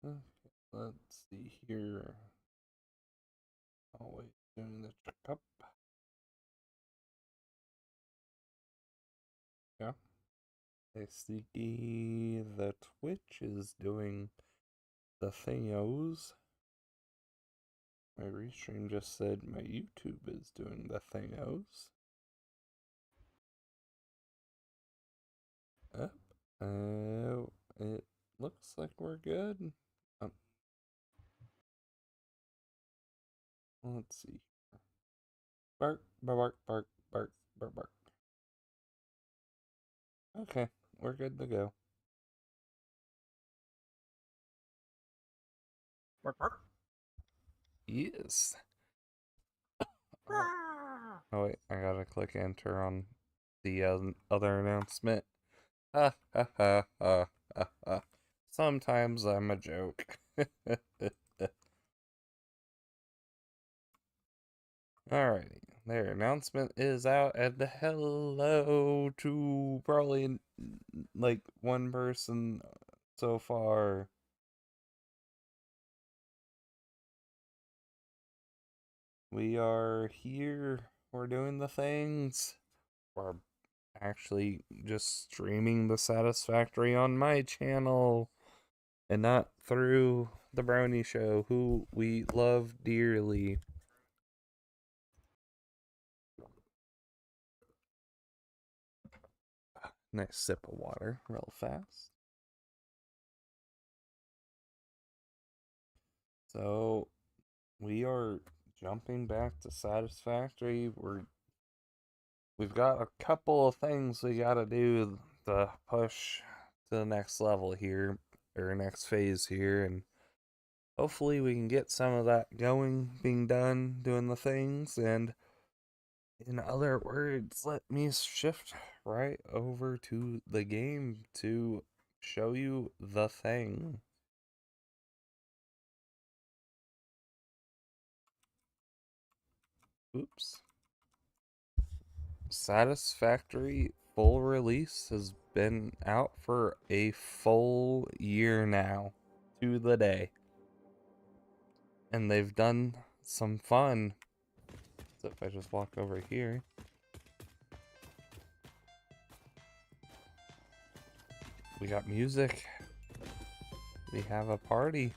Okay, let's see here. Always doing the checkup. Yeah. I see the Twitch is doing the thingos. My restream just said my YouTube is doing the thingos. Up. It looks like we're good. Um, let's see. Bark, bark, bark, bark, bark, bark. Okay, we're good to go. Bark, bark. Yes. Oh wait, I gotta click enter on the other announcement. Ha ha ha ha ha ha. Sometimes I'm a joke. Alrighty, their announcement is out, and hello to probably like one person so far. We are here. We're doing the things. We're actually just streaming the Satisfactory on my channel and not through the Brownie Show, who we love dearly. Nice sip of water, real fast. So, we are jumping back to Satisfactory. We've got a couple of things we gotta do to push to the next level here, or next phase here, and hopefully we can get some of that going, being done, doing the things, and in other words, let me shift right over to the game to show you the thing. Oops. Satisfactory full release has been out for a full year now, to the day. And they've done some fun. So if I just walk over here, we got music. We have a party.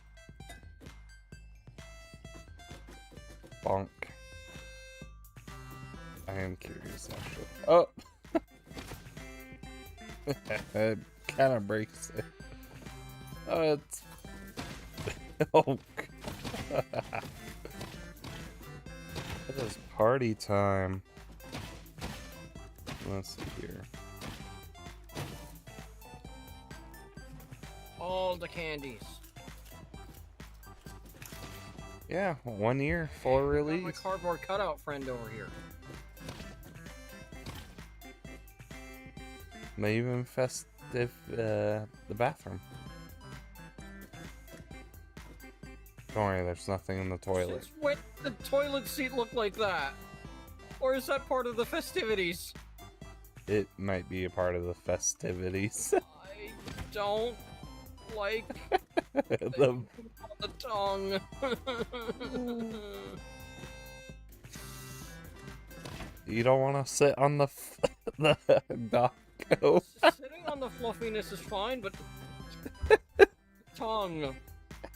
Bonk. I am curious, actually. Oh! It kind of breaks it. Oh, it's... Oh, it is party time. Let's see here. All the candies. Yeah, 1 year, full release. Got my cardboard cutout friend over here. They even festive the bathroom. Don't worry, there's nothing in the toilet. Since when did the toilet seat look like that? Or is that part of the festivities? It might be a part of the festivities. I don't like the tongue. You don't want to sit on the doco. Sitting on the fluffiness is fine, but tongue.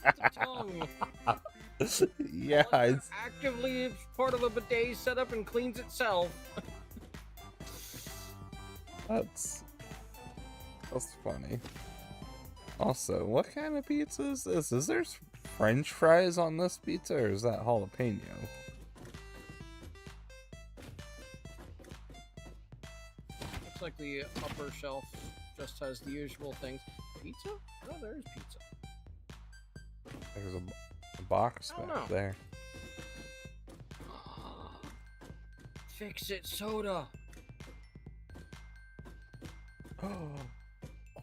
The tongue. Yeah, it's actively part of a bidet setup and cleans itself. that's funny. Also, what kind of pizza is this? Is there French fries on this pizza, or is that jalapeno? Looks like the upper shelf just has the usual things. Pizza? Oh, there's pizza. There's a box back there. Fix it soda.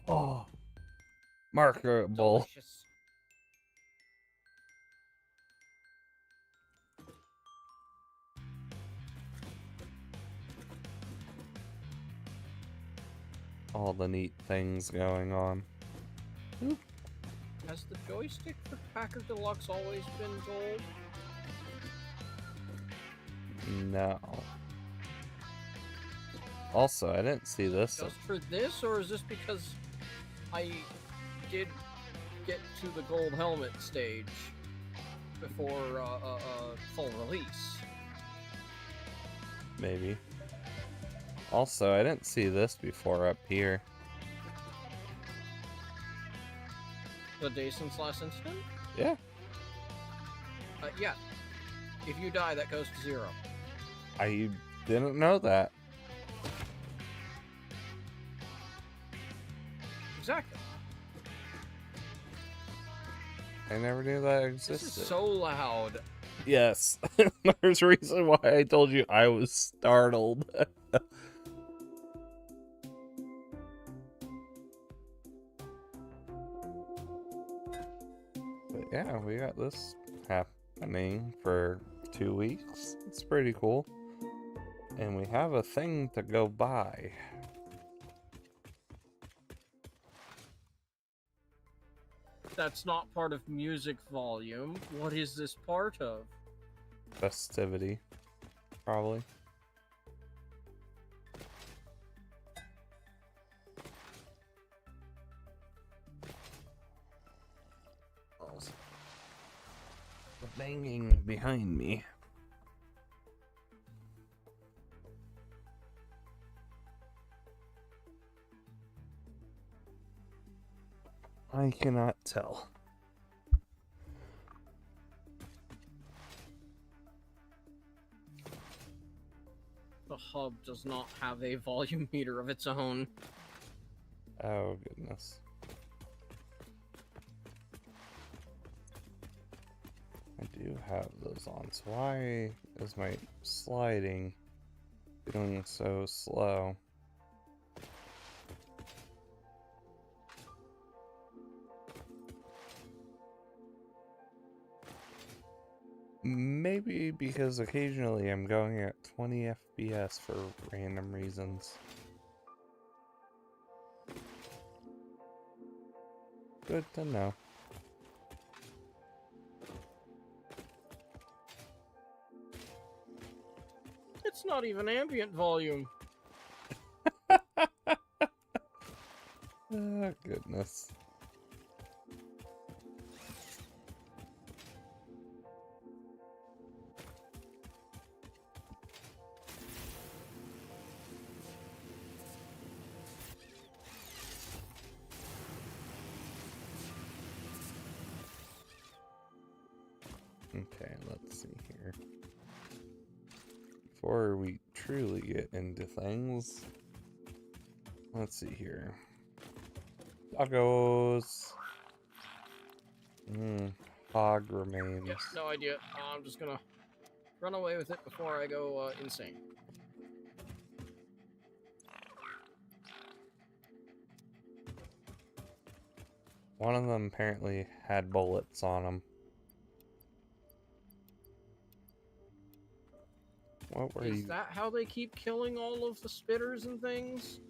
Oh, marketable. Delicious. All the neat things going on. Oop. Has the joystick for Packard Deluxe always been gold? No. Also, I didn't see this. Just for this, or is this because I did get to the gold helmet stage before full release? Maybe. Also, I didn't see this before up here. The day since last incident? Yeah. Yeah. If you die, that goes to 0. I didn't know that. Exactly. I never knew that existed. This is so loud. Yes. There's a reason why I told you I was startled. But yeah, we got this happening for 2 weeks. It's pretty cool. And we have a thing to go by. That's not part of music volume. What is this part of? Festivity, probably. The banging behind me. I cannot tell. The hub does not have a volume meter of its own. Oh, goodness. I do have those on, so why is my sliding feeling so slow? Maybe because occasionally I'm going at 20 FPS for random reasons. Good to know. It's not even ambient volume. Oh, goodness. Okay, let's see here. Before we truly get into things, let's see here. Doggos. Hog remains. Yeah, no idea. I'm just gonna run away with it before I go insane. One of them apparently had bullets on him. What were you? Is that how they keep killing all of the spitters and things?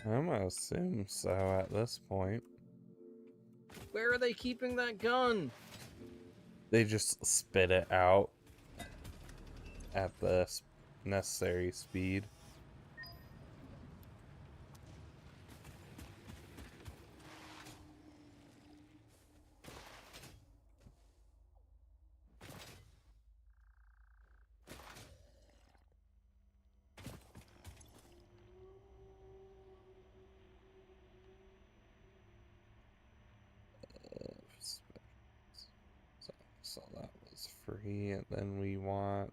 I'm gonna assume so at this point. Where are they keeping that gun? They just spit it out at the necessary speed. So that was free, and then we want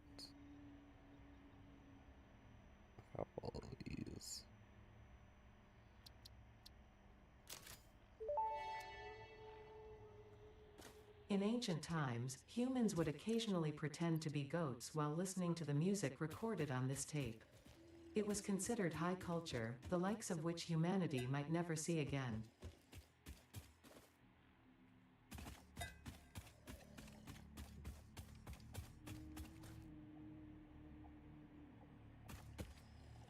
a couple of these. In ancient times, humans would occasionally pretend to be goats while listening to the music recorded on this tape. It was considered high culture, the likes of which humanity might never see again.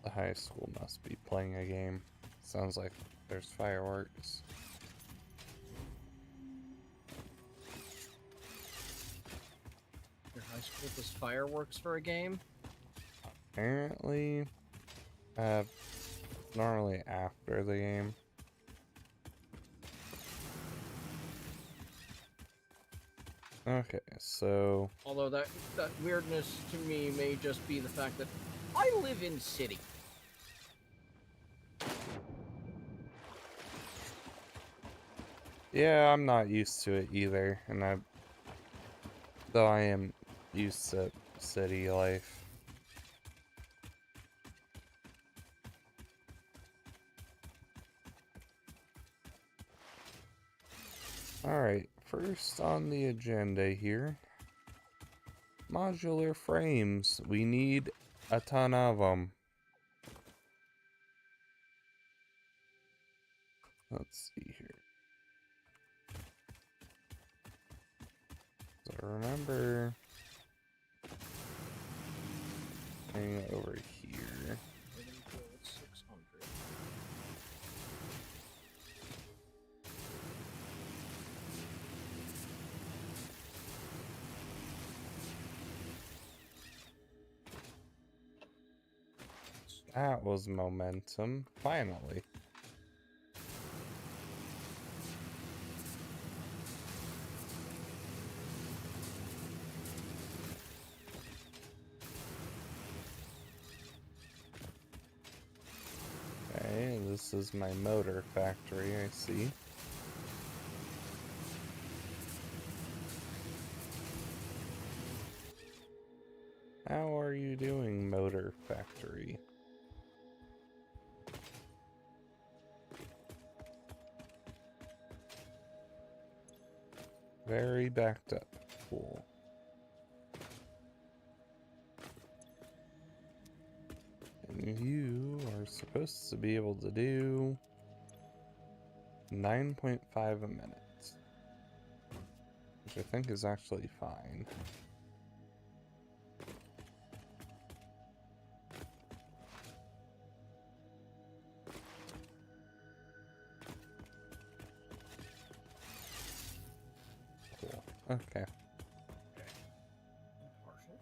The high school must be playing a game. Sounds like there's fireworks. with this fireworks for a game? Apparently, normally after the game. Okay, so Although that weirdness to me may just be the fact that I live in city. yeah, I'm not used to it either, and though I am used to city life. Alright, first on the agenda here, modular frames. We need a ton of them. Let's see here. So remember thing over here. 600. That was momentum, finally. Okay, this is my motor factory, I see. How are you doing, motor factory? Very backed up. Cool. And you are supposed to be able to do 9.5 a minute, which I think is actually fine. Cool. Okay. Partial.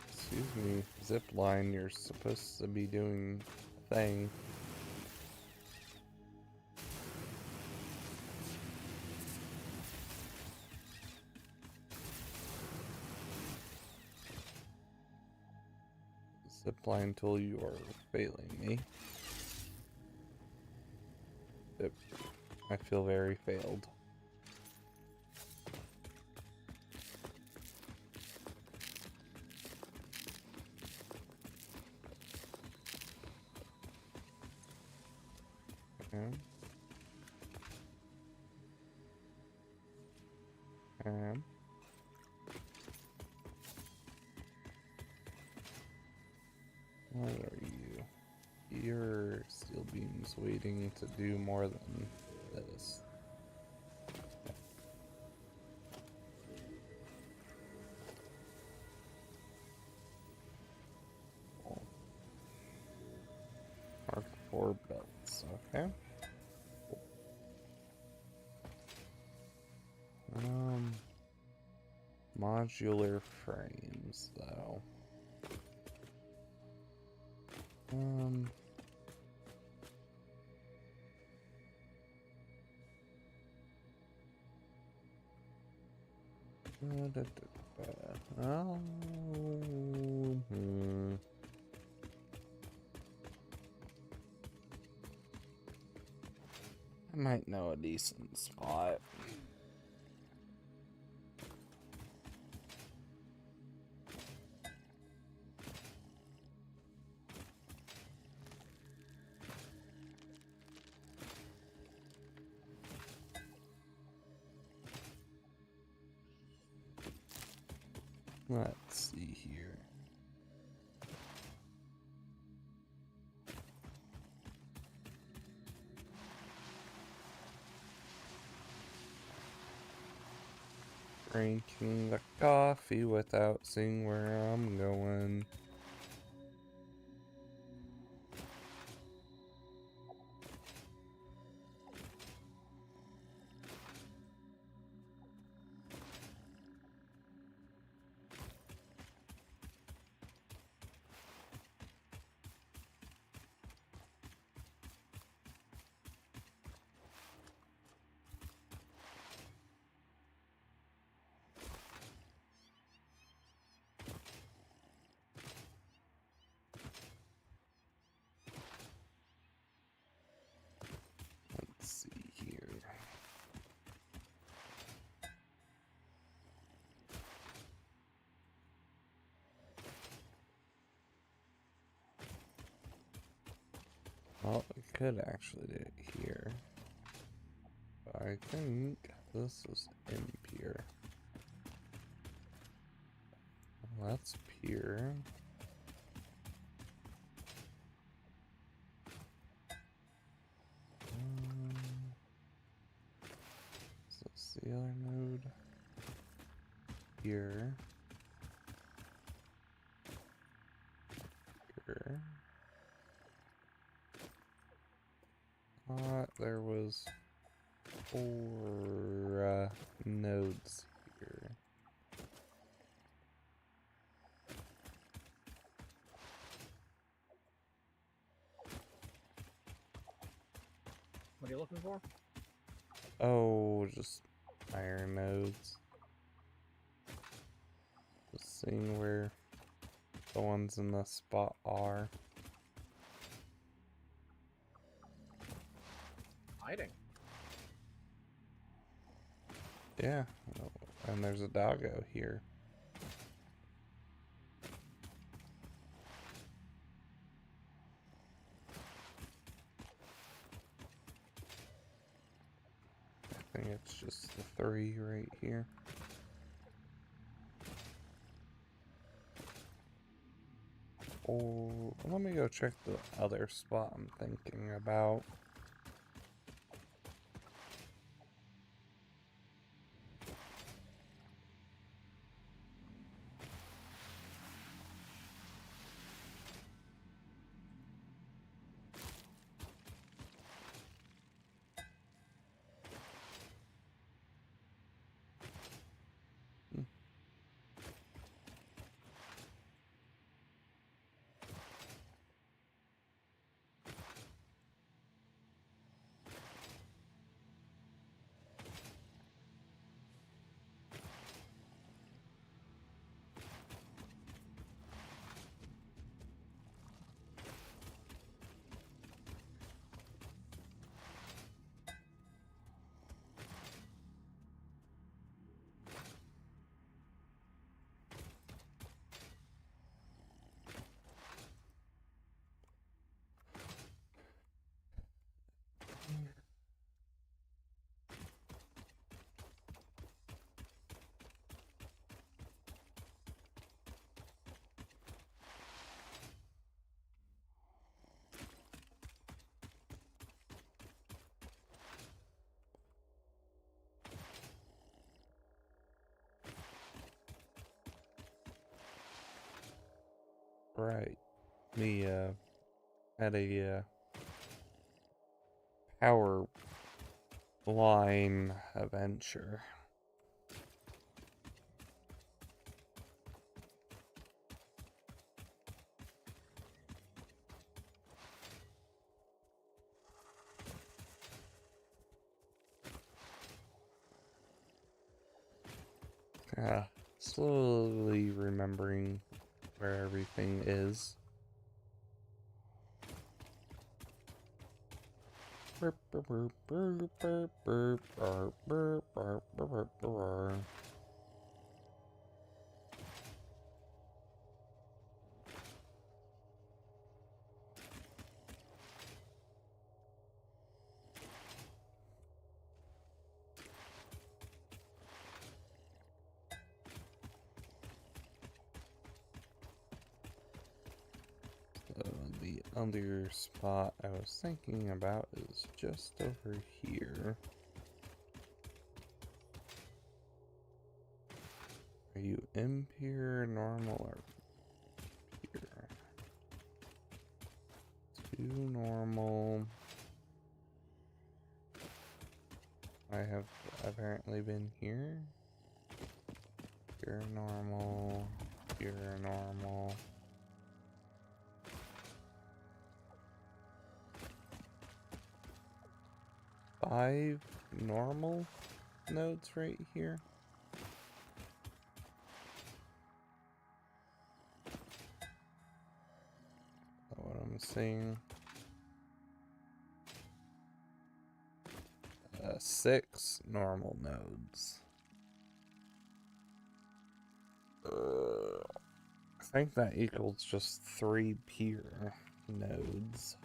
Excuse me, zipline, you're supposed to be doing a thing. Zipline tool, you are failing me. Yep. I feel very failed. Okay. What are you? Your steel beams waiting to do more than this. Cool. Mark 4 belts, okay. Cool. Modular frames though. Oh, I might know a decent spot. Let's see here. Drinking the coffee without seeing where I'm going. Well, we could actually do it here. But I think this is impure. Well, that's pure. So sealer node here. Here. There was 4 nodes here. What are you looking for? Oh, just iron nodes. Just seeing where the ones in the spot are. Hiding. Yeah, and there's a doggo here. I think it's just the 3 right here. Oh, let me go check the other spot I'm thinking about. Right. Me, had a, power line adventure. Slowly remembering where everything is. The other spot I was thinking about is just over here. Are you impure, normal, or pure? 2 normal. I have apparently been here. Pure normal, pure normal. Five normal nodes right here. Is that what I'm seeing? 6 normal nodes. I think that equals just 3 pure nodes.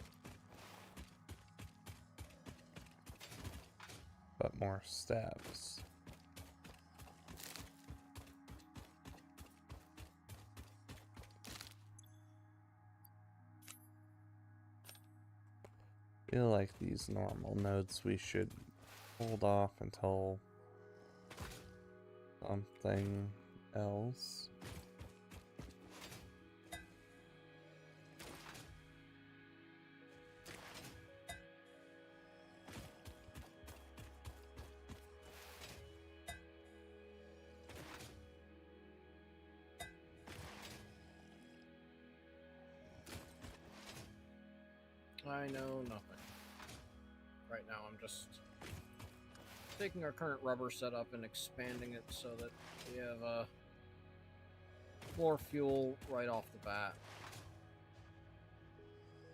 more steps. Feel like these normal nodes we should hold off until something else. I know nothing. Right now I'm just taking our current rubber setup and expanding it so that we have more fuel right off the bat.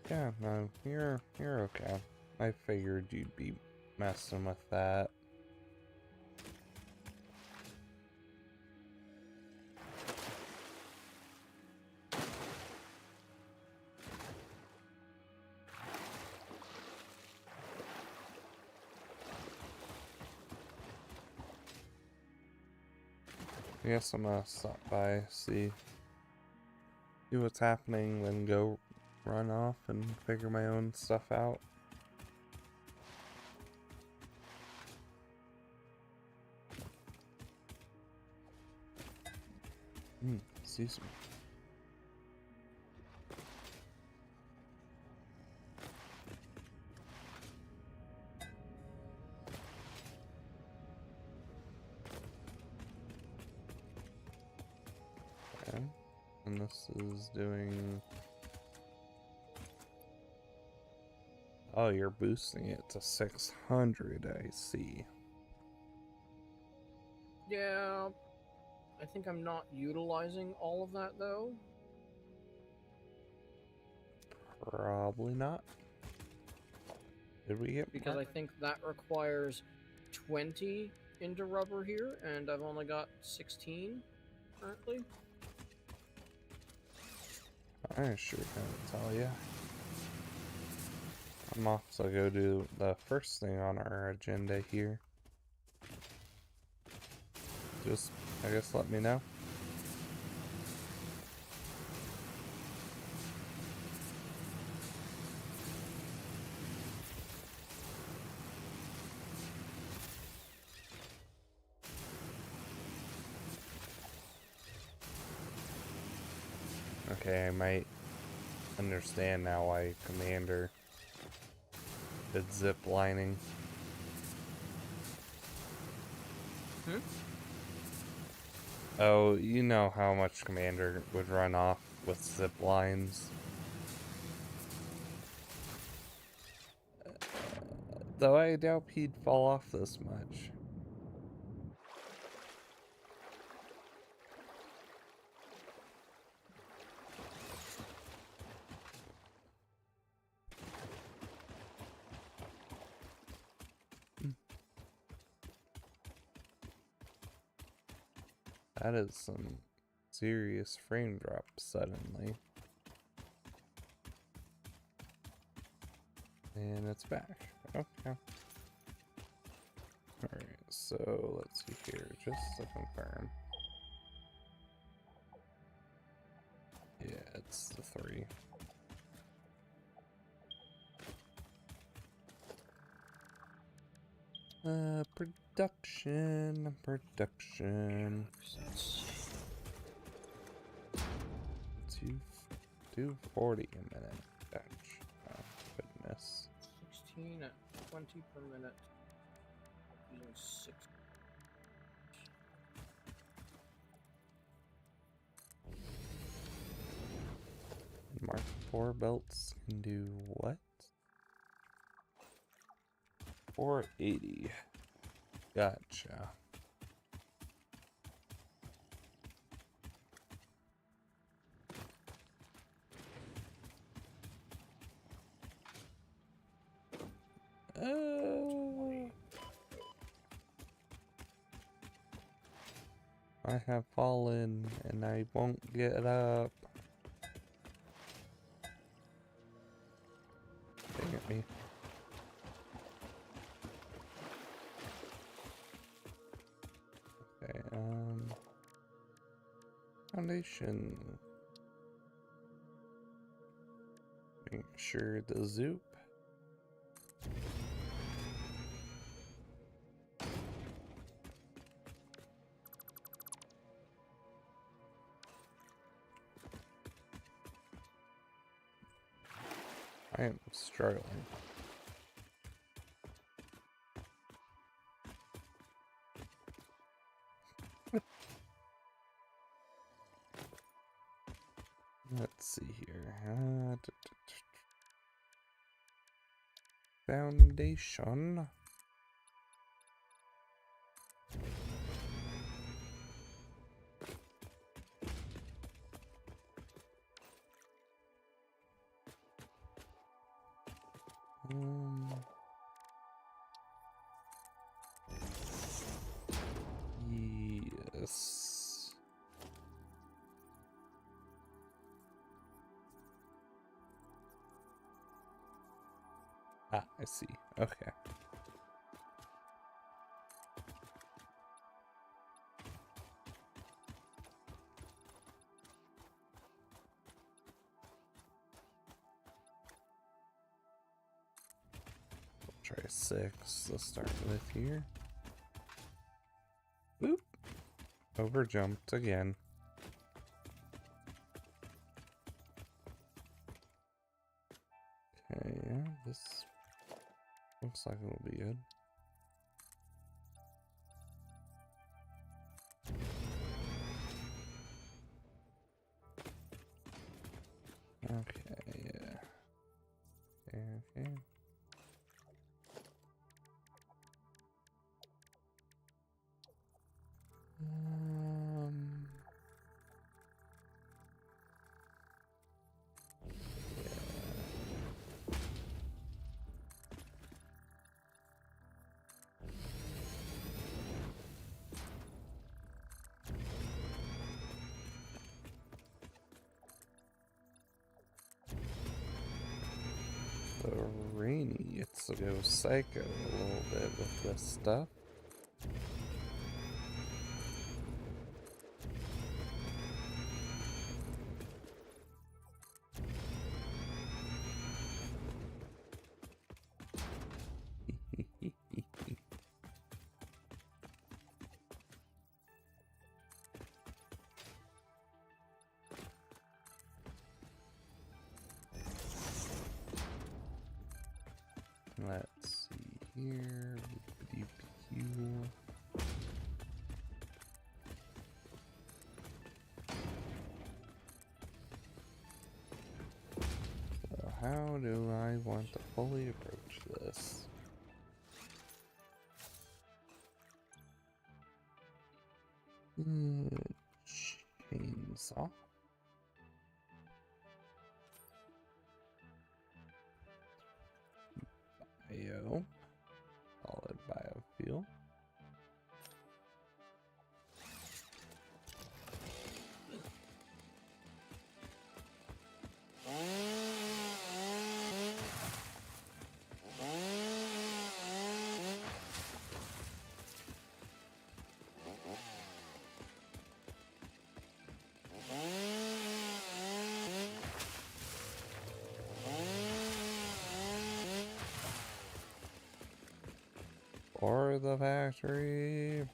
Yeah, no, you're okay. I figured you'd be messing with that. I guess I'm gonna stop by, see what's happening, then go run off and figure my own stuff out. Excuse me. Okay. And this is doing... Oh, you're boosting it to 600, I see. Yeah, I think I'm not utilizing all of that though. Probably not. Did we get Because more? I think that requires 20 into rubber here, and I've only got 16 currently. I sure can't tell you. I'm off to go do the first thing on our agenda here. Just, I guess, let me know. Okay, I might understand now why Commander did zip lining. Oh, you know how much Commander would run off with zip lines. Though I doubt he'd fall off this much. That is some serious frame drop suddenly. And it's back. Okay. Alright, so let's see here, just to confirm. Yeah, it's the 3. Production. 240 a minute. Ouch. Oh, goodness. 16 at 20 per minute. Using 6. Mark 4 belts can do what? 480. Gotcha. I have fallen and I won't get up. Dang it, me. foundation. Make sure the zoop. I am struggling. Let's see here. Foundation. Yes. Ah, I see. Okay. Try 6. Let's start with here. Boop. Over jumped again. Okay, yeah, this looks like it'll be good. Okay, yeah. Okay. The rainy gets to go psycho a little bit with this stuff. Let's see here. So how do I want to fully approach this? Chainsaw. Bio. Solid biofuel. Or the factory.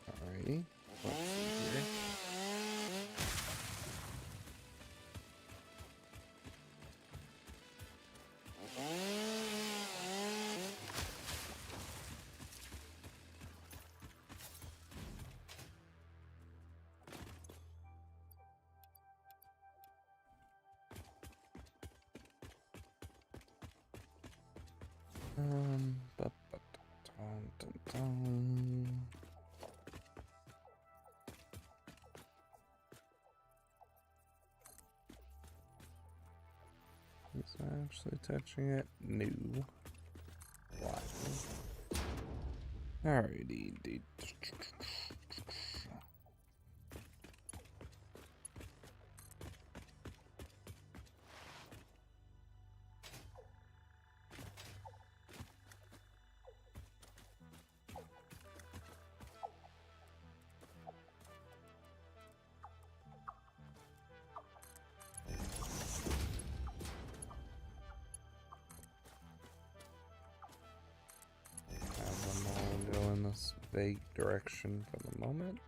Alrighty. Let's see here. Dun. actually touching it? No. Why? Alrighty. Have them all go in this vague direction for the moment.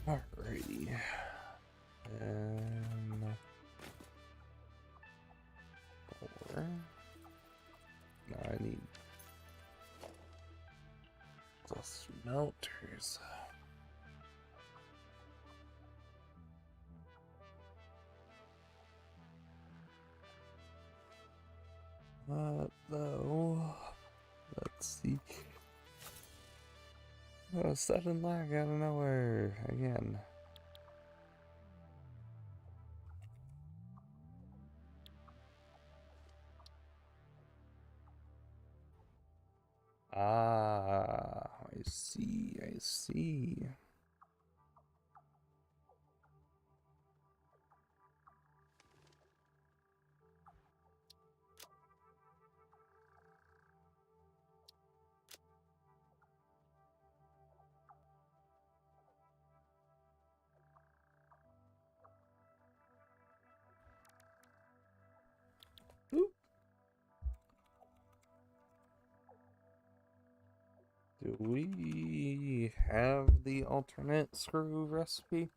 Alrighty. And 4. Now I need the smelters. Though, let's see. Oh, sudden lag out of nowhere again. Ah, I see, I see. Oop. Do we have the alternate screw recipe?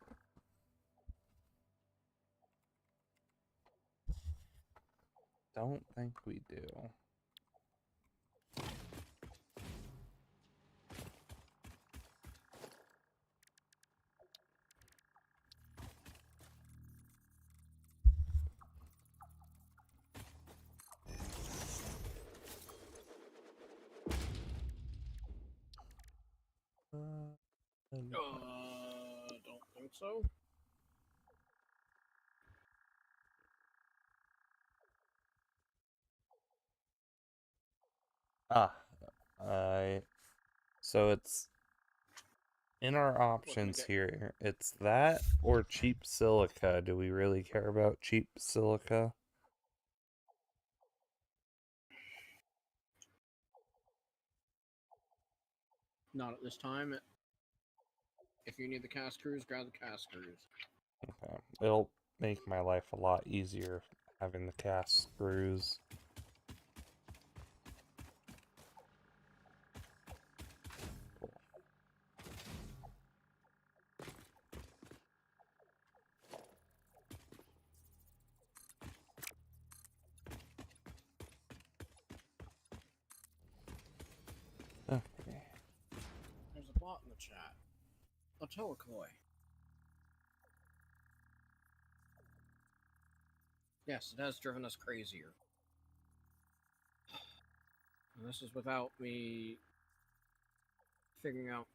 Don't think we do. Don't think so. Ah, so it's in our options here. It's that or cheap silica. Do we really care about cheap silica? Not at this time. If you need the cast screws, grab the cast screws. Okay, it'll make my life a lot easier having the cast screws. Okay. There's a bot in the chat. A Toakoi. Yes, it has driven us crazier. And this is without me figuring out,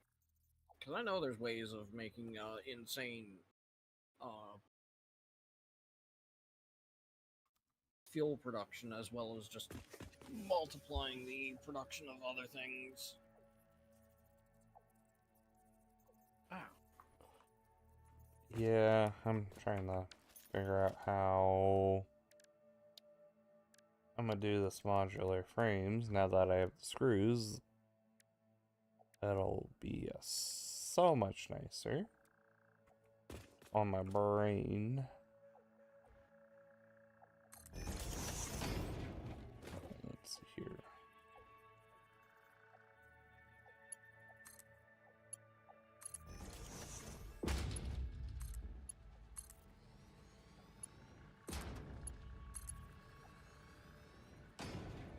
because I know there's ways of making insane fuel production as well as just multiplying the production of other things. Wow. Yeah, I'm trying to figure out how I'm gonna do this modular frames now that I have the screws. That'll be so much nicer on my brain. Let's see here.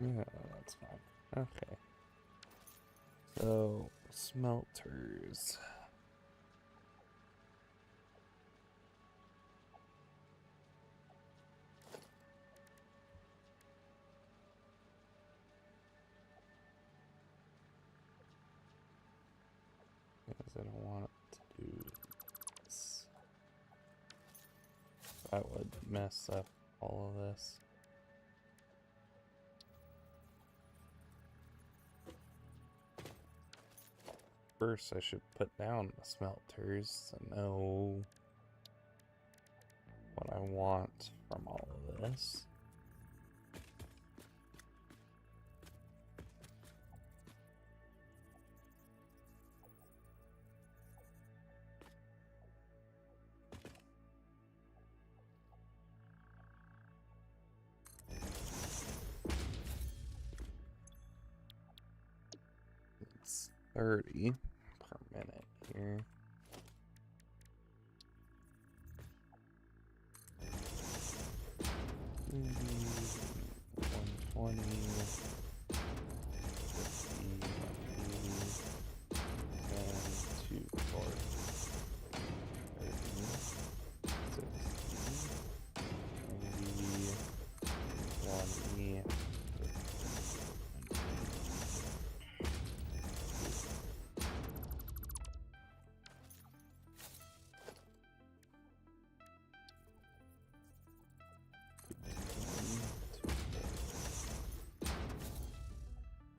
Yeah, that's fine. Okay. So, smelters. I don't want it to do this. That would mess up all of this. First, I should put down the smelters to know what I want from all of this. It's 30 per minute here. Maybe 120, 50, 180, and 240. 30, 60, 90, 20.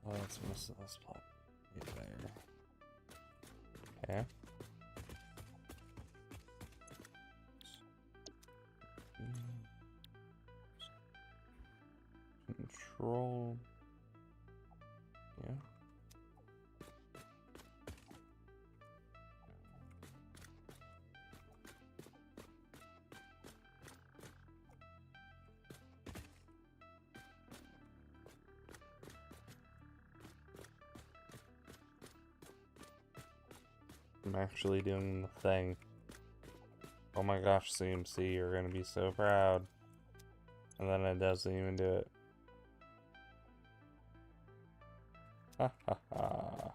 Oh, that's missing this plot right there. Okay. Control. Yeah. I'm actually doing the thing. Oh my gosh, CMC, you're gonna be so proud. And then it doesn't even do it. Ha ha ha.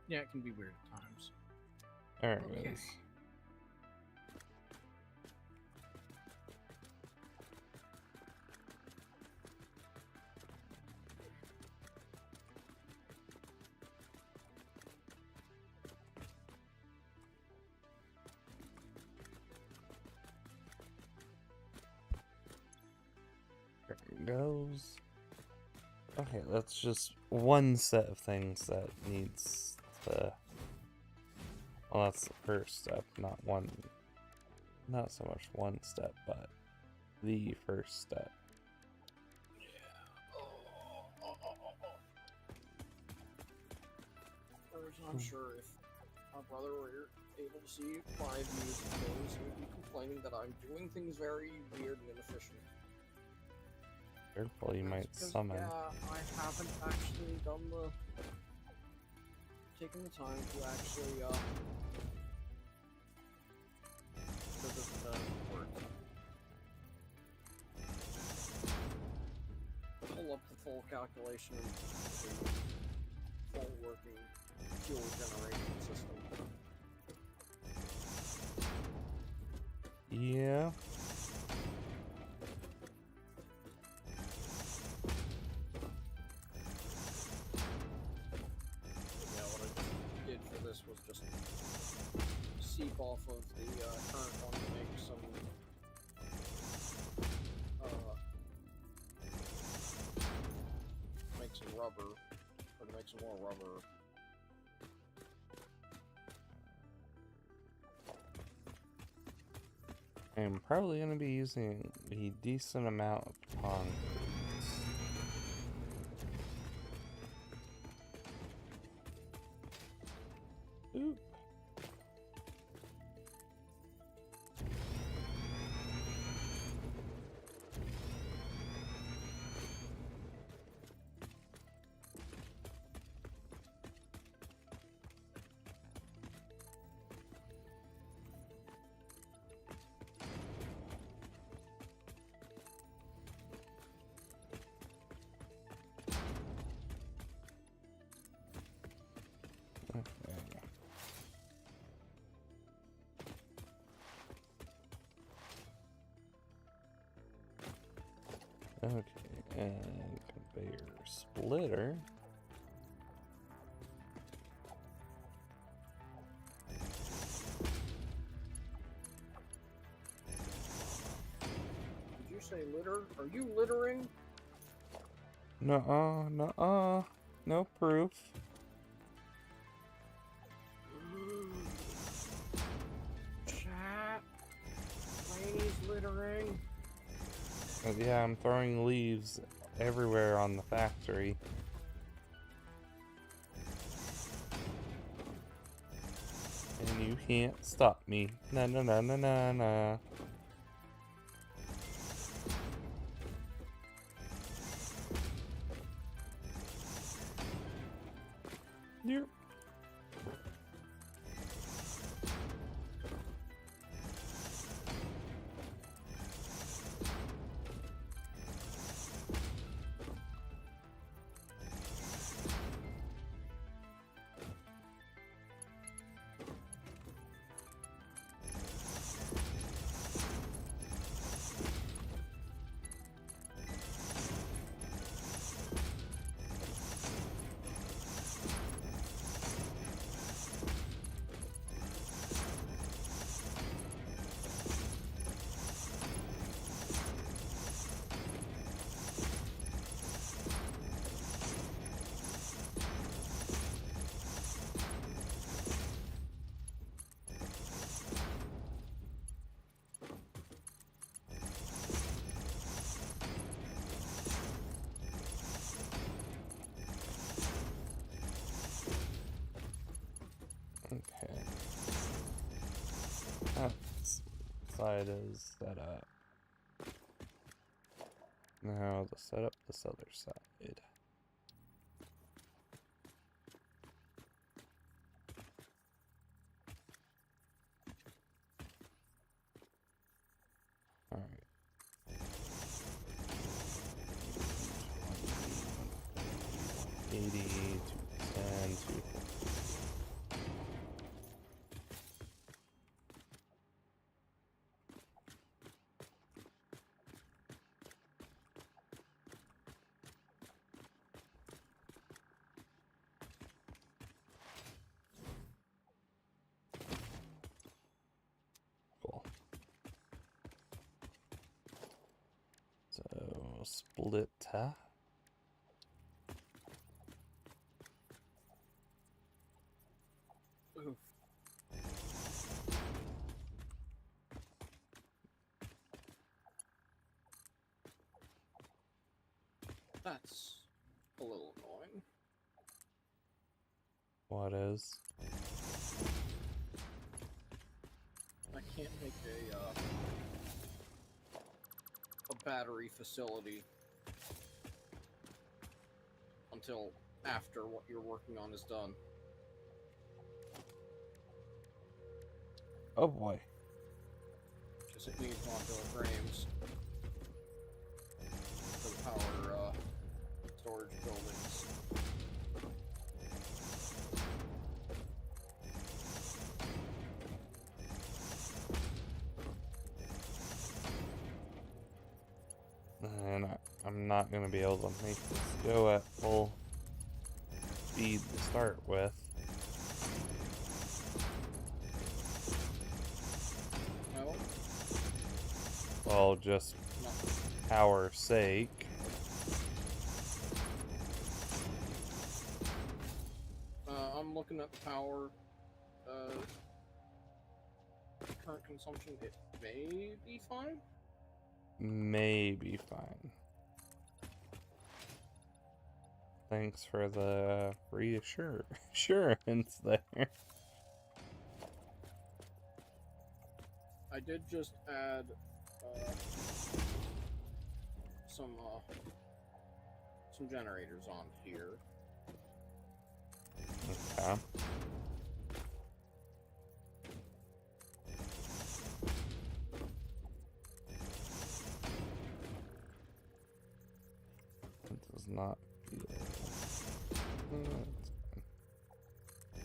Yeah, it can be weird at times. There it Okay. is. There it goes. Okay, that's just one set of things that needs to... Well, that's the first step, not so much one step, but the first step. I'm sure if my brother were able to see my views of things, he would be complaining that I'm doing things very weird and inefficient. Careful, you might Because, summon. yeah, I haven't actually taken the time to actually, pull up the full calculation of the full working fuel generation system. Yeah. Yeah, what I just did for this was just seep off of the current one to make some rubber, or to make some more rubber. I'm probably going to be using a decent amount of concrete. Oop. Okay, and conveyor splitter. say litter? Are you littering? Nuh-uh, nuh-uh. No proof. Chat. Laney's littering. Yeah, I'm throwing leaves everywhere on the factory. And you can't stop me. Na na na na na na. Yep. Okay. That side is set up. Now to set up this other side. Alright. 80 to 10 to cool. So split. Oof. That's a little annoying. What is? I can't make a battery facility until after what you're working on is done. Oh boy. Because it needs modular frames for the power storage buildings. And I'm not going to be able to make this go at full speed to start with. No? Well, just No. our sake. I'm looking at power. Current consumption, it may be fine. May be fine. Thanks for the reassurance there. I did just add some generators on here. Okay. It does not feel.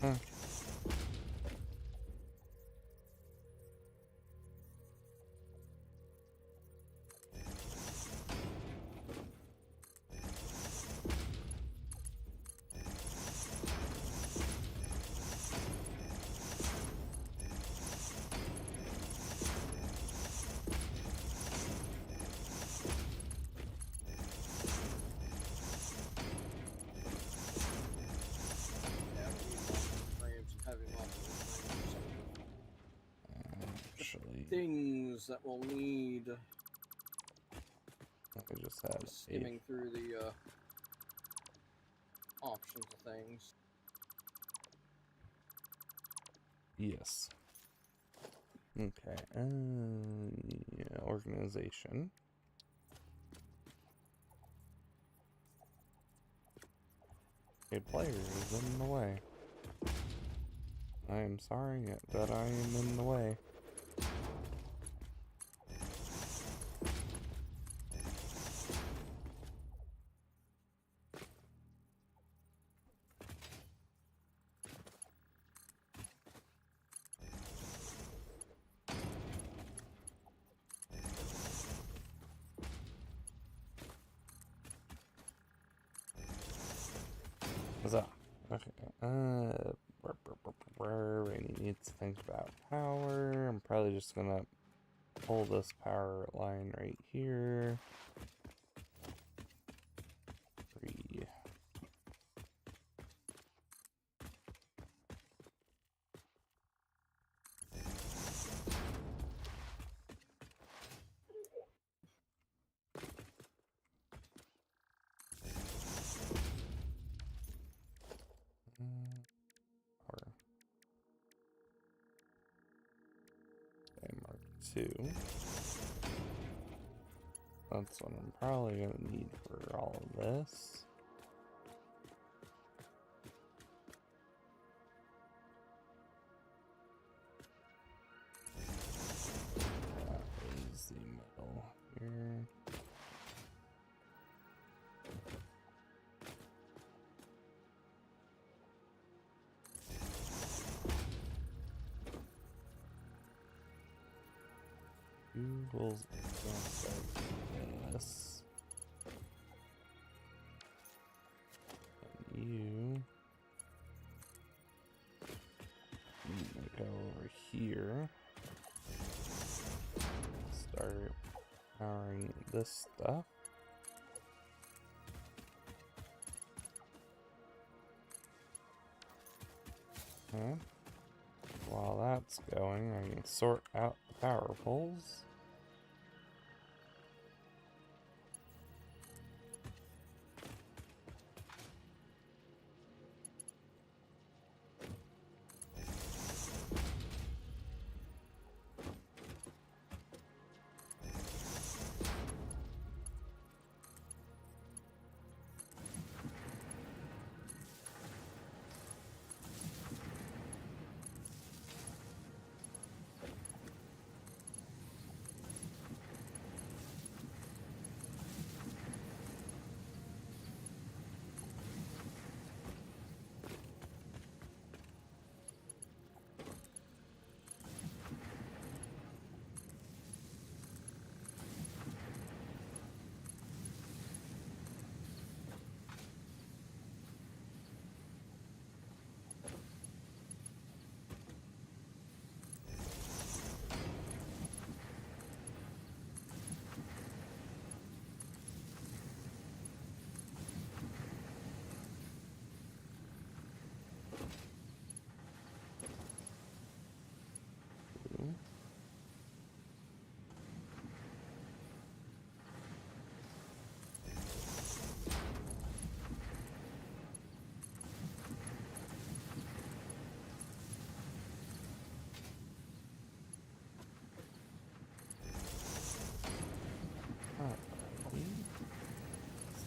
Okay. things that we'll need. I just had Skimming through the options of things. Yes. Okay. Yeah, organization. A player is in the way. I am sorry that I am in the way. Huzzah. Okay. Rainy needs to think about power. I'm probably just gonna pull this power line right here. 3. Or Mark 2. That's what I'm probably gonna need for all of this. That is the middle here. Google's gonna start this. And you need to go over here. Start powering this stuff. Okay. While that's going, I can sort out the power poles.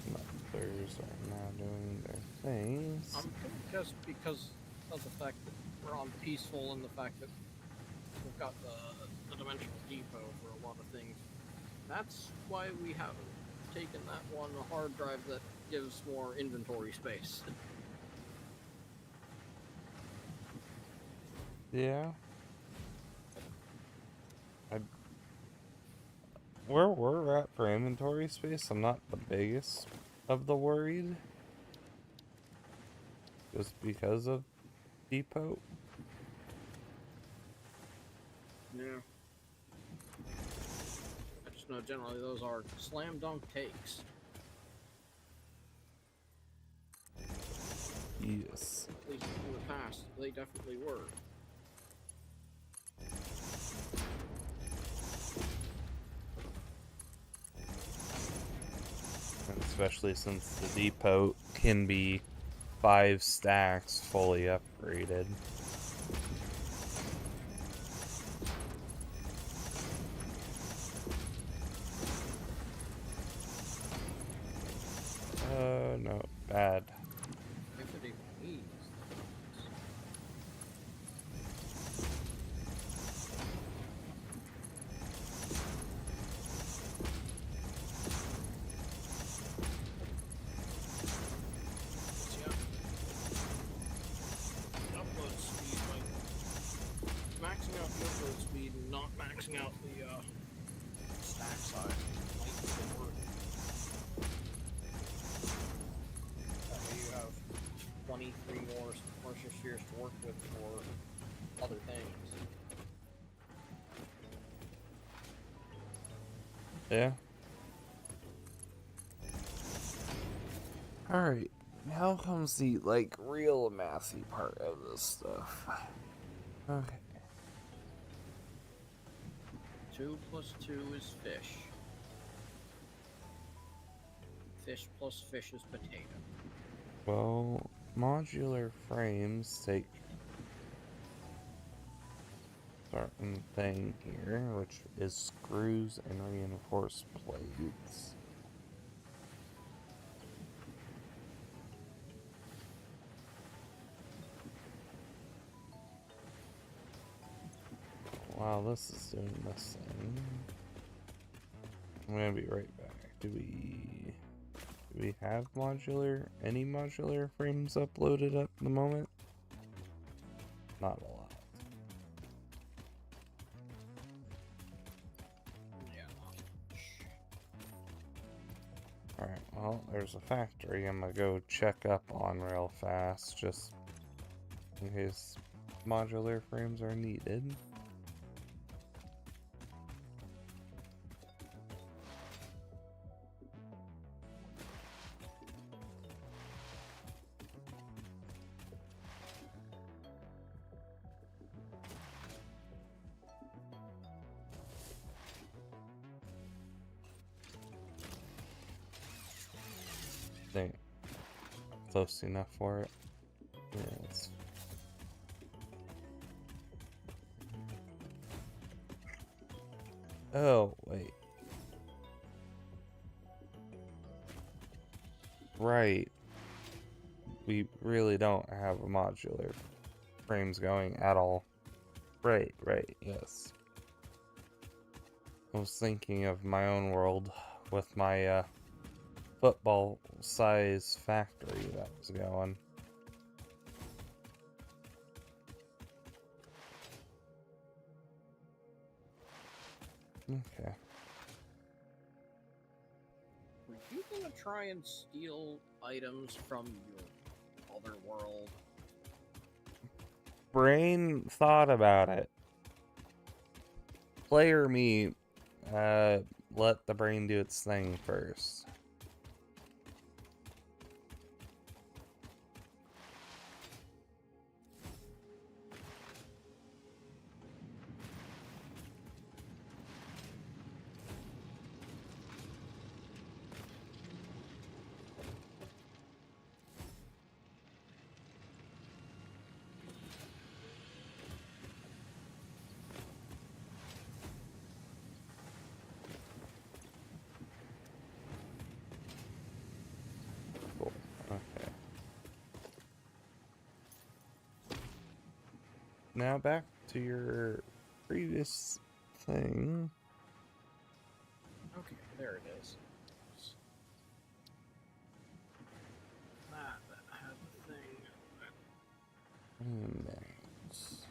Smelters are now doing their things. I'm thinking just because of the fact that we're on peaceful and the fact that we've got the dimensional depot for a lot of things. That's why we haven't taken that one hard drive that gives more inventory space. Yeah. Where we're at for inventory space, I'm not the biggest of the worried. Just because of depot. Yeah. I just know generally those are slam dunk takes. Yes. At least in the past, they definitely were. especially since the depot can be 5 stacks fully upgraded. No, bad. If it please. Upload speed, like maxing out the upload speed and not maxing out the stack size might be worth. That way you have 23 more moisture spheres to work with for other things. Yeah. Alright, now comes the, like, real massy part of this stuff. Okay. 2 plus 2 is fish. Fish plus fish is potato. Well, modular frames take a certain thing here, which is screws and reinforced plates. While this is doing this thing, I'm gonna be right back. Do we have any modular frames uploaded at the moment? Not a lot. Yeah. Alright, well, there's a factory I'm gonna go check up on real fast, just in case modular frames are needed. Think close enough for it. Yes. Oh, wait. Right. We really don't have a modular frames going at all. Right, yes. I was thinking of my own world with my football size factory that was going. Okay. Were you gonna try and steal items from your other world? Brain thought about it. Player me, let the brain do its thing first. Cool. Okay. Now back to your previous thing. Okay, there it is. That had the thing. Minutes.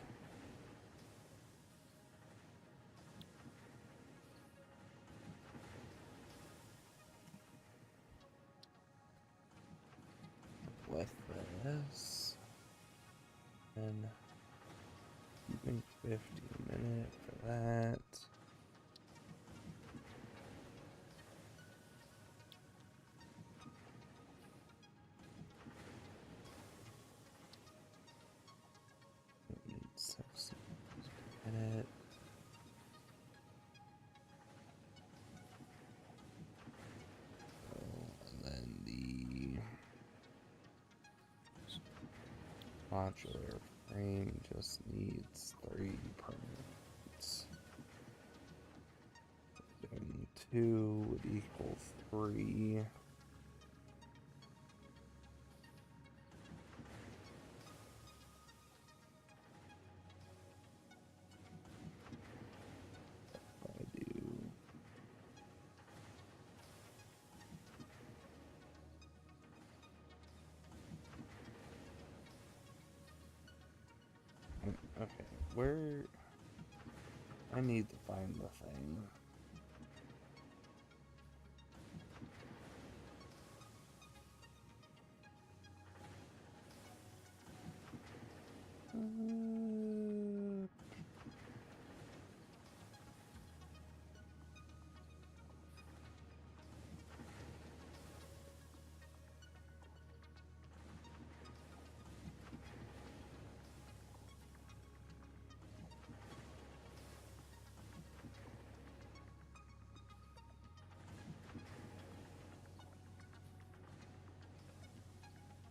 With this, and keeping 50 minutes for that. Need 60 minutes. Oh, and then Modular frame just needs 3 permits. And 2 would equal 3. I do. Okay, where... I need to find the thing.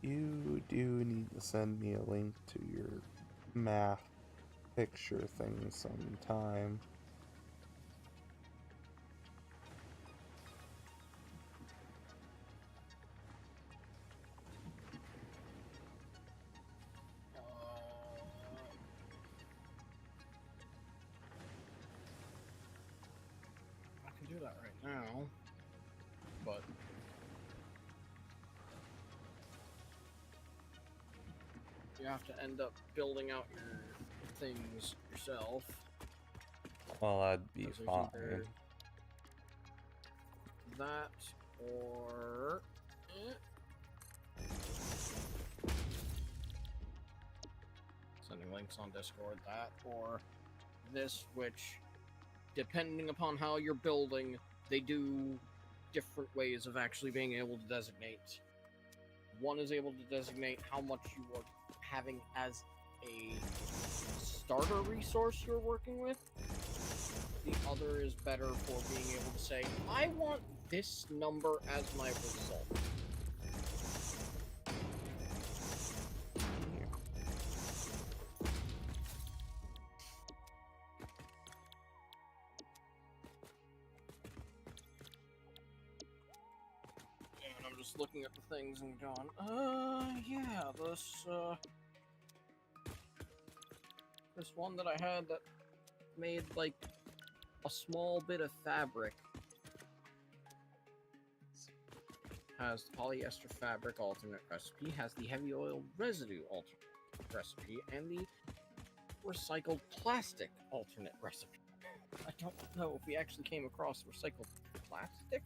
You do need to send me a link to your math picture thing sometime. I can do that right now, but you have to end up building out your things yourself. Well, that'd be 'Cause there's fine. either that or sending links on Discord. That or this, which, depending upon how you're building, they do different ways of actually being able to designate. One is able to designate how much you are having as a starter resource you're working with. The other is better for being able to say, I want this number as my result. Yeah. And I'm just looking at the things and going, yeah, this one that I had that made, like, a small bit of fabric has the polyester fabric alternate recipe, has the heavy oil residue alternate recipe, and the recycled plastic alternate recipe. I don't know if we actually came across recycled plastic.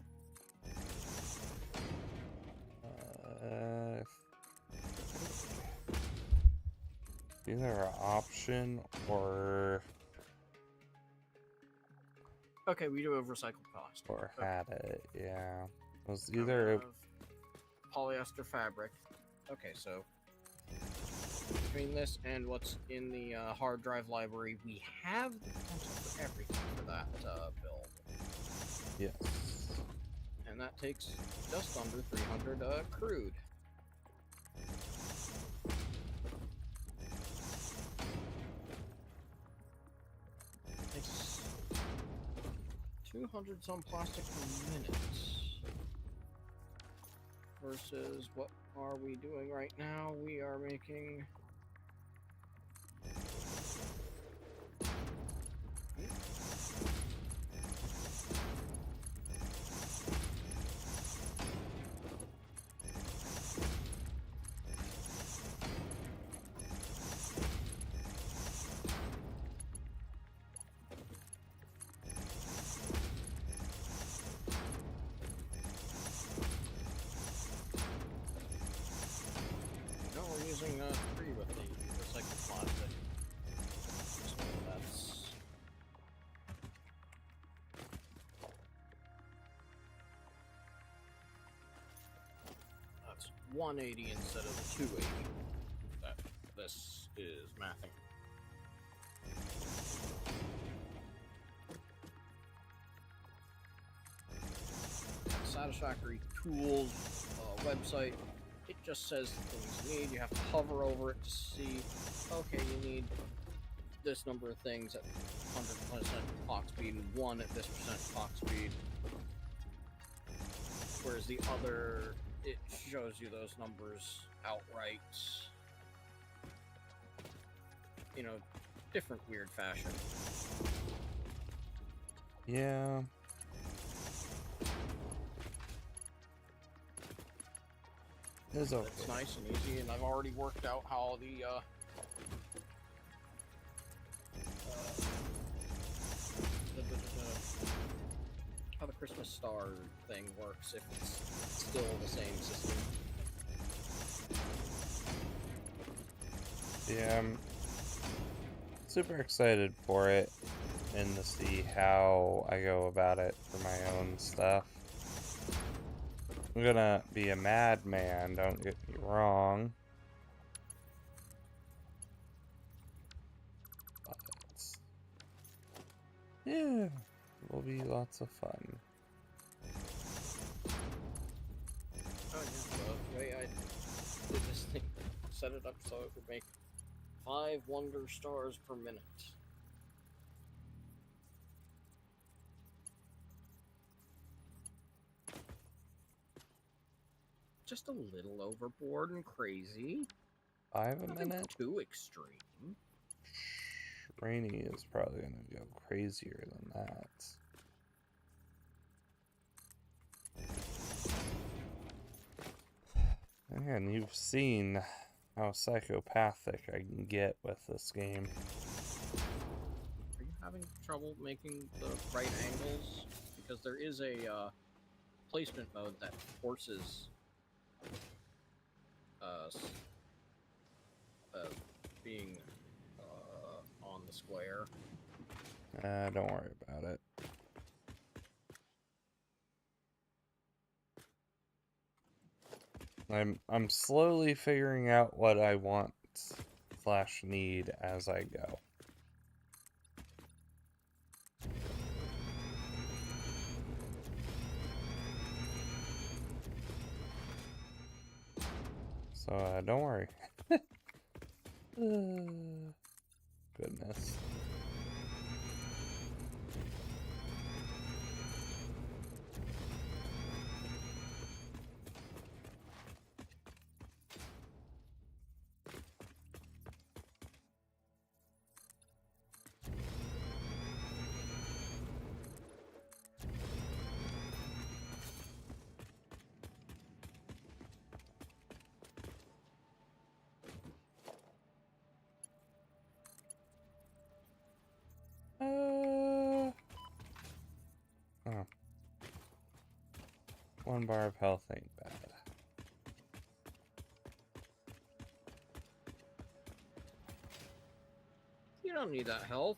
Either an option or Okay, we do have recycled plastic. had it, yeah. It was Now we either have polyester fabric. Okay, so between this and what's in the hard drive library, we have the potential for everything for that build. yes. And that takes just under 300 crude. Takes 200 some plastic per minute. Versus what are we doing right now? We are making... No, we're using 3 with the recycled plastic. So that's 180 instead of the 280 that this is mathing. Satisfactory tools website it just says the things you need. You have to hover over it to see, okay, you need this number of things at 100% clock speed and 1 at this percent clock speed. Whereas the other, it shows you those numbers outright. You know, different weird fashion. Yeah. It's okay. It's nice and easy, and I've already worked out how the how the Christmas star thing works if it's still the same system. Yeah, I'm super excited for it and to see how I go about it for my own stuff. I'm gonna be a madman, don't get me wrong. But yeah, it will be lots of fun. Oh yeah, the way I did this thing, set it up so it would make 5 wonder stars per minute. Just a little overboard and crazy. 5 a Nothing minute? too extreme. Rainy is probably gonna go crazier than that. And you've seen how psychopathic I can get with this game. Are you having trouble making the right angles? Because there is a placement mode that forces being on the square. Don't worry about it. I'm slowly figuring out what I want / need as I go. So don't worry. Goodness. Oh. 1 bar of health ain't bad. You don't need that health.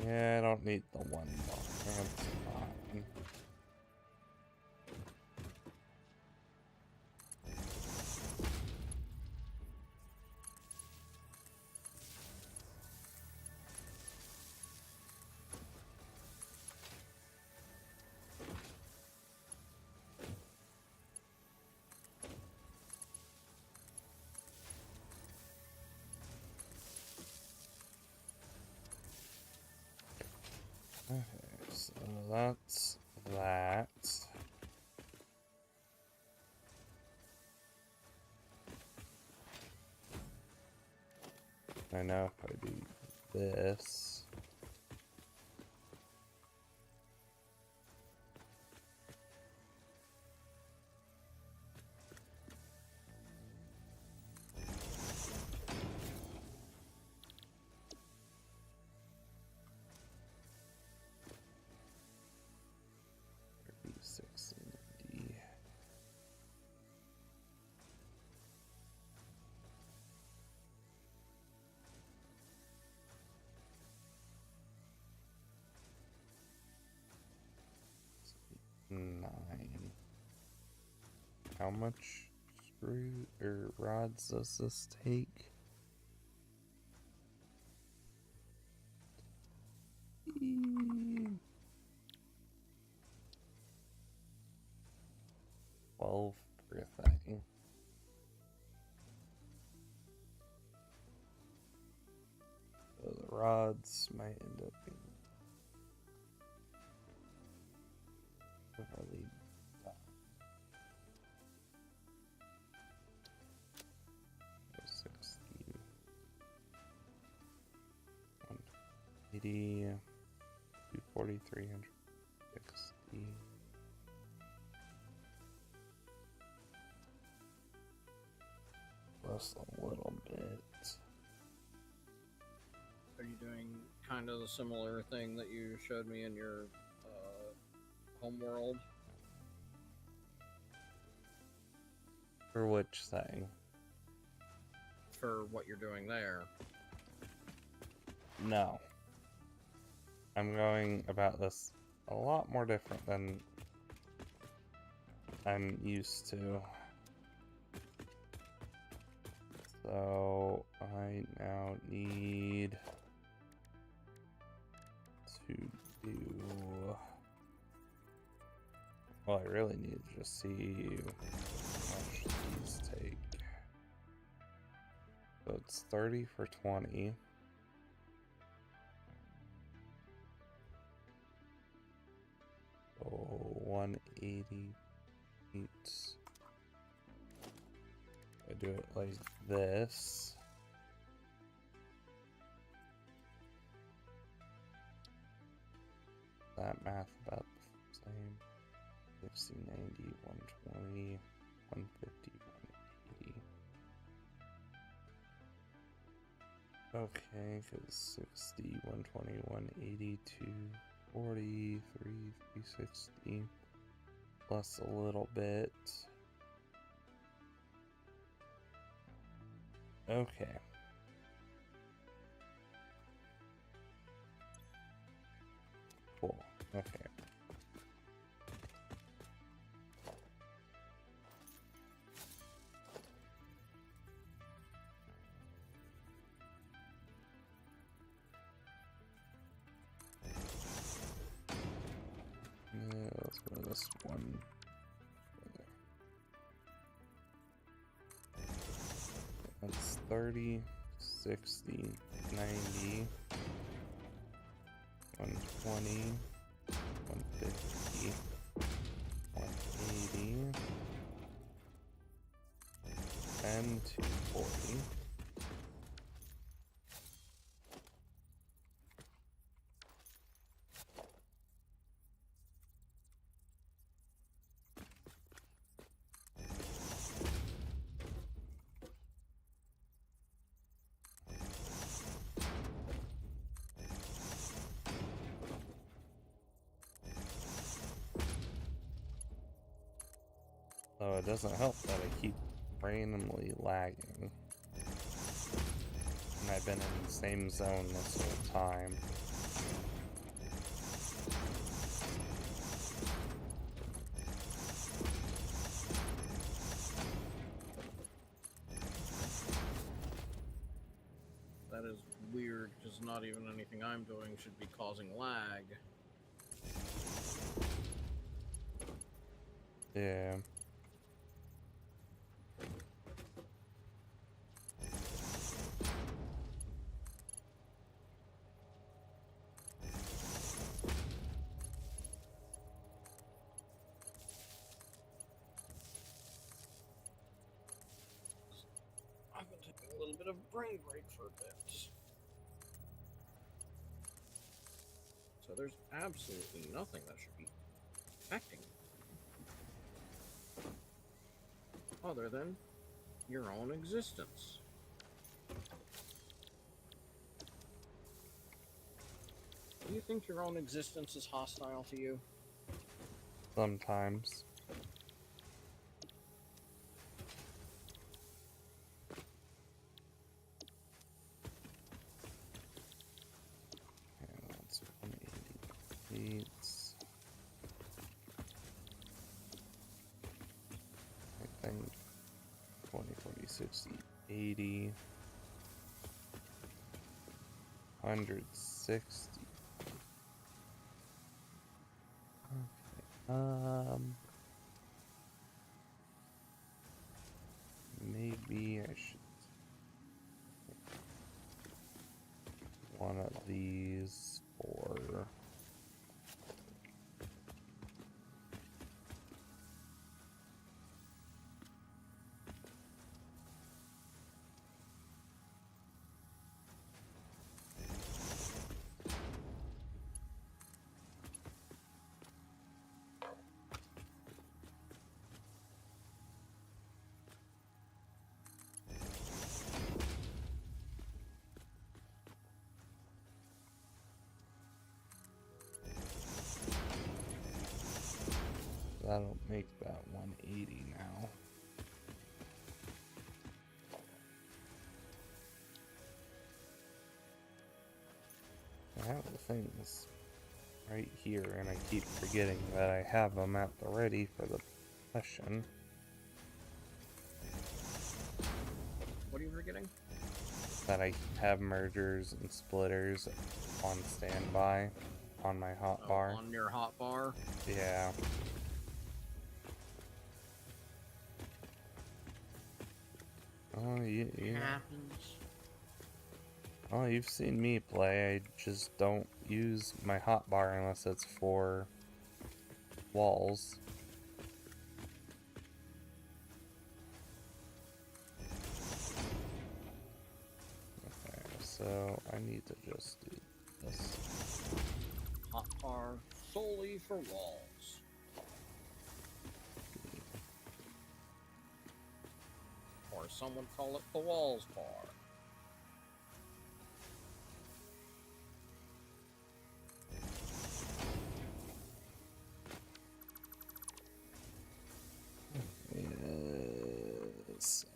Yeah, I don't need the 1 bar. That's fine. Okay, so that's that. I know if I do this. D6 and D. Nine. How much screw or rods does this take? rods might end up being really done. 60, 180, 240, 360. Plus a little bit. Are you doing kind of the similar thing that you showed me in your home world? For which thing? For what you're doing there. No. I'm going about this a lot more different than I'm used to. So I now need to do... Well, I really need to just see how much these take. So it's 30 for 20. So 188. I do it like this. That math about the same. 60, 90, 120, 150, 180. Okay, because 60, 120, 180, 240, 360, plus a little bit. Okay. Cool. Okay. Yeah, let's go to this one. That's 30, 60, 90, 120, 150, 180, and 240. So it doesn't help that I keep randomly lagging. And I've been in the same zone this whole time. That is weird, because not even anything I'm doing should be causing lag. Yeah. I've been taking a little bit of brain break for a bit. So there's absolutely nothing that should be affecting you, other than your own existence. Do you think your own existence is hostile to you? Sometimes. Okay, that's 188. I think 20, 40, 60, 80, 160. Okay. Maybe I should one of these for... That'll make that 180 now. I have the things right here, and I keep forgetting that I have them at the ready for the session. What are you forgetting? That I have mergers and splitters on standby on my hotbar. On your hotbar? Yeah. Oh, yeah. Happens. Oh, you've seen me play. I just don't use my hotbar unless it's for walls. Okay, so I need to just do this. Hotbar solely for walls. Or some would call it the walls bar. Yes.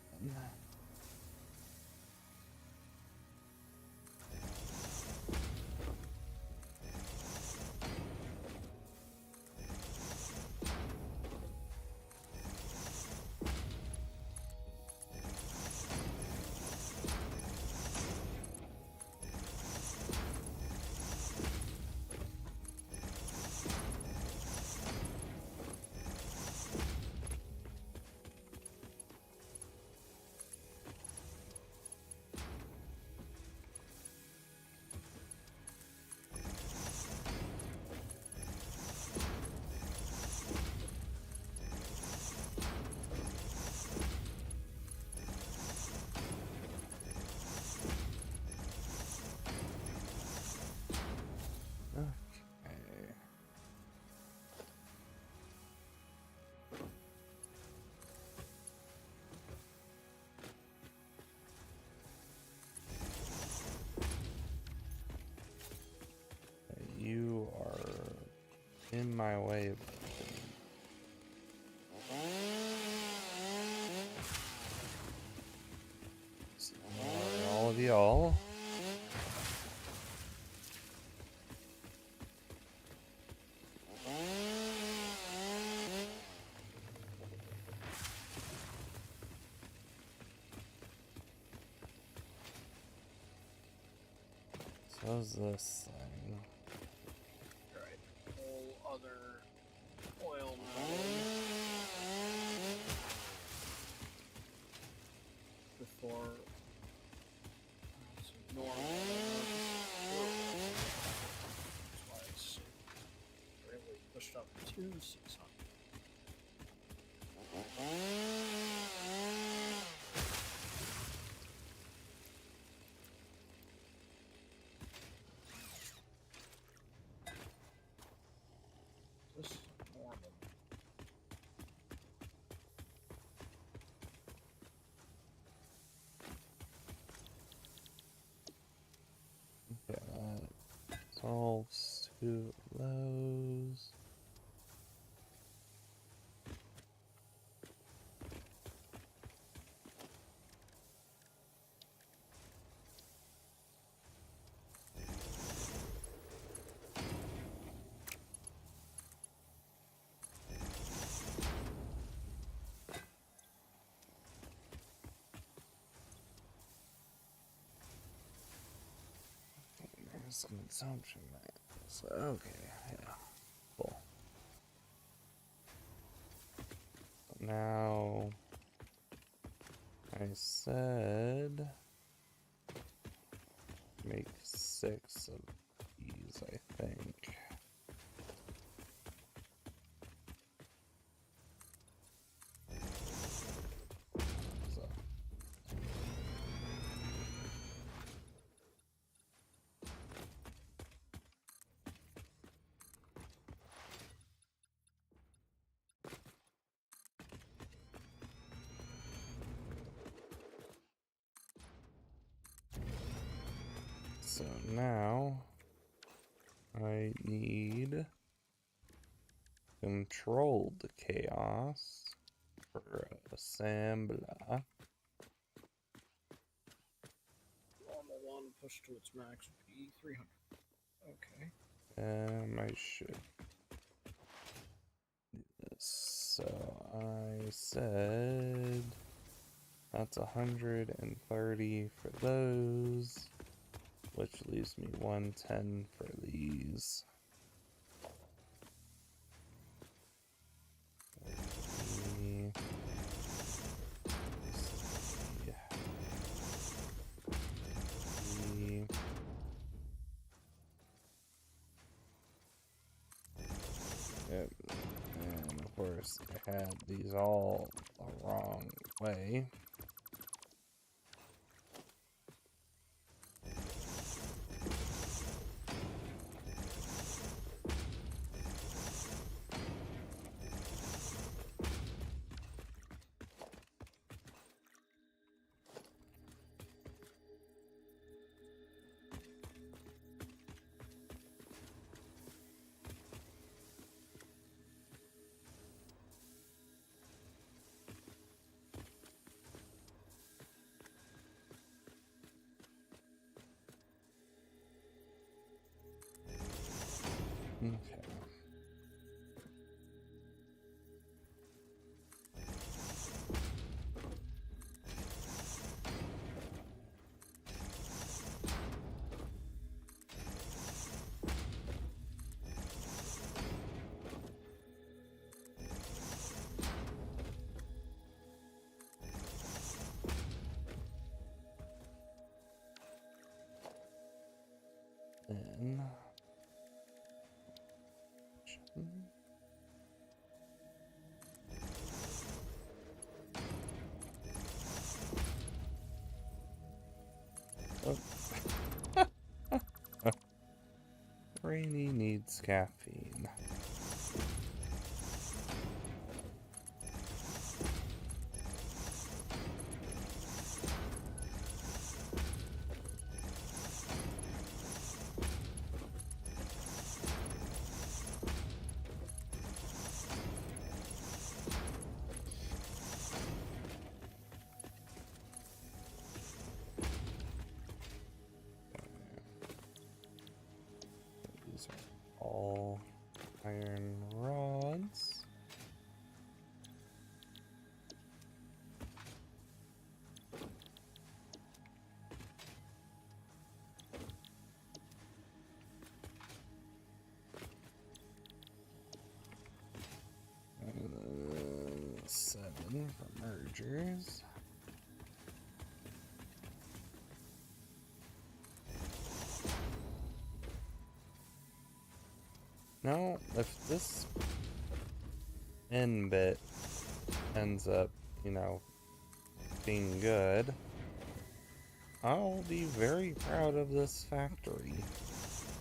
Okay. You are in my way. All of y'all. So is this thing. Right. Whole other oil now. Before it's normal. That's why it's really pushed up to 600. This is normal. Okay, that solves two of those. There's consumption max. Okay, yeah. Cool. Now, I said make 6 of these, I think. So now I need controlled chaos for assembler. Normal one pushed to its max would be 300. Okay. I should do this. So I said that's 130 for those, which leaves me 110 for these. Yep. And of course, I had these all the wrong way. Okay. Then oh. Rainy needs caffeine. These are all iron rods. And then 7 for mergers. Now, if this end bit ends up, being good, I'll be very proud of this factory.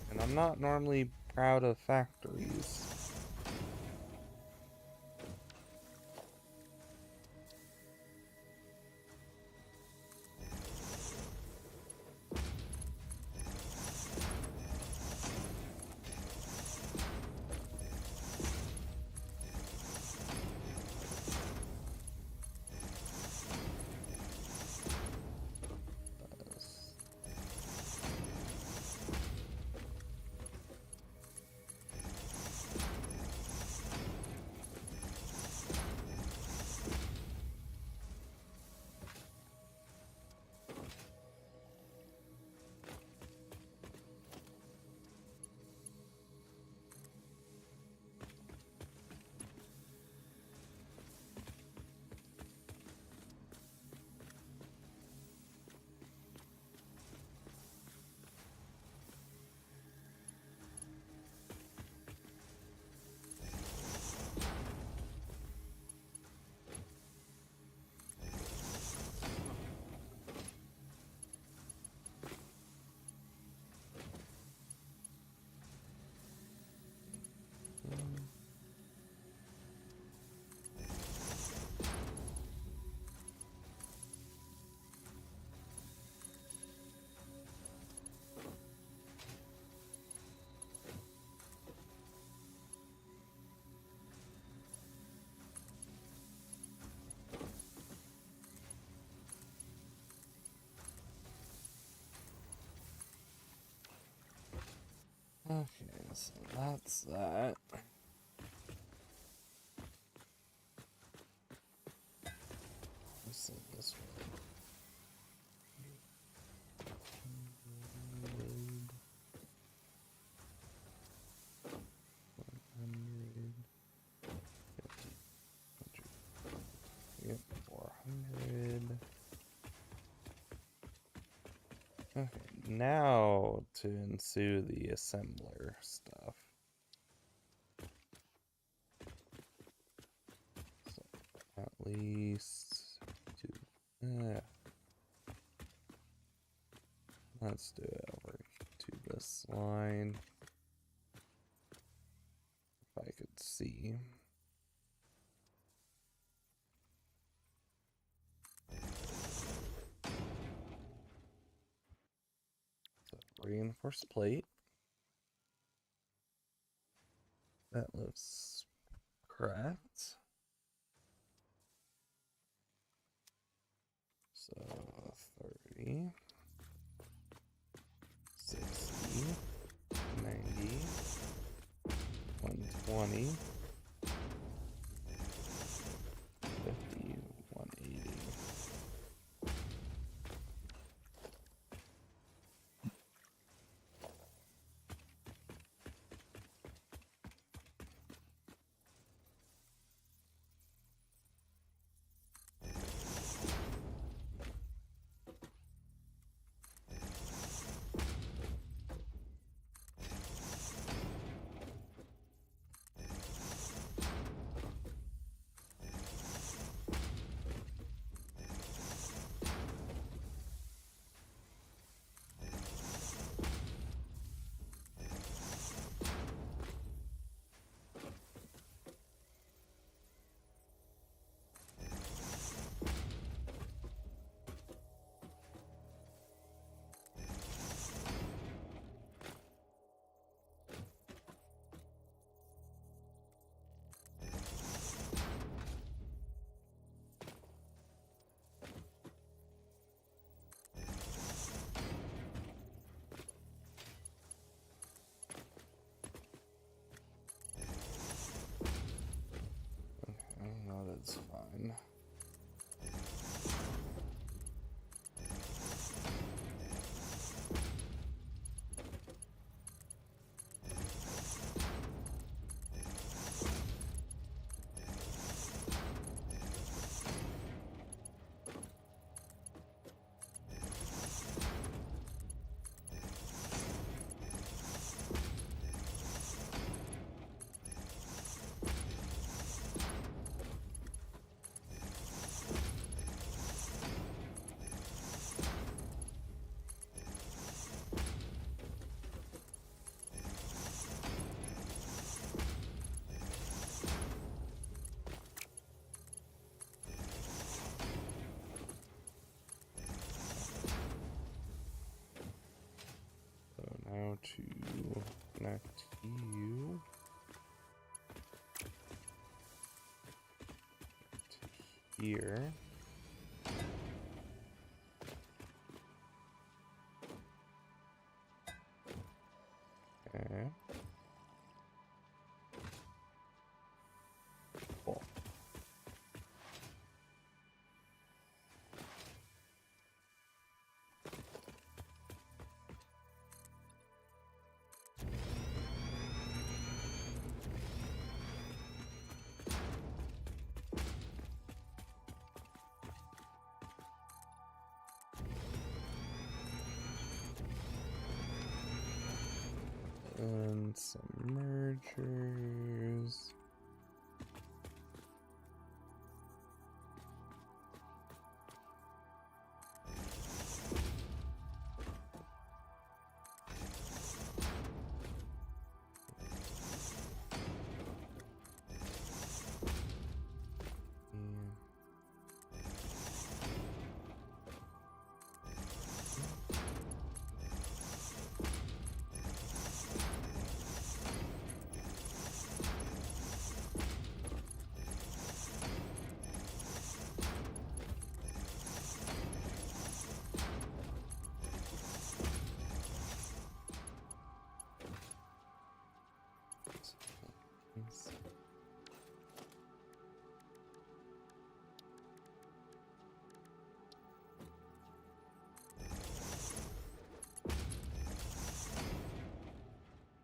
And I'm not normally proud of factories. Okay, so that's that. Let's see this one. Yep, 400. Okay, now to ensue the assembler stuff. So at least two. Let's do it over to this line. If I could see. So reinforced plate. That looks correct. So 30, 60, 90, 120, 50, 180. Okay, that is fine. So now to connect you to here. Okay. Cool. And some mergers.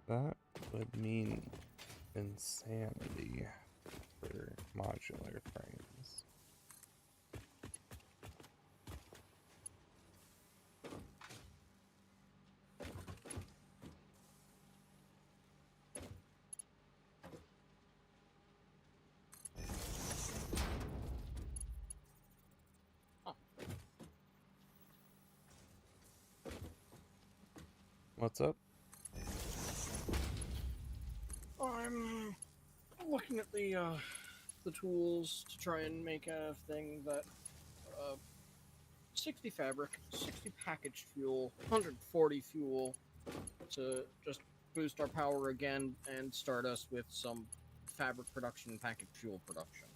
That would mean insanity for modular frames. What's up? I'm looking at the tools to try and make a thing that 60 fabric, 60 packaged fuel, 140 fuel to just boost our power again and start us with some fabric production and packaged fuel production.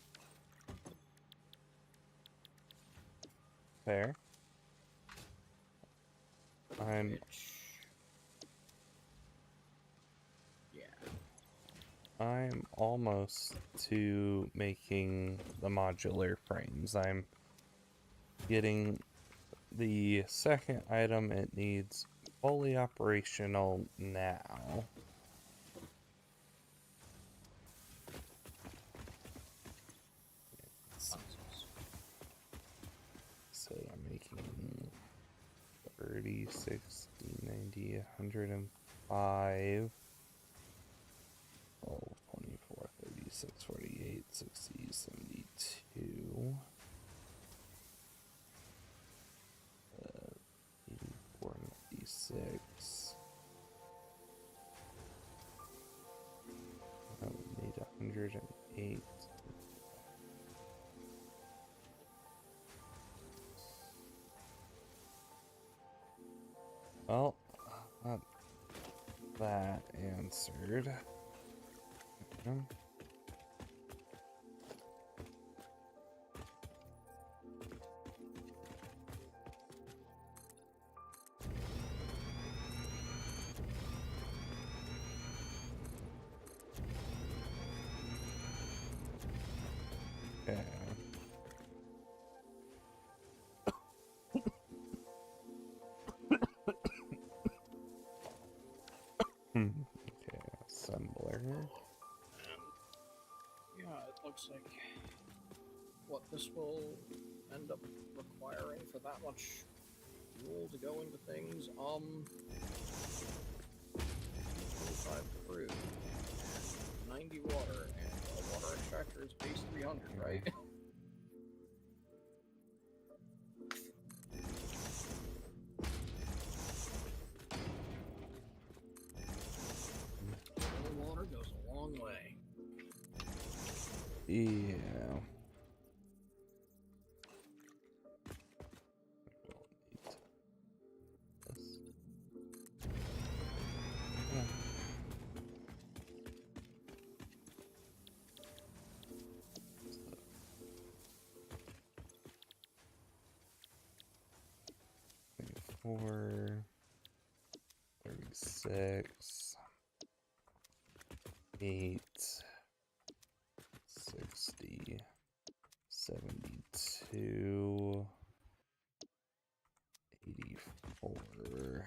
Fair. I'm almost to making the modular frames. I'm getting the second item it needs fully operational now. Say I'm making 30, 60, 90, 105. 12, 24, 36, 48, 60, 72. 84, 96. I need 108. Well, not that answered. Okay. Okay, assembler. Yeah, it looks like what this will end up requiring for that much fuel to go into things. 25 crude, 90 water, and a water extractor is base 300, right? Water goes a long way. Yeah. Four, 36, 8, 60, 72, 84,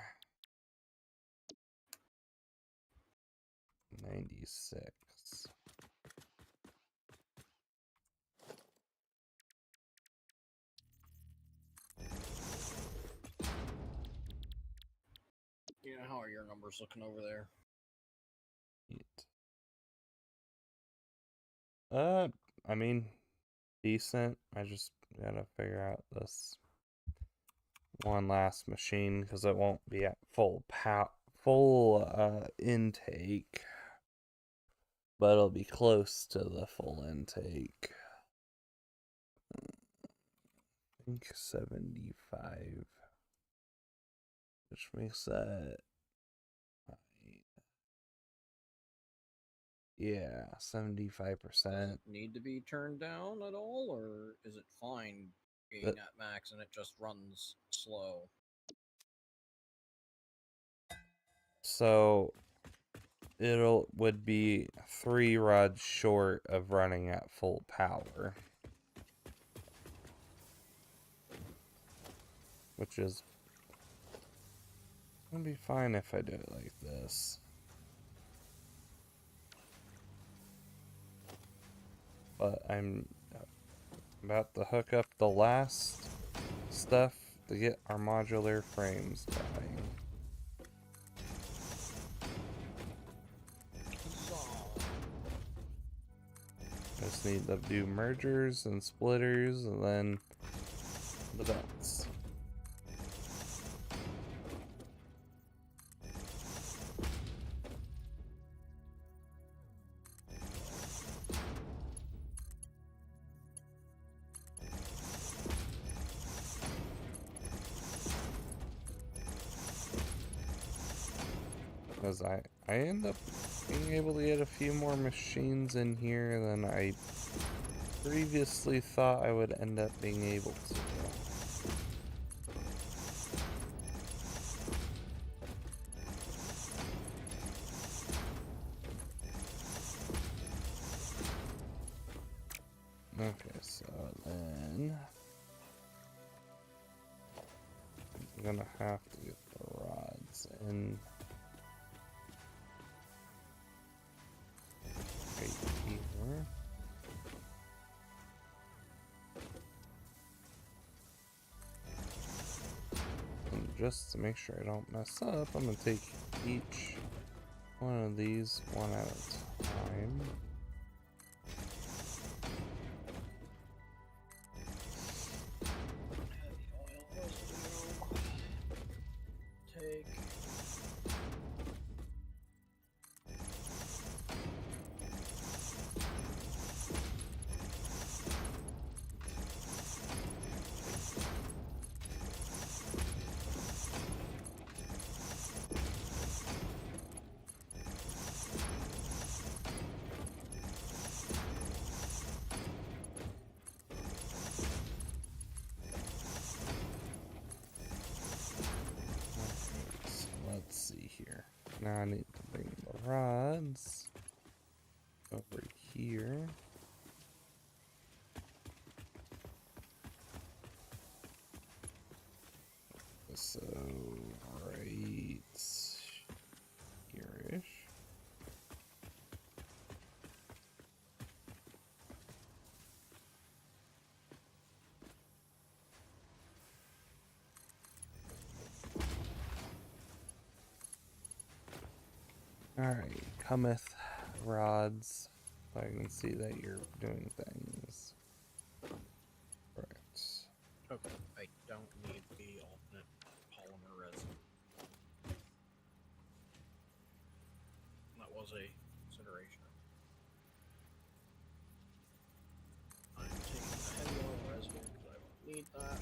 96. Yeah, how are your numbers looking over there? I mean, decent. I just gotta figure out this one last machine because it won't be at full intake, but it'll be close to the full intake. I think 75, which makes that, yeah, 75%. Need to be turned down at all, or is it fine being at max and it just runs slow? So would be 3 rods short of running at full power, which is gonna be fine if I do it like this. but I'm about to hook up the last stuff to get our modular frames going. Just need to do mergers and splitters and then the belts. Because I end up being able to get a few more machines in here than I previously thought I would end up being able to. Okay, so then I'm gonna have to get the rods in right here. And just to make sure I don't mess up, I'm gonna take each one of these one at a time. Take. So let's see here. Now I need to bring the rods over here. So right here-ish. Alright, cometh rods. So I can see that you're doing things. Correct. Okay, I don't need the alternate polymer resin. That was a consideration. I'm taking the heavy oil resin because I don't need that.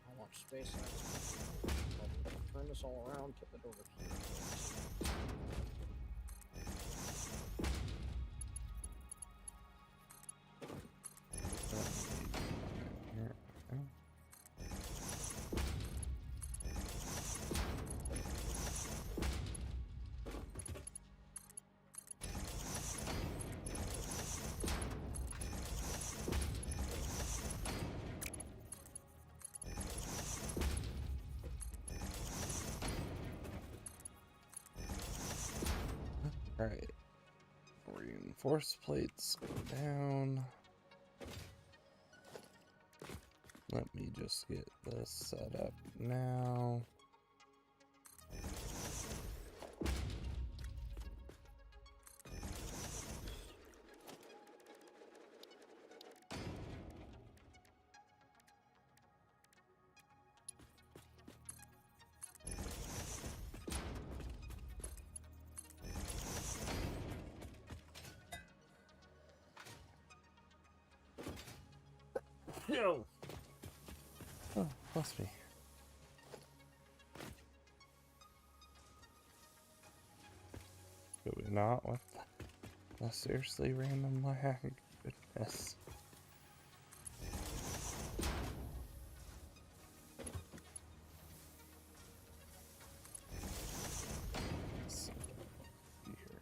How much space I have? I'll turn this all around, tip it over here. Alright. Reinforced plates go down. Let me just get this set up now. No. Oh, must be. not with the seriously random lag. Goodness. So, here,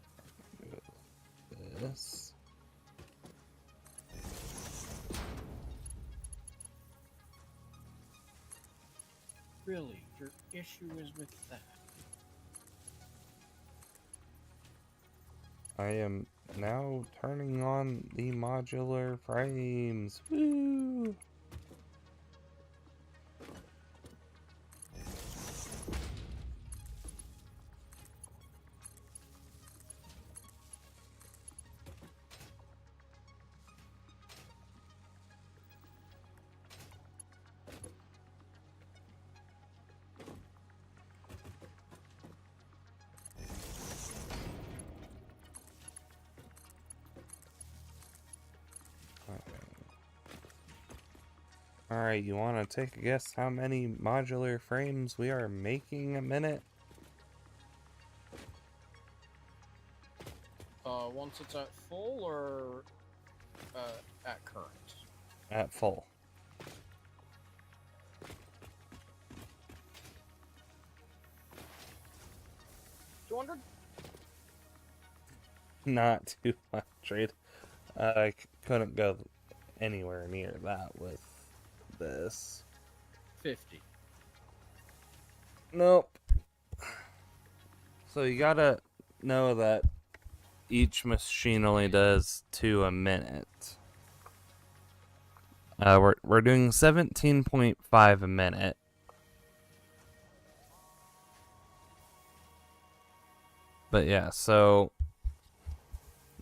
go this. Really, your issue is with that. I am now turning on the modular frames. Woo! Alright, you want to take a guess how many modular frames we are making a minute? Once it's at full or at current? At full. 200? Not 200. I couldn't go anywhere near that with this. 50. Nope. So you gotta know that each machine only does 2 a minute. We're doing 17.5 a minute. But yeah, so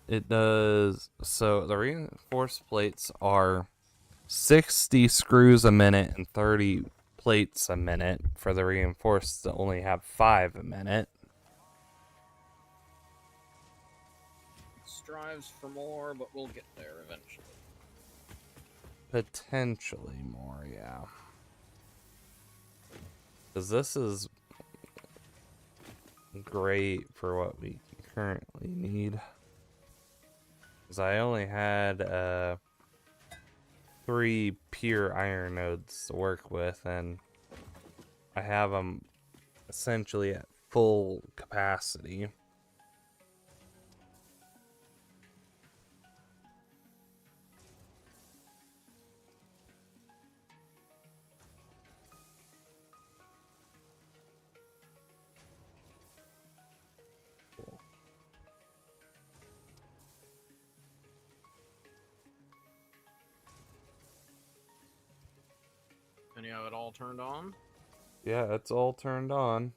it does. So the reinforced plates are 60 screws a minute and 30 plates a minute. For the reinforced to only have 5 a minute. Strives for more, but we'll get there eventually. Potentially more, yeah. Because this is great for what we currently need. Because I only had 3 pure iron nodes to work with, and I have them essentially at full capacity. And you have it all turned on? Yeah, it's all turned on.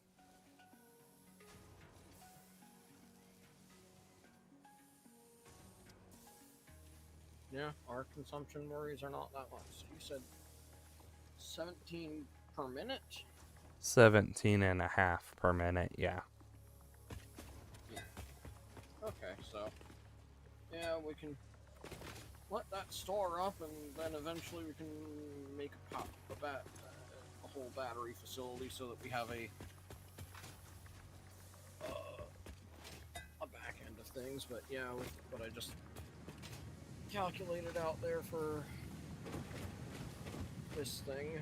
Yeah, our consumption worries are not that much. So you said 17 per minute? 17 and a half per minute, yeah. Okay, so yeah, we can let that store up, and then eventually we can make a whole battery facility so that we have a back end of things. But yeah, with what I just calculated out there for this thing,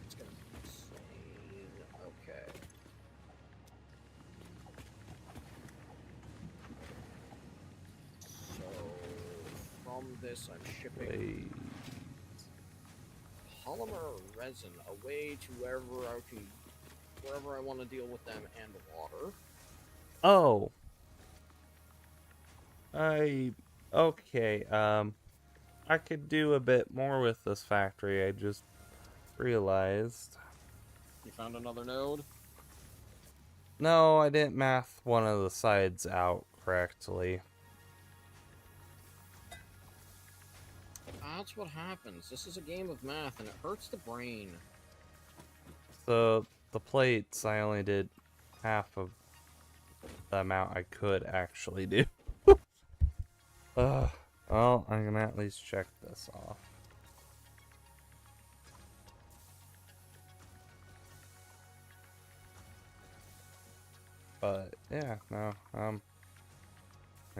it's gonna be insane. Okay. So from this, I'm shipping polymer resin away to wherever I want to deal with them, and water. Oh. Okay, I could do a bit more with this factory, I just realized. You found another node? No, I didn't math one of the sides out correctly. That's what happens. This is a game of math, and it hurts the brain. So, the plates, I only did half of the amount I could actually do. Well, I'm gonna at least check this off. But, yeah, no,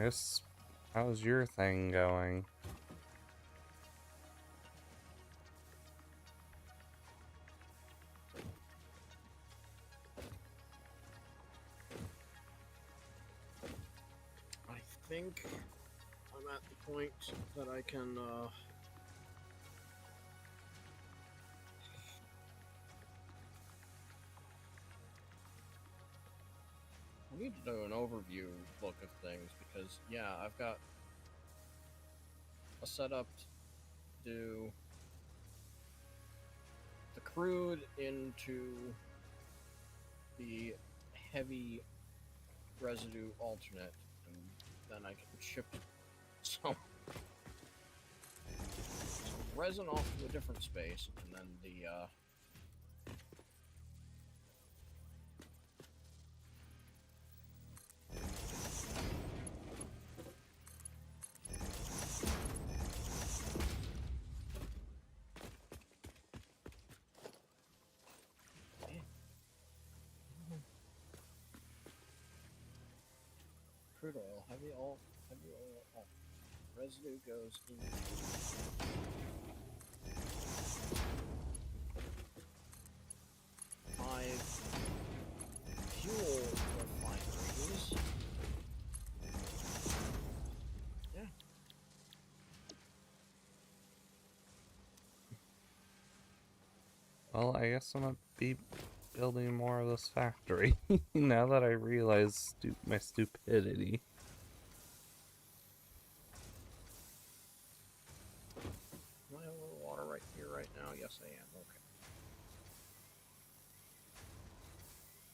I guess, how's your thing going? I think I'm at the point that I can, I need to do an overview look of things because, yeah, I've got a setup to do the crude into the heavy residue alternate, and then I can ship some resin off to a different space, and then the crude oil, heavy oil, residue goes into five fuel refineries. Yeah. Well, I guess I'm gonna be building more of this factory now that I realize my stupidity. Am I over water right here, right now? Yes, I am. Okay.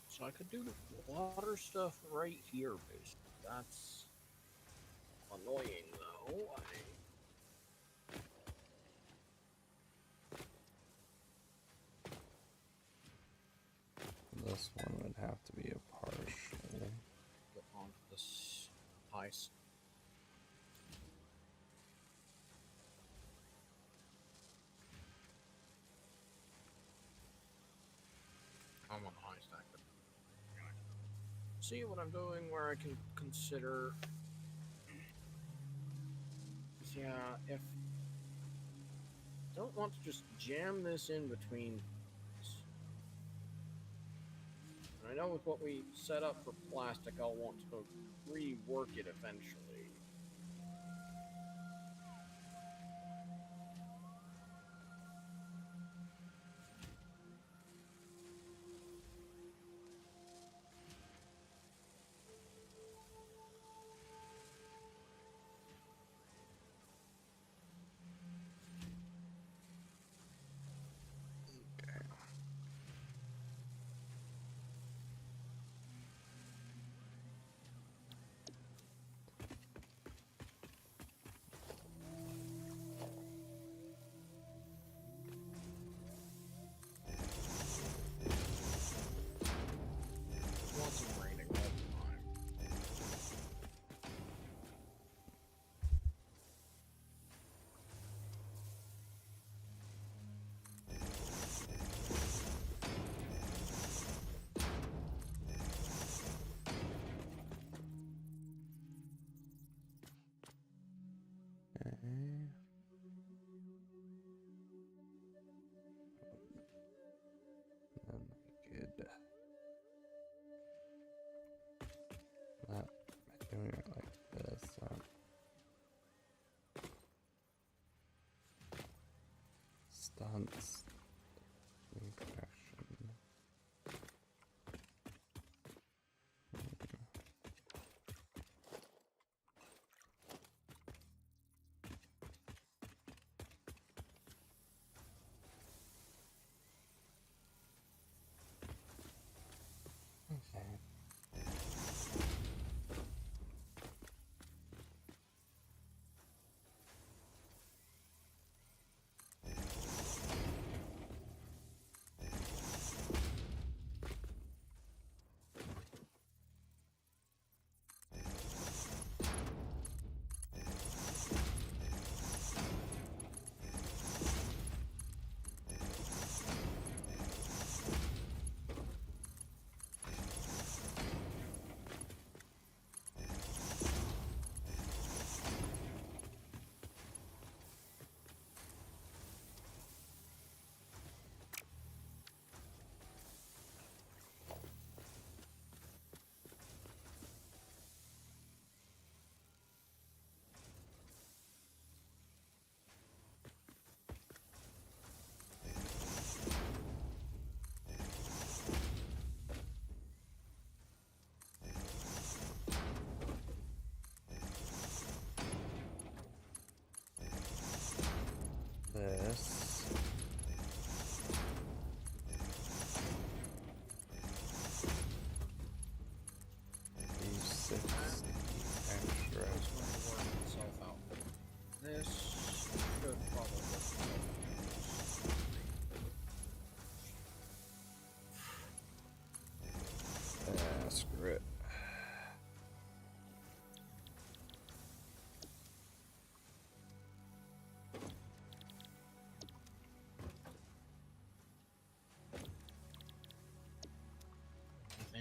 So I could do the water stuff right here, basically. That's annoying, though. This one would have to be a partial. Get onto this high. I'm on the high stack, but see what I'm doing where I can consider. Yeah, if I don't want to just jam this in between. I know with what we set up for plastic, I'll want to rework it eventually. Lots of raining all the time. Okay. Then we could that by doing it like this. Stunts infection. Okay.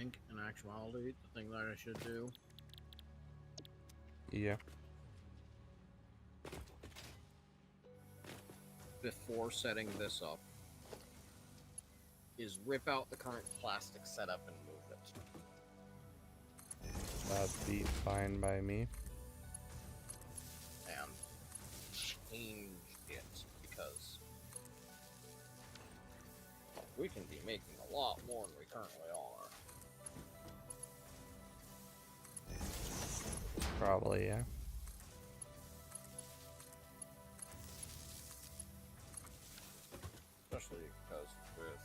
think, in actuality, the thing that I should do Yeah. before setting this up is rip out the current plastic setup and move it. That'd be fine by me. And change it, because we can be making a lot more than we currently are. Probably, yeah. Especially because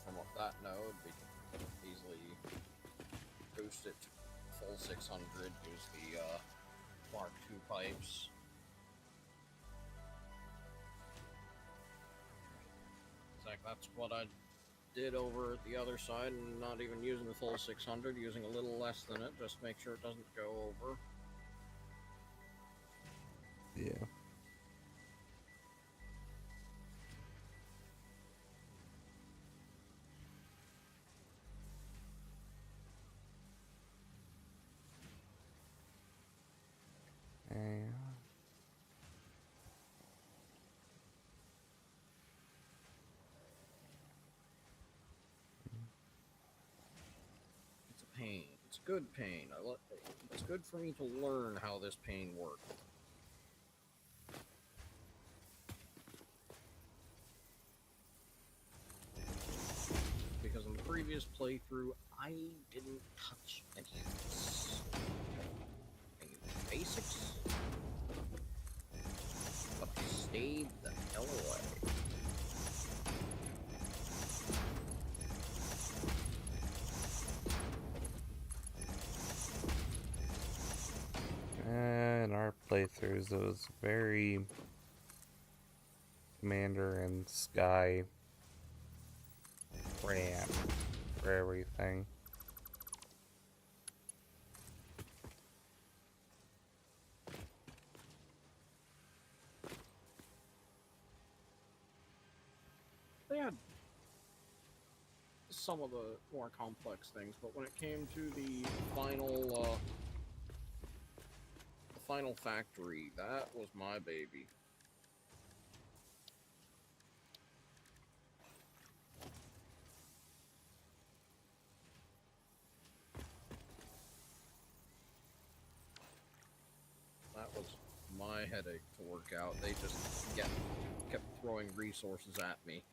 from that node, we can easily boost it to full 600, use the Mark II pipes. It's like, that's what I did over at the other side, and not even using the full 600, using a little less than it, just make sure it doesn't go over. Yeah. And It's a pain. It's good pain. It's good for me to learn how this pain works. Because in the previous playthrough, I didn't touch any of this. Any basics. But I stayed the hell away. in our playthroughs, it was very Commander and Sky ran for everything. They had some of the more complex things, but when it came to the final factory, that was my baby. That was my headache to work out. They just kept throwing resources at me.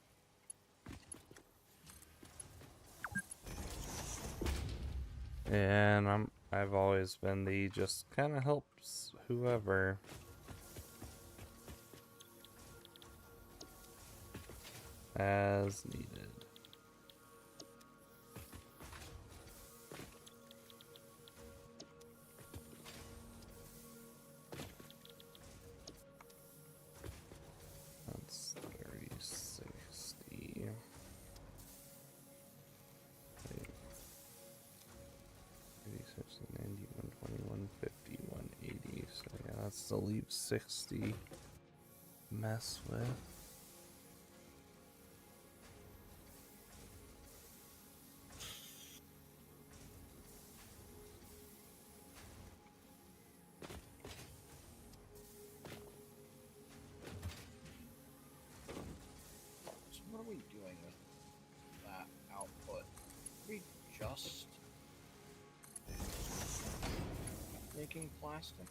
And I've always been the just kind of helps whoever. As needed. That's 30, 60. 60, 90, 120, 150, 180. So yeah, that still leaves 60 mess with. So what are we doing with that output? We just making plastic?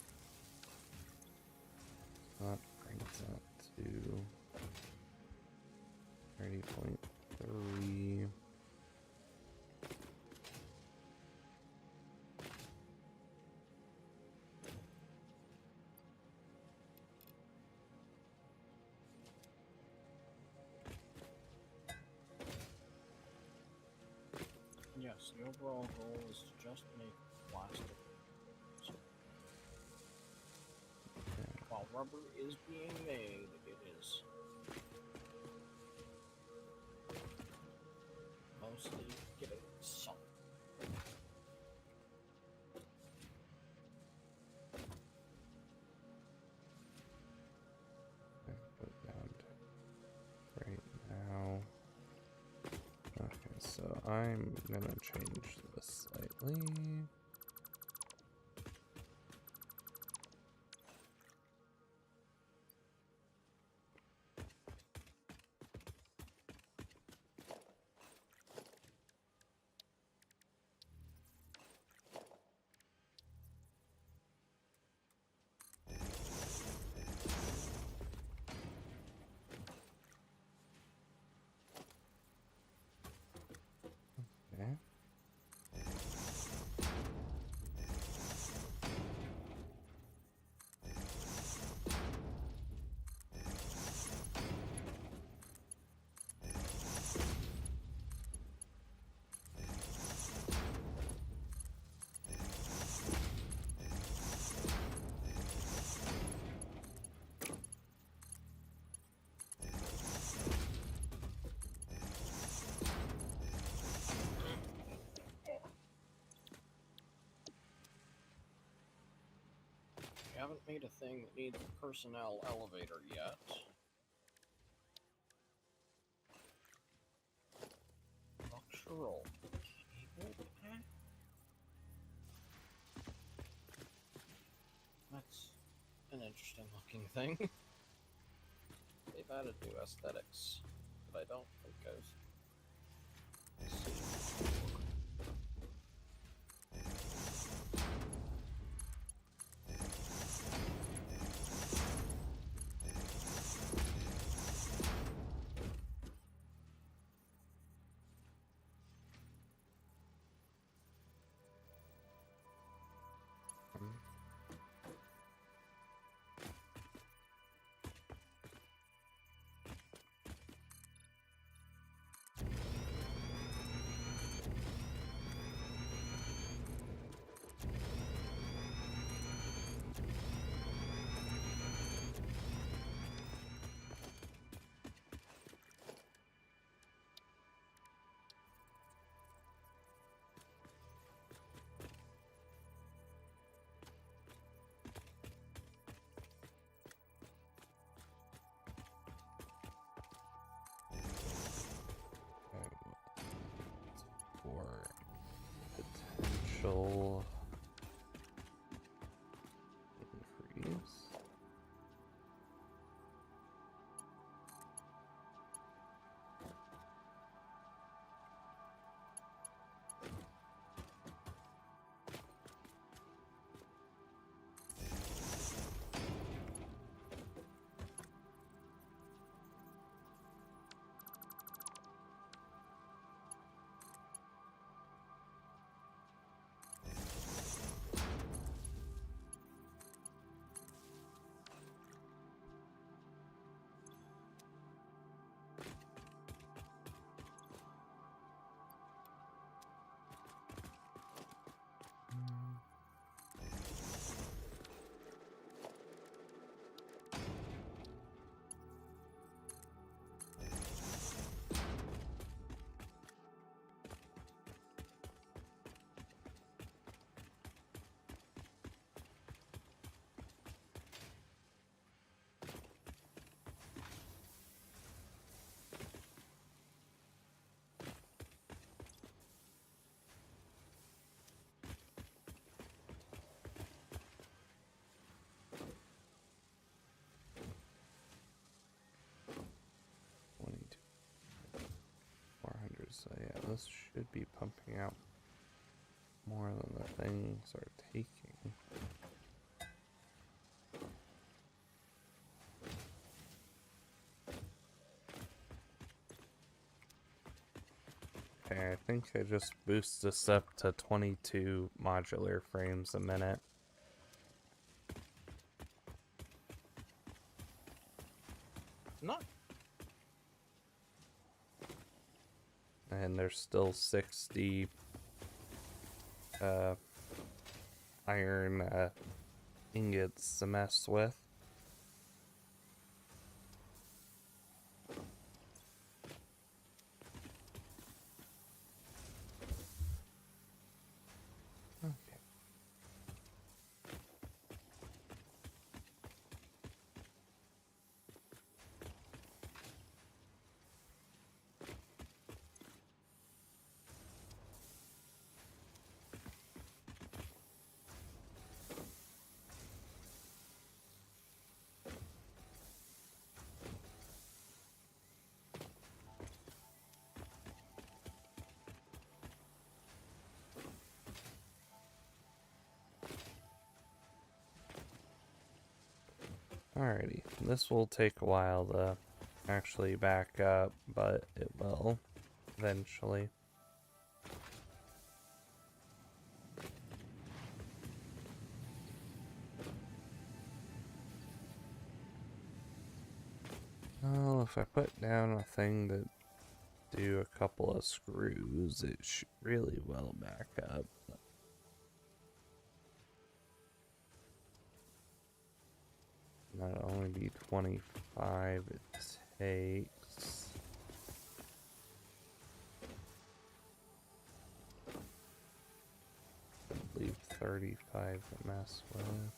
That brings that to 30.3. Yes, the overall goal is to just make plastic. So, while rubber is being made, it is mostly getting some. Put it down to right now. Okay, so I'm gonna change this slightly. Okay. We haven't made a thing that needs a personnel elevator yet. Structural cable pack? That's an interesting looking thing. They've added new aesthetics that I don't think I've seen before. For potential increase. So yeah, this should be pumping out more than the things are taking. Okay, I think I just boost this up to 22 modular frames a minute. Not. And there's still 60 iron ingots to mess with. Okay. Alrighty, this will take a while to actually back up, but it will eventually. Well, if I put down a thing to do a couple of screws, it should really well back up. That'll only be 25 it takes. Leave 35 to mess with.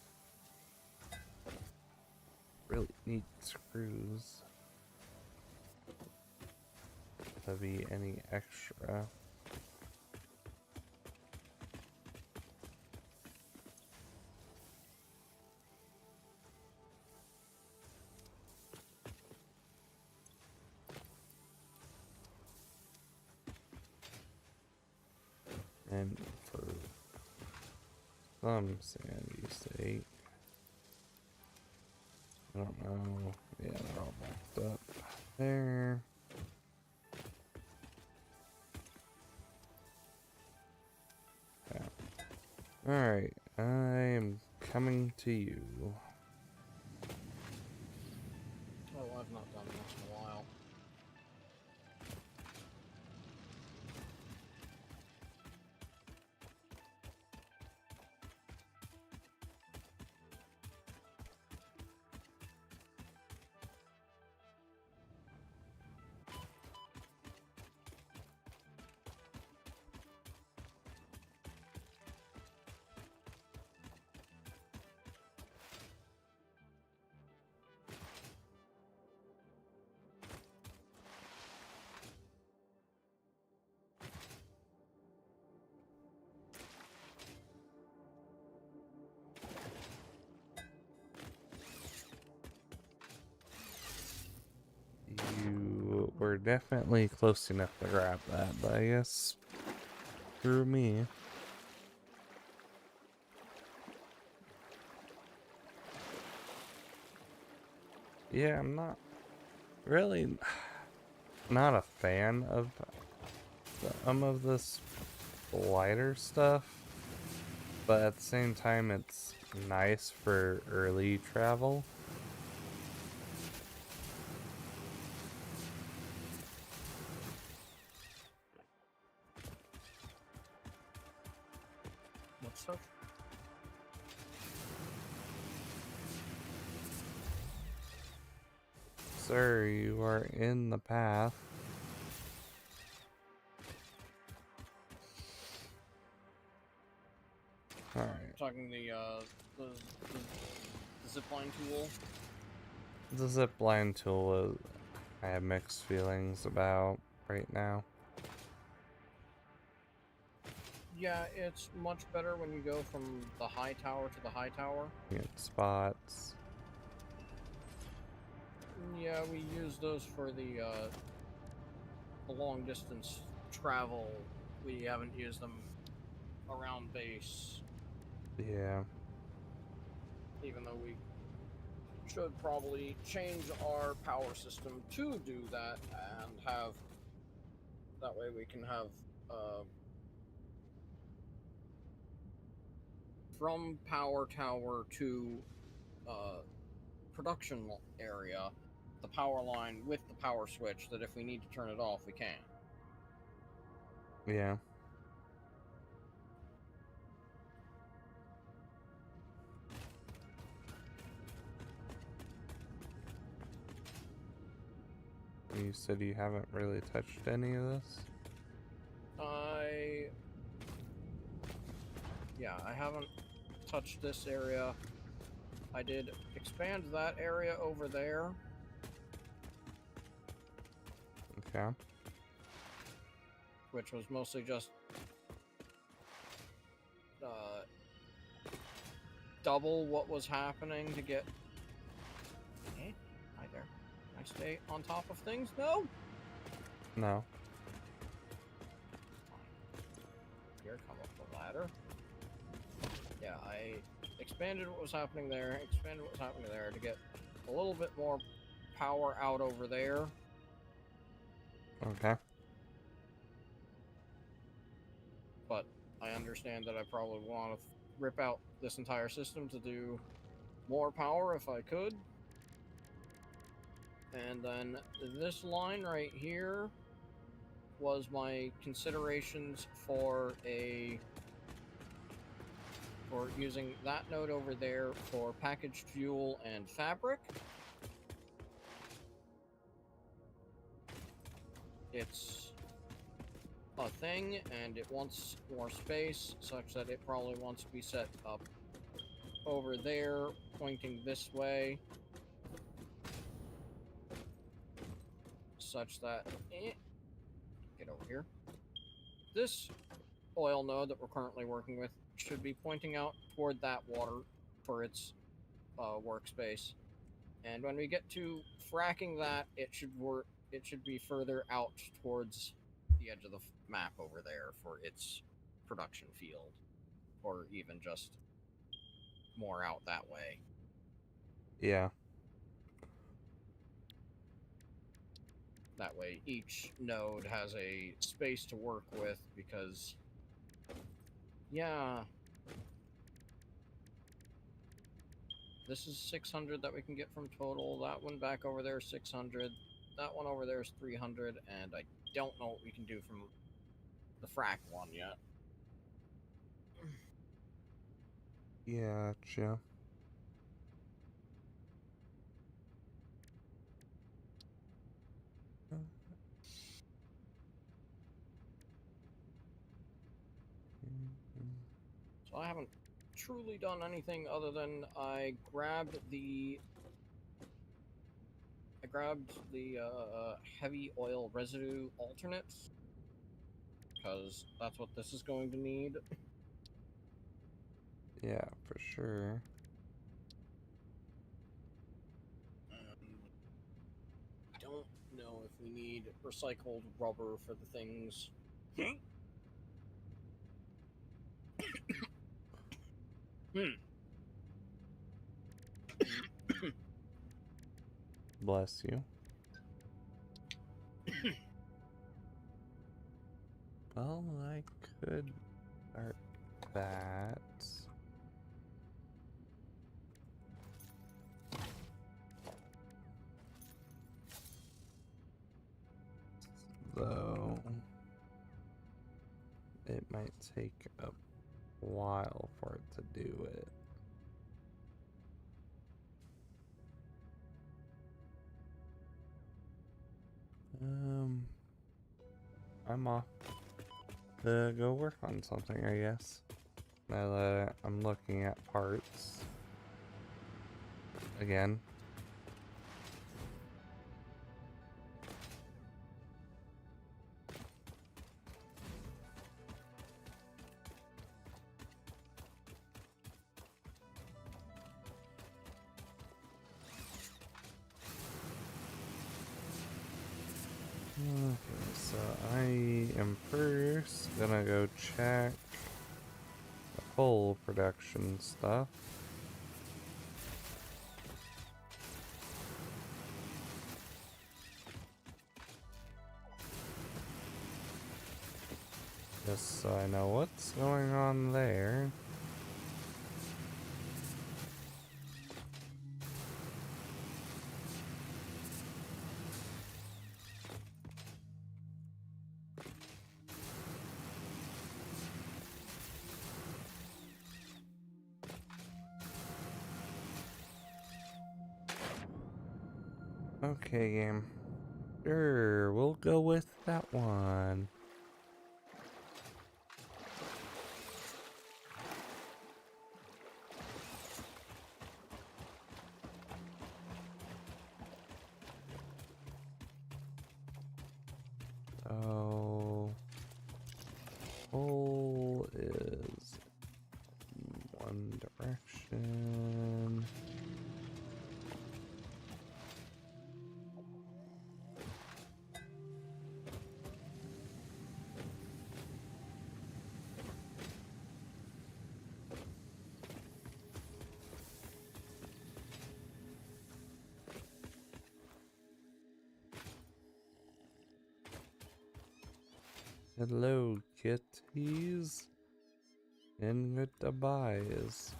Really need screws to be any extra. And for some sanity's sake, I don't know. Yeah, they're all backed up there. Yeah. Alright, I am coming to you. Oh, I've not done this in a while. You were definitely close enough to grab that, but I guess through me. Yeah, I'm really not a fan of some of this lighter stuff, but at the same time it's nice for early travel. What stuff? Sir, you are in the path. Alright. Talking the zipline tool. The zipline tool I have mixed feelings about right now. Yeah, it's much better when you go from the high tower to the high tower. You get spots. Yeah, we use those for the long distance travel. We haven't used them around base, Yeah. even though we should probably change our power system to do that and have that way we can have from power tower to production area, the power line with the power switch, that if we need to turn it off, we can. Yeah. You said you haven't really touched any of this? I haven't touched this area. I did expand that area over there. Okay. Which was mostly just double what was happening to get... Hey, hi there. Can I stay on top of things? No? No. Here, come up the ladder. Yeah, I expanded what was happening there, expanded what was happening there to get a little bit more power out over there. Okay. But I understand that I probably want to rip out this entire system to do more power if I could. And then this line right here was my considerations for using that node over there for packaged fuel and fabric. It's a thing, and it wants more space, such that it probably wants to be set up over there, pointing this way, such that get over here. This oil node that we're currently working with should be pointing out toward that water for its workspace. And when we get to fracking that, it should be further out towards the edge of the map over there for its production field, or even just more out that way. Yeah. That way each node has a space to work with, because yeah, this is 600 that we can get from total. That one back over there is 600. That one over there is 300, and I don't know what we can do from the frack one yet. Yeah, gotcha. So I haven't truly done anything other than I grabbed the heavy oil residue alternates, because that's what this is going to need. Yeah, for sure. I don't know if we need recycled rubber for the things. Bless you. Well, I could start that. Though it might take a while for it to do it. I'm off to go work on something, I guess. Now that I'm looking at parts again. Okay, so I am first gonna go check the coal production stuff. Just so I know what's going on there. Okay, game. Sure, we'll go with that one. Oh, coal is one direction. Hello, kitties. And goodbyes.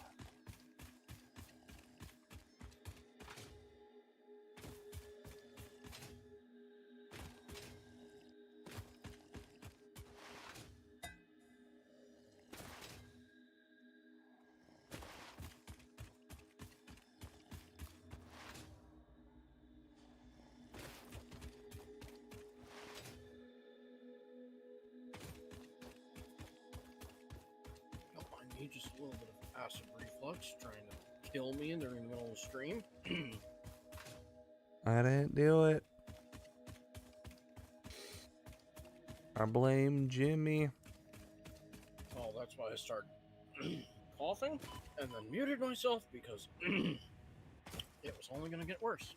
I need just a little bit of acid reflux trying to kill me during the middle of the stream. I didn't do it. I blame Jimmy. Oh, that's why I started coughing and then muted myself because it was only going to get worse.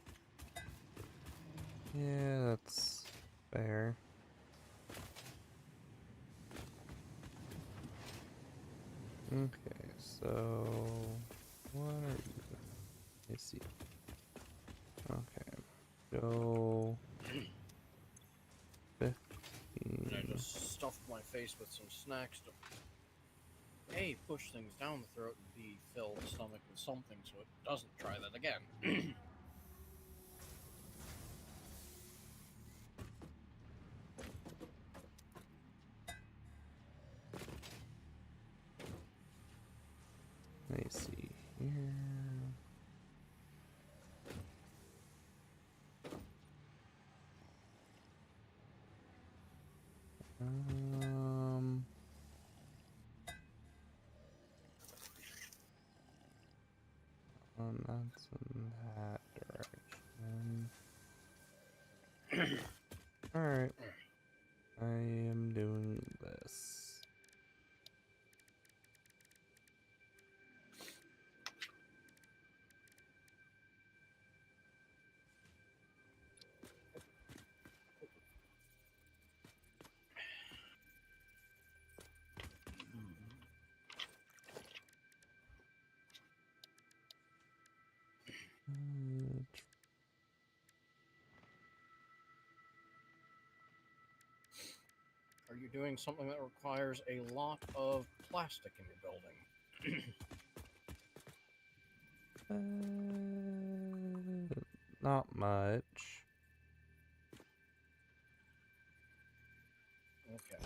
Yeah, that's fair. Okay, so what are you? Let me see. Okay, go 15. And I just stuffed my face with some snacks to A, push things down the throat, and B, fill the stomach with something so it doesn't try that again. Let me see here. That's in that direction. Alright. I am doing this. Are you doing something that requires a lot of plastic in your building? Not much. Okay.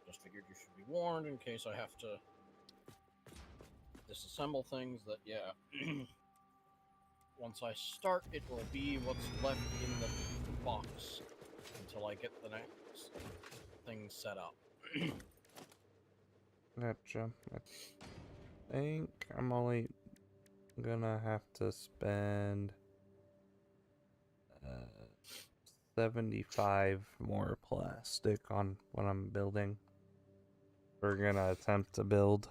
Just figured you should be warned in case I have to disassemble things that, yeah. Once I start, it will be what's left in the box until I get the next thing set up. Gotcha. I think I'm only gonna have to spend 75 more plastic on what I'm building. We're gonna attempt to build.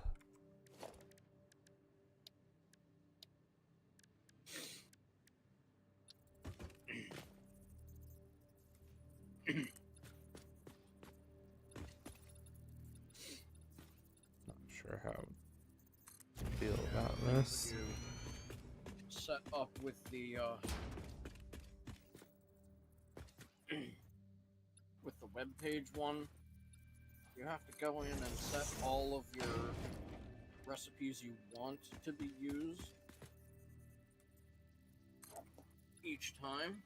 Not sure how I feel about this. Set up with the with the web page one, you have to go in and set all of your recipes you want to be used each time.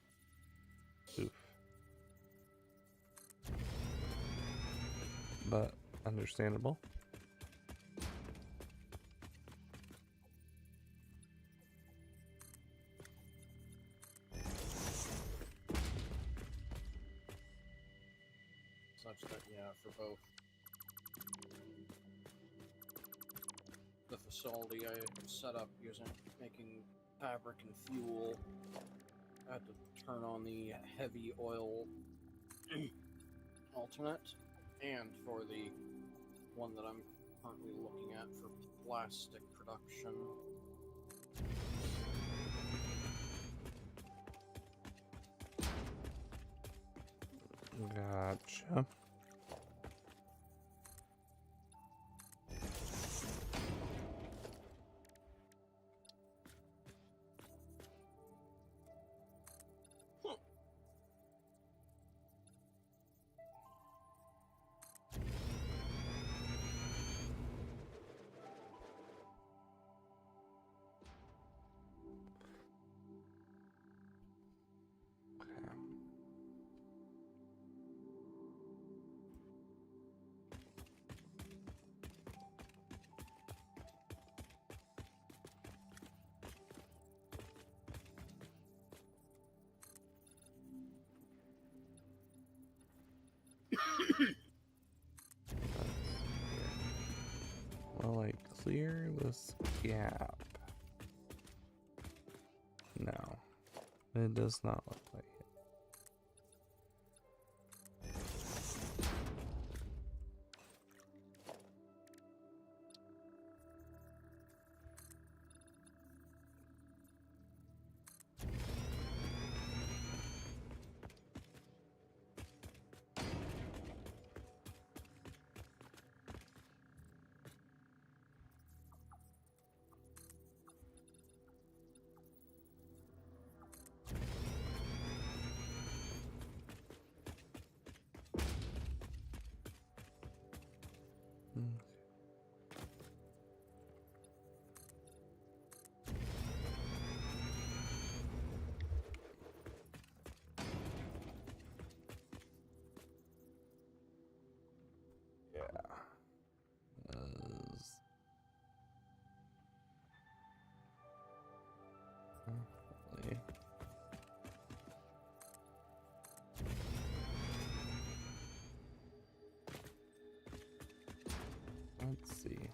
Oof. But understandable. Such that, yeah, for both the facility I set up making fabric and fuel, I had to turn on the heavy oil alternate, and for the one that I'm currently looking at for plastic production. Gotcha. Will I clear this gap? No, it does not look like it. Hopefully. Let's see.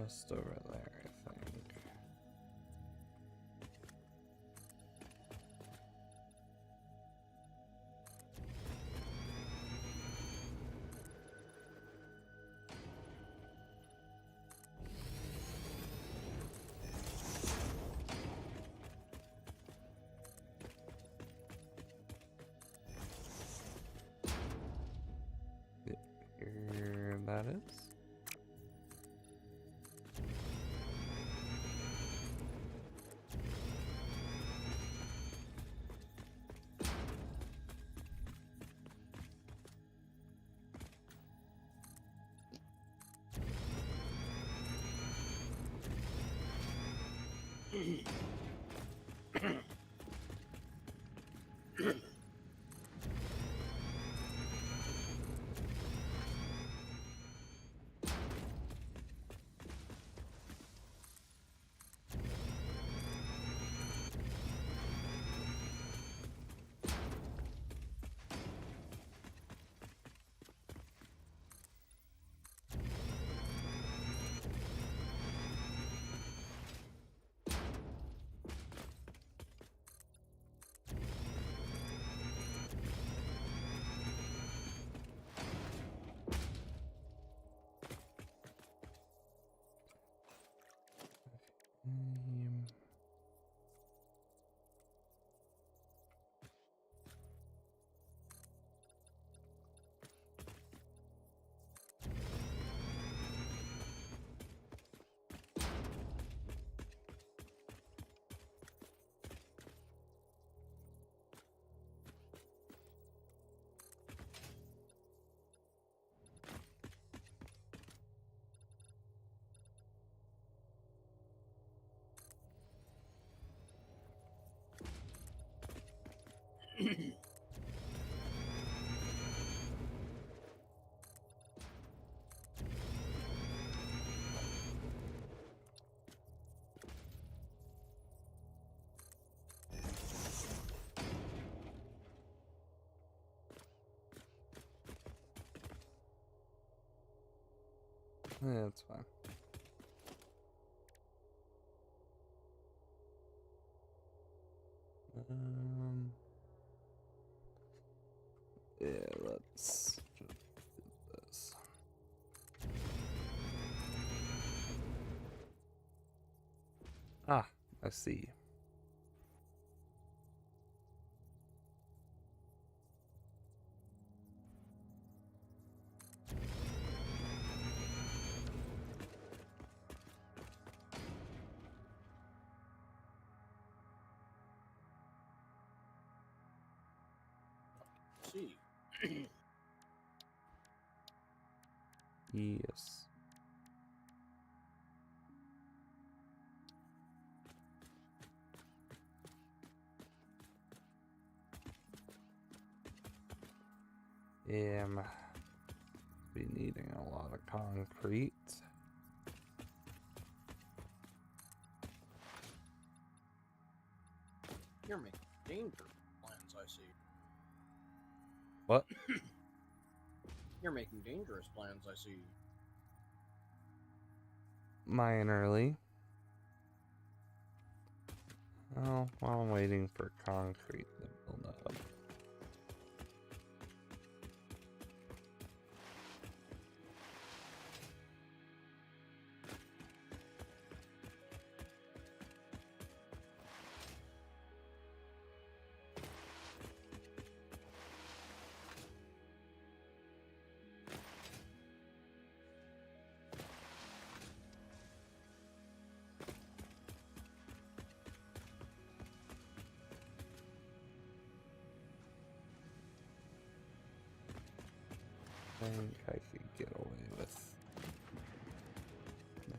Just over there, I think. Here that is. Yeah, it's fine. Yeah, let's just do this. I see. See. Yes. Yeah, I'm be needing a lot of concrete. You're making dangerous plans, I see. What? You're making dangerous plans, I see. Minorly. Oh, while I'm waiting for concrete to build up. I think I could get away with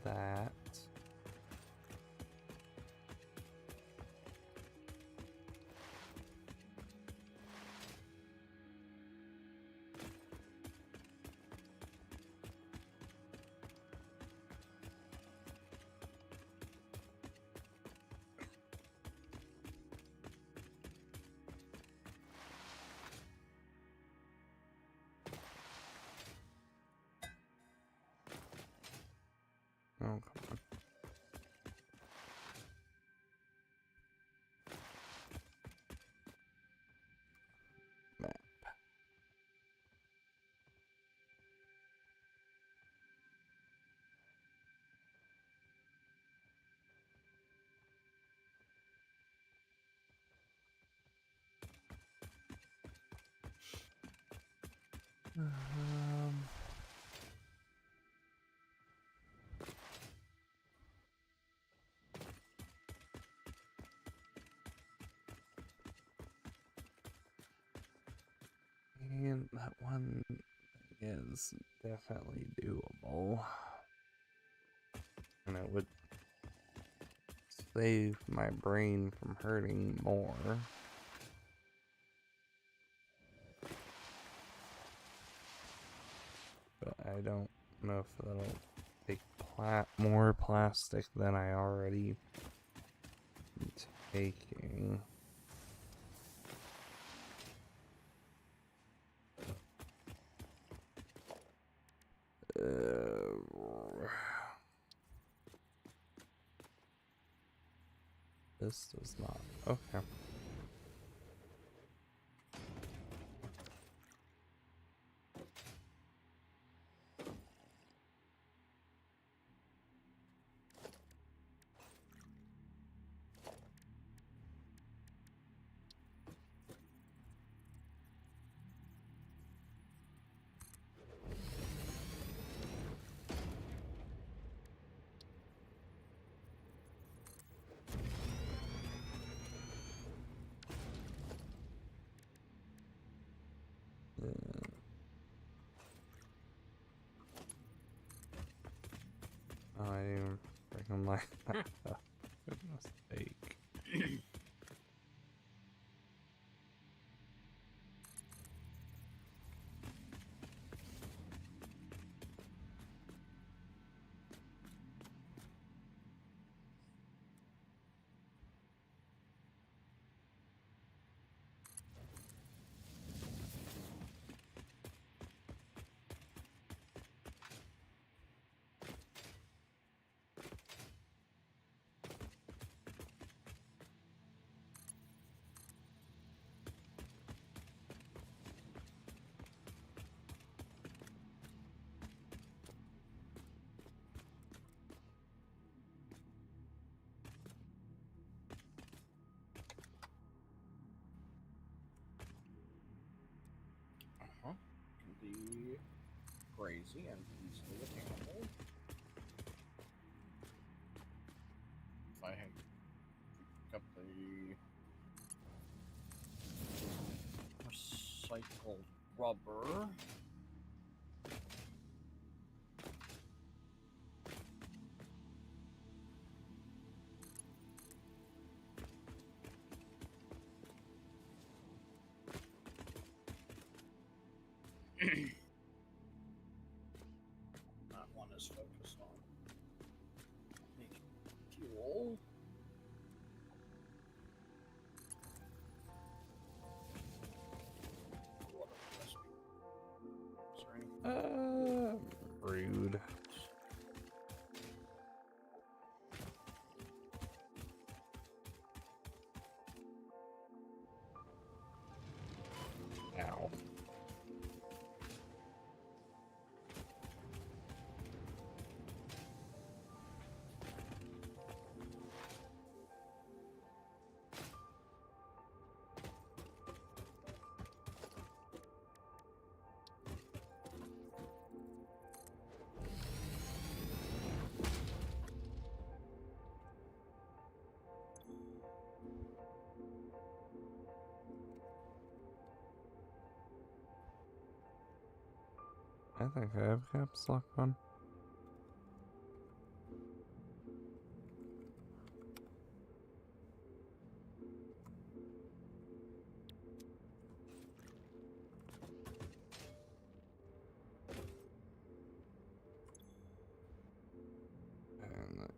that. Oh, come on. Map. Um, and that one is definitely doable. And it would save my brain from hurting more. But I don't know if that'll take more plastic than I already am taking. This does not. Okay. Oh, I didn't even freaking like that. Goodness sake. be crazy and easily attainable. If I pick up the recycled rubber. That one is focused on making fuel. What a recipe. Is there any? Rude. Ow. I think I have caps lock on. And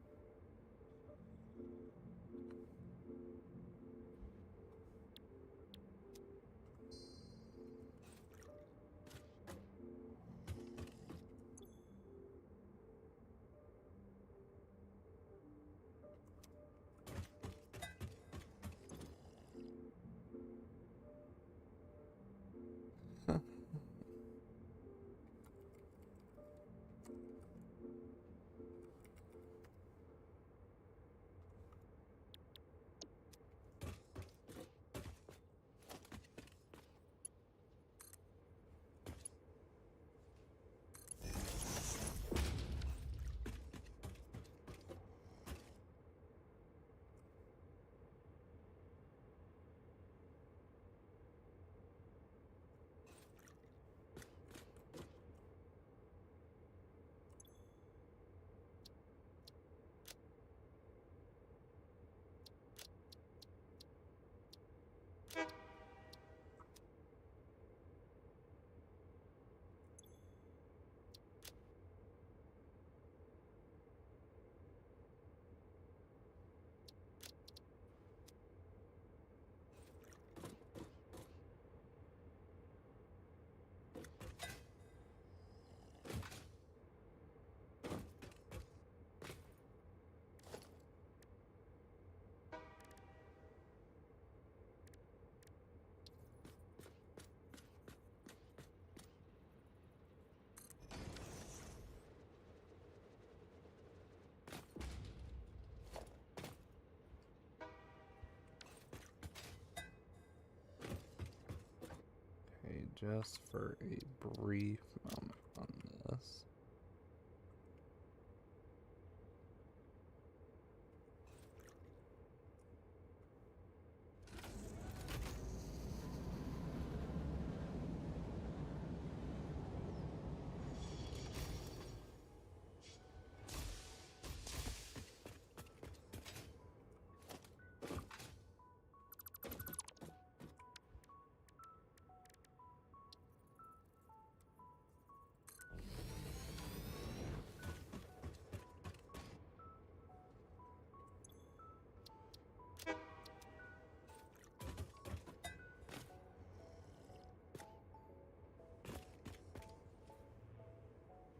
okay, just for a brief moment on this.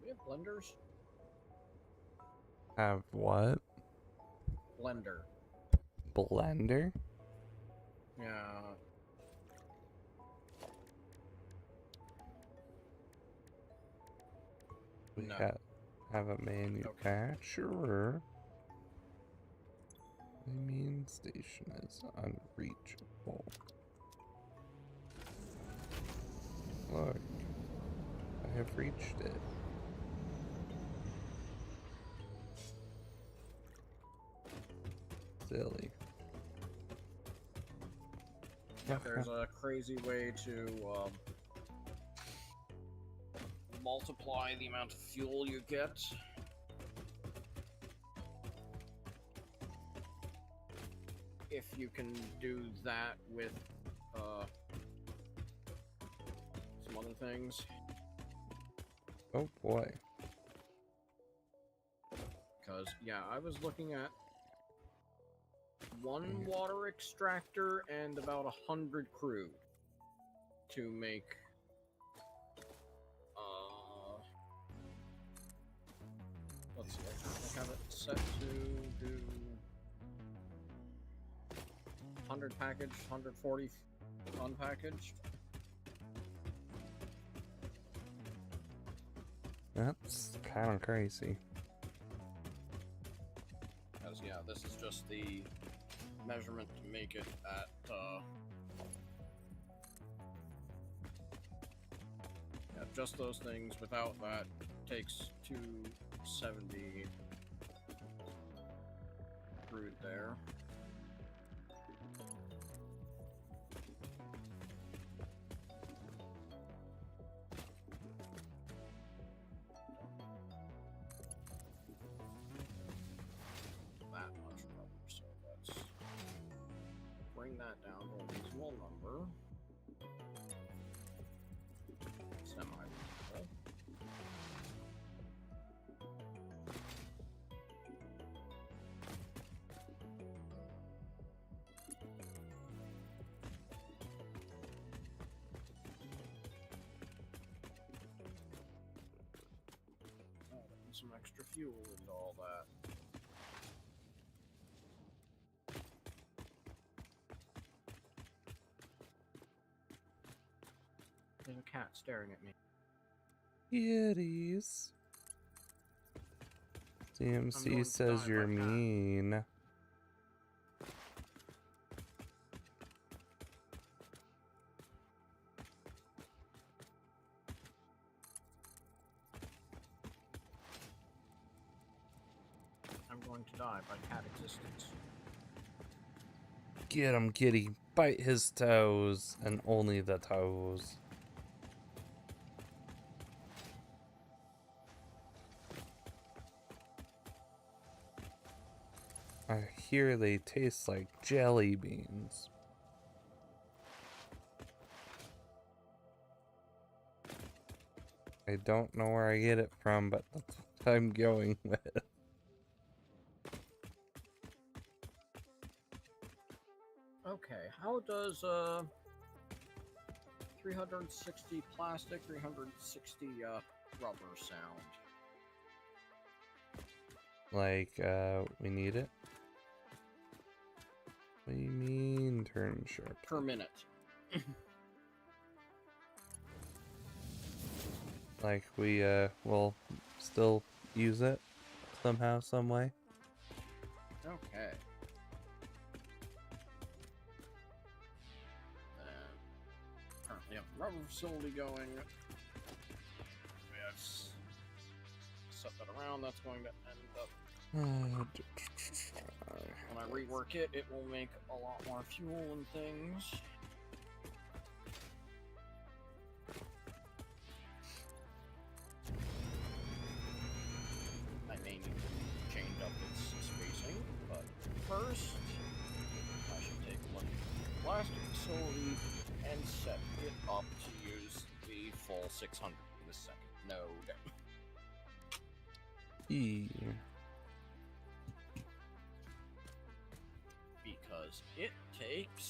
We have blenders? Have what? Blender. Blender? Yeah. We No. have a manufacturer. The main station is unreachable. Look. I've reached it. Silly. Yeah, there's a crazy way to multiply the amount of fuel you get. If you can do that with some other things. Oh boy. Because, yeah, I was looking at one water extractor and about 100 crew to make let's see, I have it set to do 100 package, 140 unpackaged. That's kind of crazy. Because, yeah, this is just the measurement to make it at, yeah, just those things. Without that, takes 270 crude there. That much rubber, so let's bring that down to a reasonable number. Semi-reasonable. Some extra fuel and all that. There's a cat staring at me. Kitties. CMC says you're mean. I'm going to die by cat existence. Get him, kitty. Bite his toes, and only the toes. I hear they taste like jelly beans. I don't know where I get it from, but that's what I'm going with. Okay, how does 360 plastic, 360 rubber sound? Like, we need it? What do you mean, turn sharp? Per minute. Like, we, will still use it somehow, some way? Okay. Currently have a rubber facility going. We have set that around. That's going to end up. When I rework it, it will make a lot more fuel and things. I may need to change up its spacing, but first, I should take one plastic facility and set it up to use the full 600 in the second node. Because it takes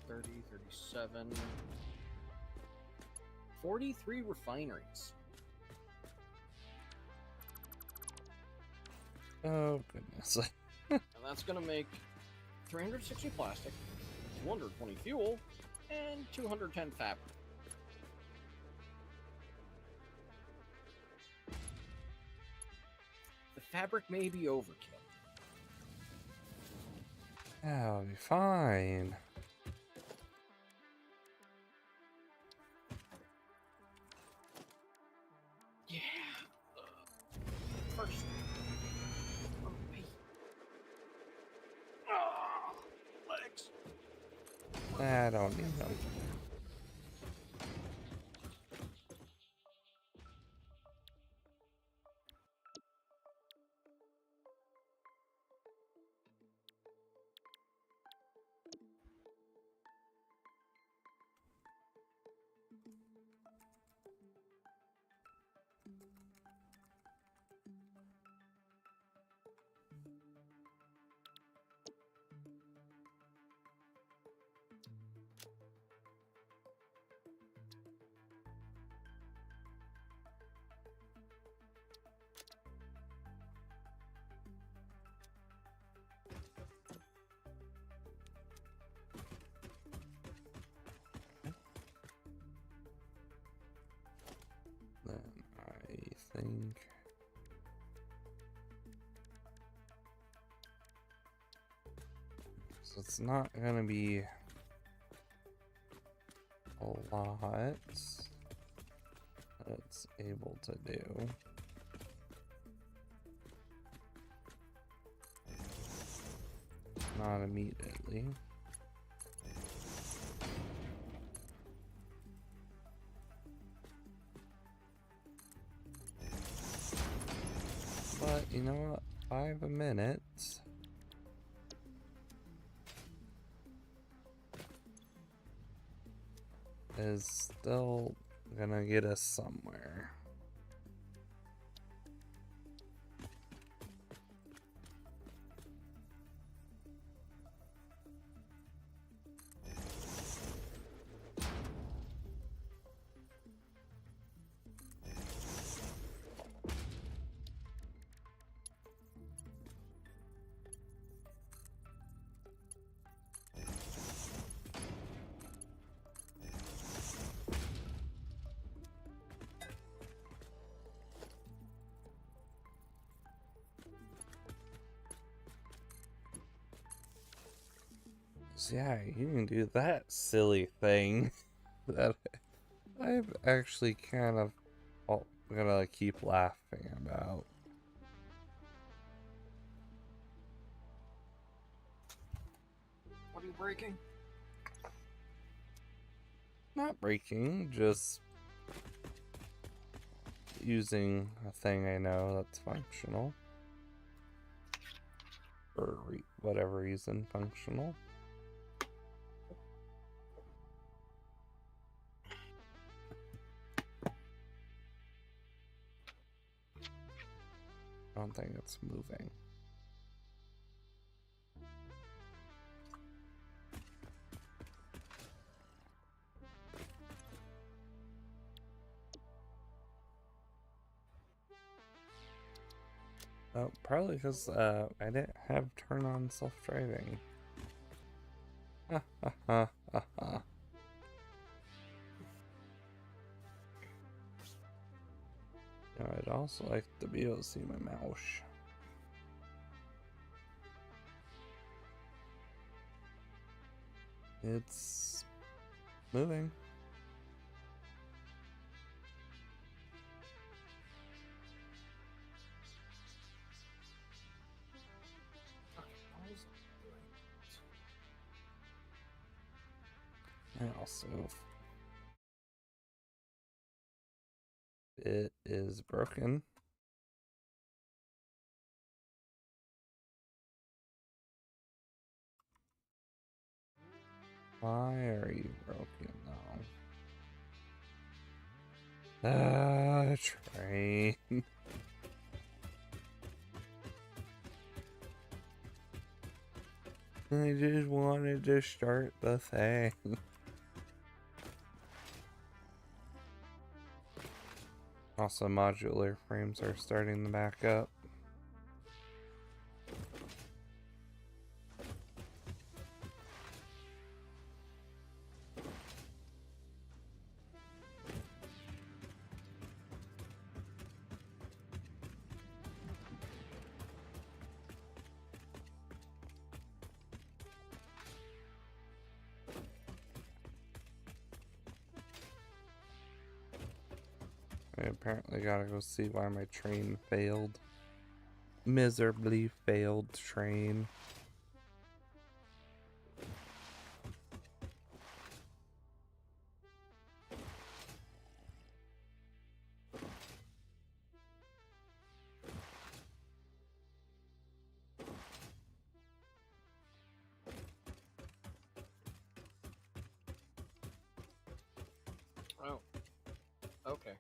30, 37, 43 refineries. Oh, goodness. And that's going to make 360 plastic, 220 fuel, and 210 fabric. The fabric may be overkill. That'll be fine. first. Oh, me. Ah, legs. I don't need them. Then I think so. It's not gonna be a lot that it's able to do. Not immediately. But you know what? 5 minutes is still gonna get us somewhere. So yeah, you can do that silly thing that I'm actually kind of gonna keep laughing about. What are you breaking? Not breaking, just using a thing I know that's functional. For whatever reason, functional. I don't think it's moving. Oh, probably because I didn't have turn on self-driving. Ha ha ha ha ha. Now, I'd also like to be able to see my mouse. It's moving. Okay, why is it doing And also, it is broken. Why are you broken though? Train. I just wanted to start the thing. Also, modular frames are starting to back up. I apparently gotta go see why my train failed. miserably failed train. Oh, okay.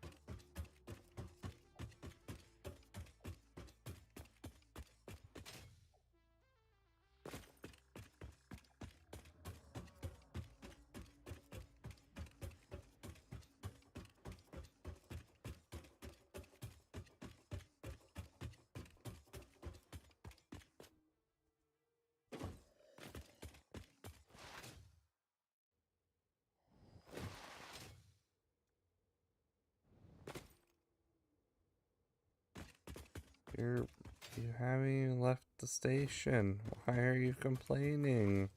You haven't even left the station. Why are you complaining?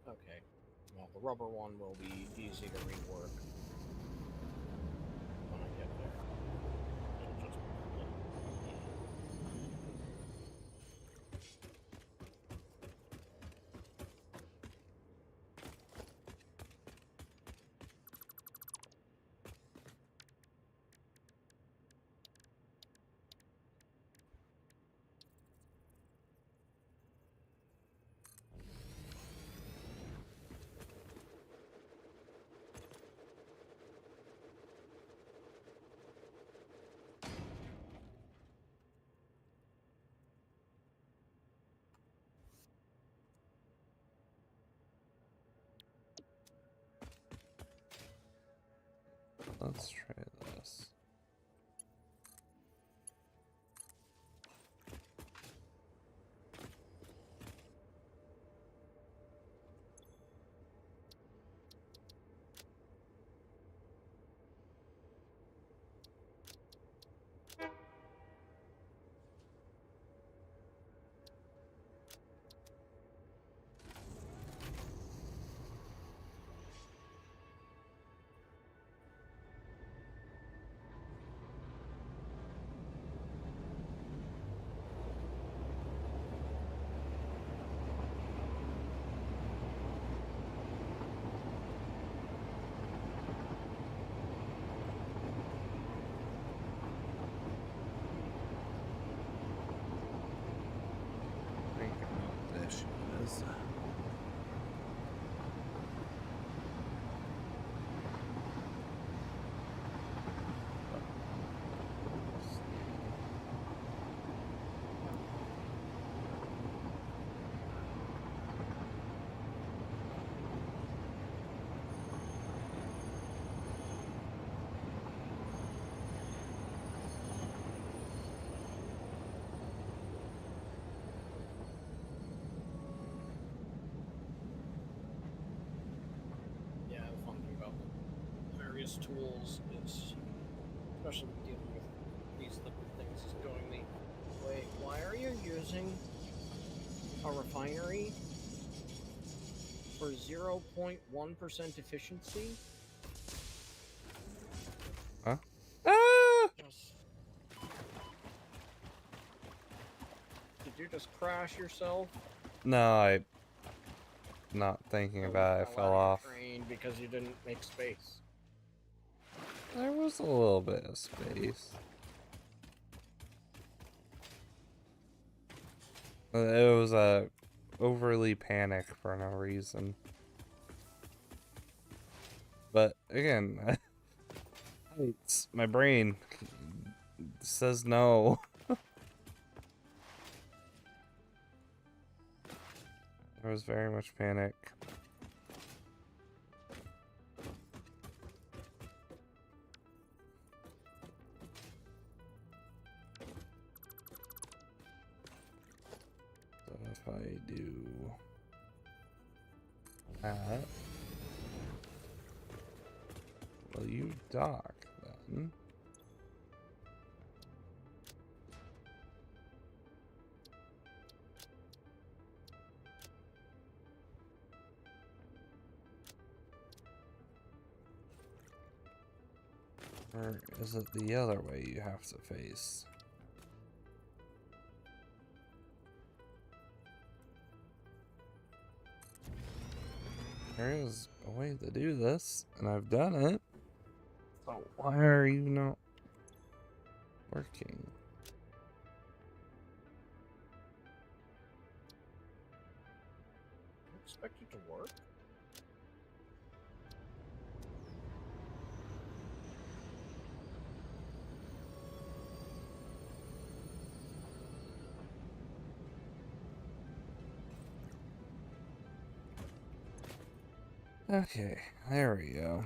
Okay. Well, the rubber one will be easy to rework when I get there. It'll just Let's try this. There she is. yeah, the fun thing about the various tools is, especially dealing with these little things, is going me. Wait, why are you using a refinery for 0.1% efficiency? Huh? Ah! Just. Did you just crash yourself? No, I'm not thinking Or about it. I you fell out of your off. train because you didn't make space? There was a little bit of space. It was overly panic for no reason. But again, it's my brain says no. There was very much panic. So if I do that, will you dock then? Or is it the other way you have to face? There is a way to do this, and I've done it. So why are you not working? I expect it to work. Okay, there we go.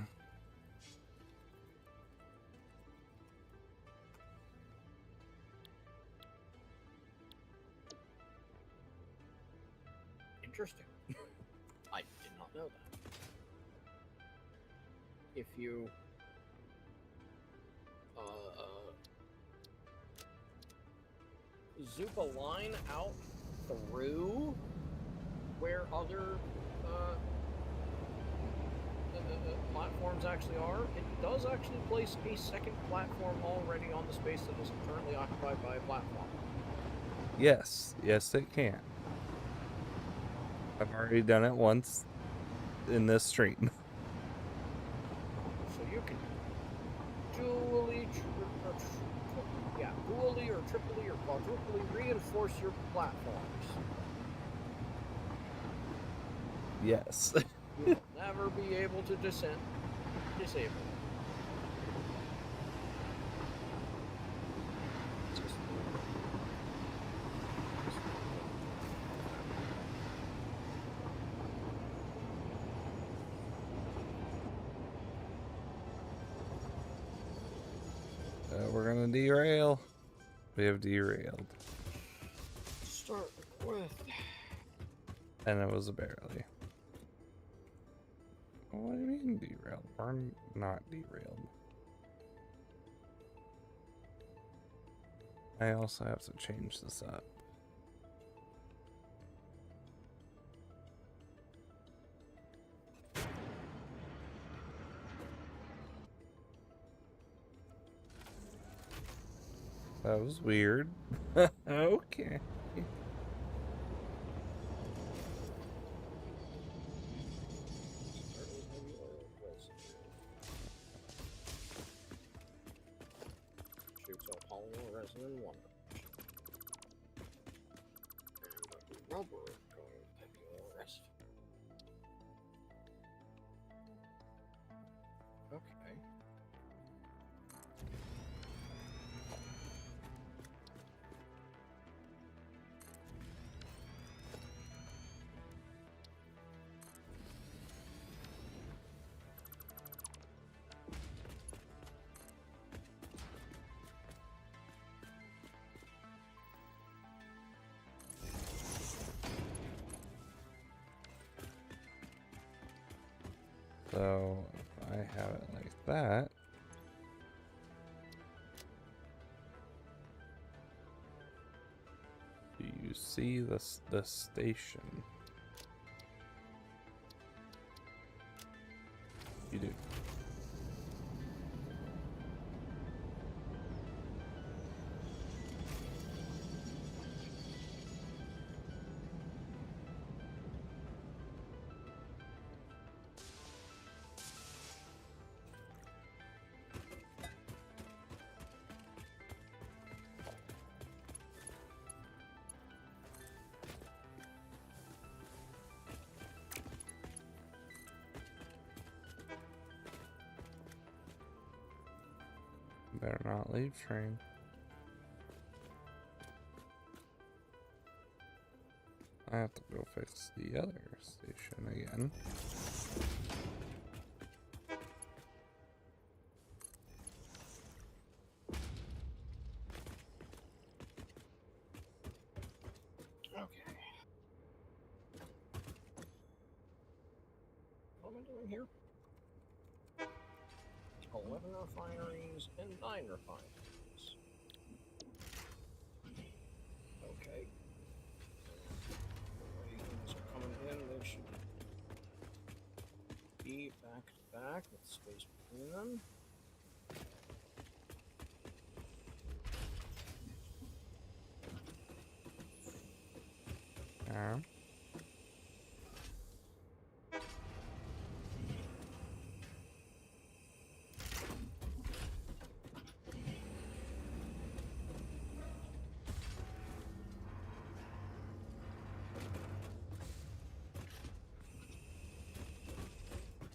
Interesting. I did not know that. If you zoop a line out through where other platforms actually are, it does actually place a second platform already on the space that isn't currently occupied by a platform. Yes, yes it can. I've already done it once in this stream. So you can dually or triply or quadruply reinforce your platforms. Yes. You will never be able to disable. We're gonna derail. We have derailed. Start with. And it was barely. What do you mean derailed? We're not derailed. I also have to change this up. That was weird. Okay. Shoots out polymer resin in one direction. And rubber going with heavy oil resin. Okay. So if I have it like that, do you see this station? You do. Better not leave train. I have to go fix the other station again. Okay. What am I doing here? 11 refineries and 9 refineries. Okay. The way things are coming in, they should be back to back with space between them.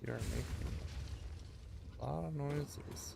You're making a lot of noises.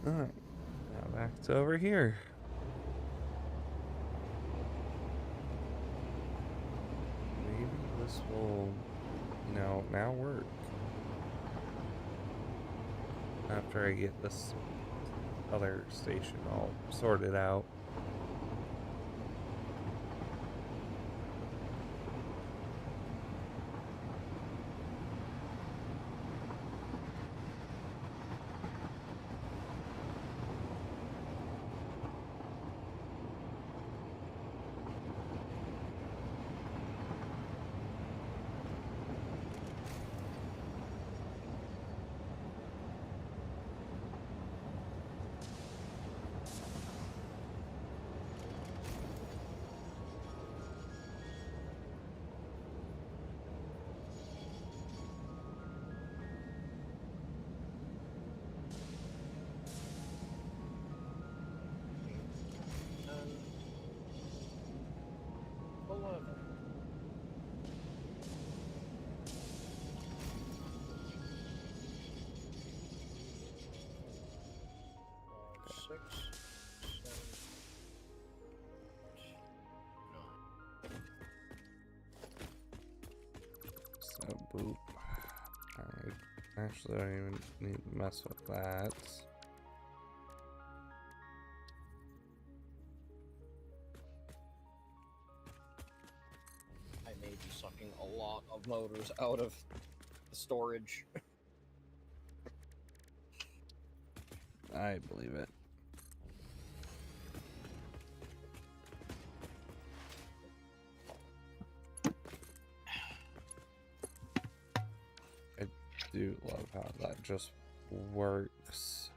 Alright, now back to over here. Maybe this will, now work. After I get this other station all sorted out. So, boop. I actually don't even need to mess with that. I may be sucking a lot of motors out of the storage. I believe it. I do love how that just works.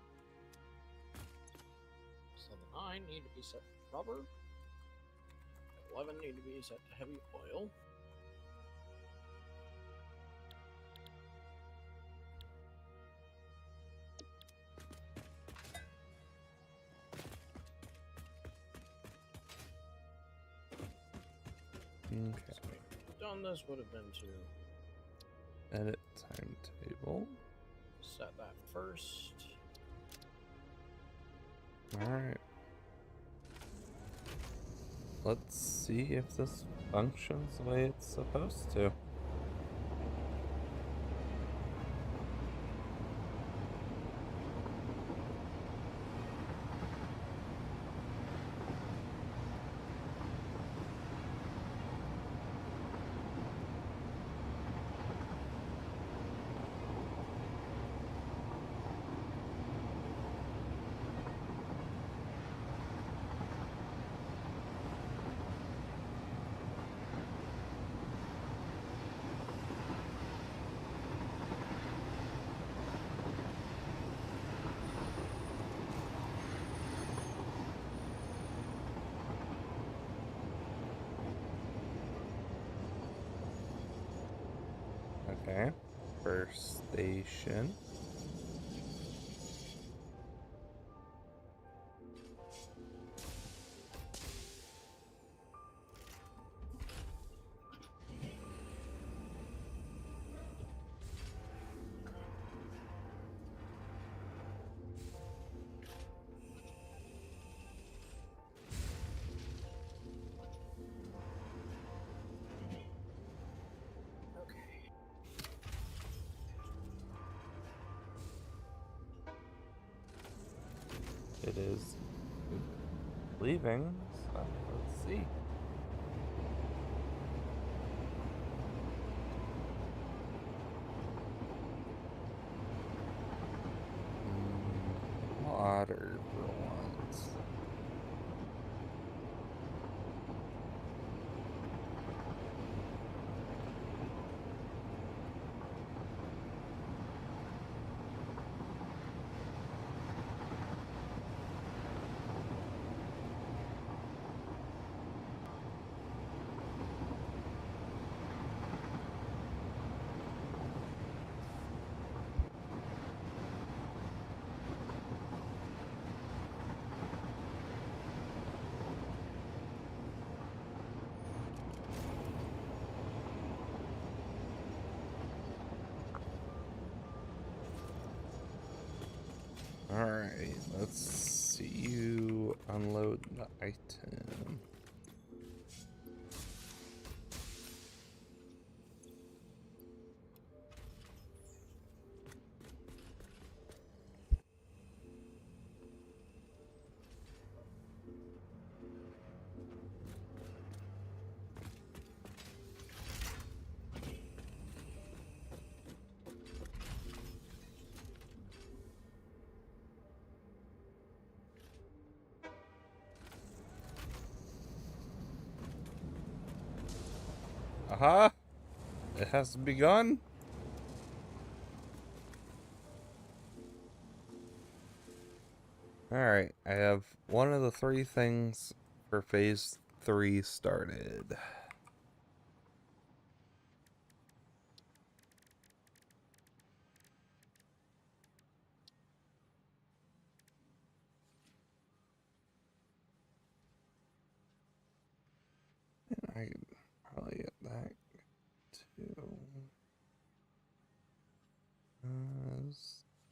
So the 9 need to be set to rubber. 11 need to be set to heavy oil. Okay. So done this would have been to Edit timetable. set that first. Alright. Let's see if this functions the way it's supposed to. Okay. First station. It is leaving, so let's see. Water for once. Alright, let's see you unload the item. Aha! It has begun. Alright, I have one of the 3 things for phase 3 started. I could probably get that too.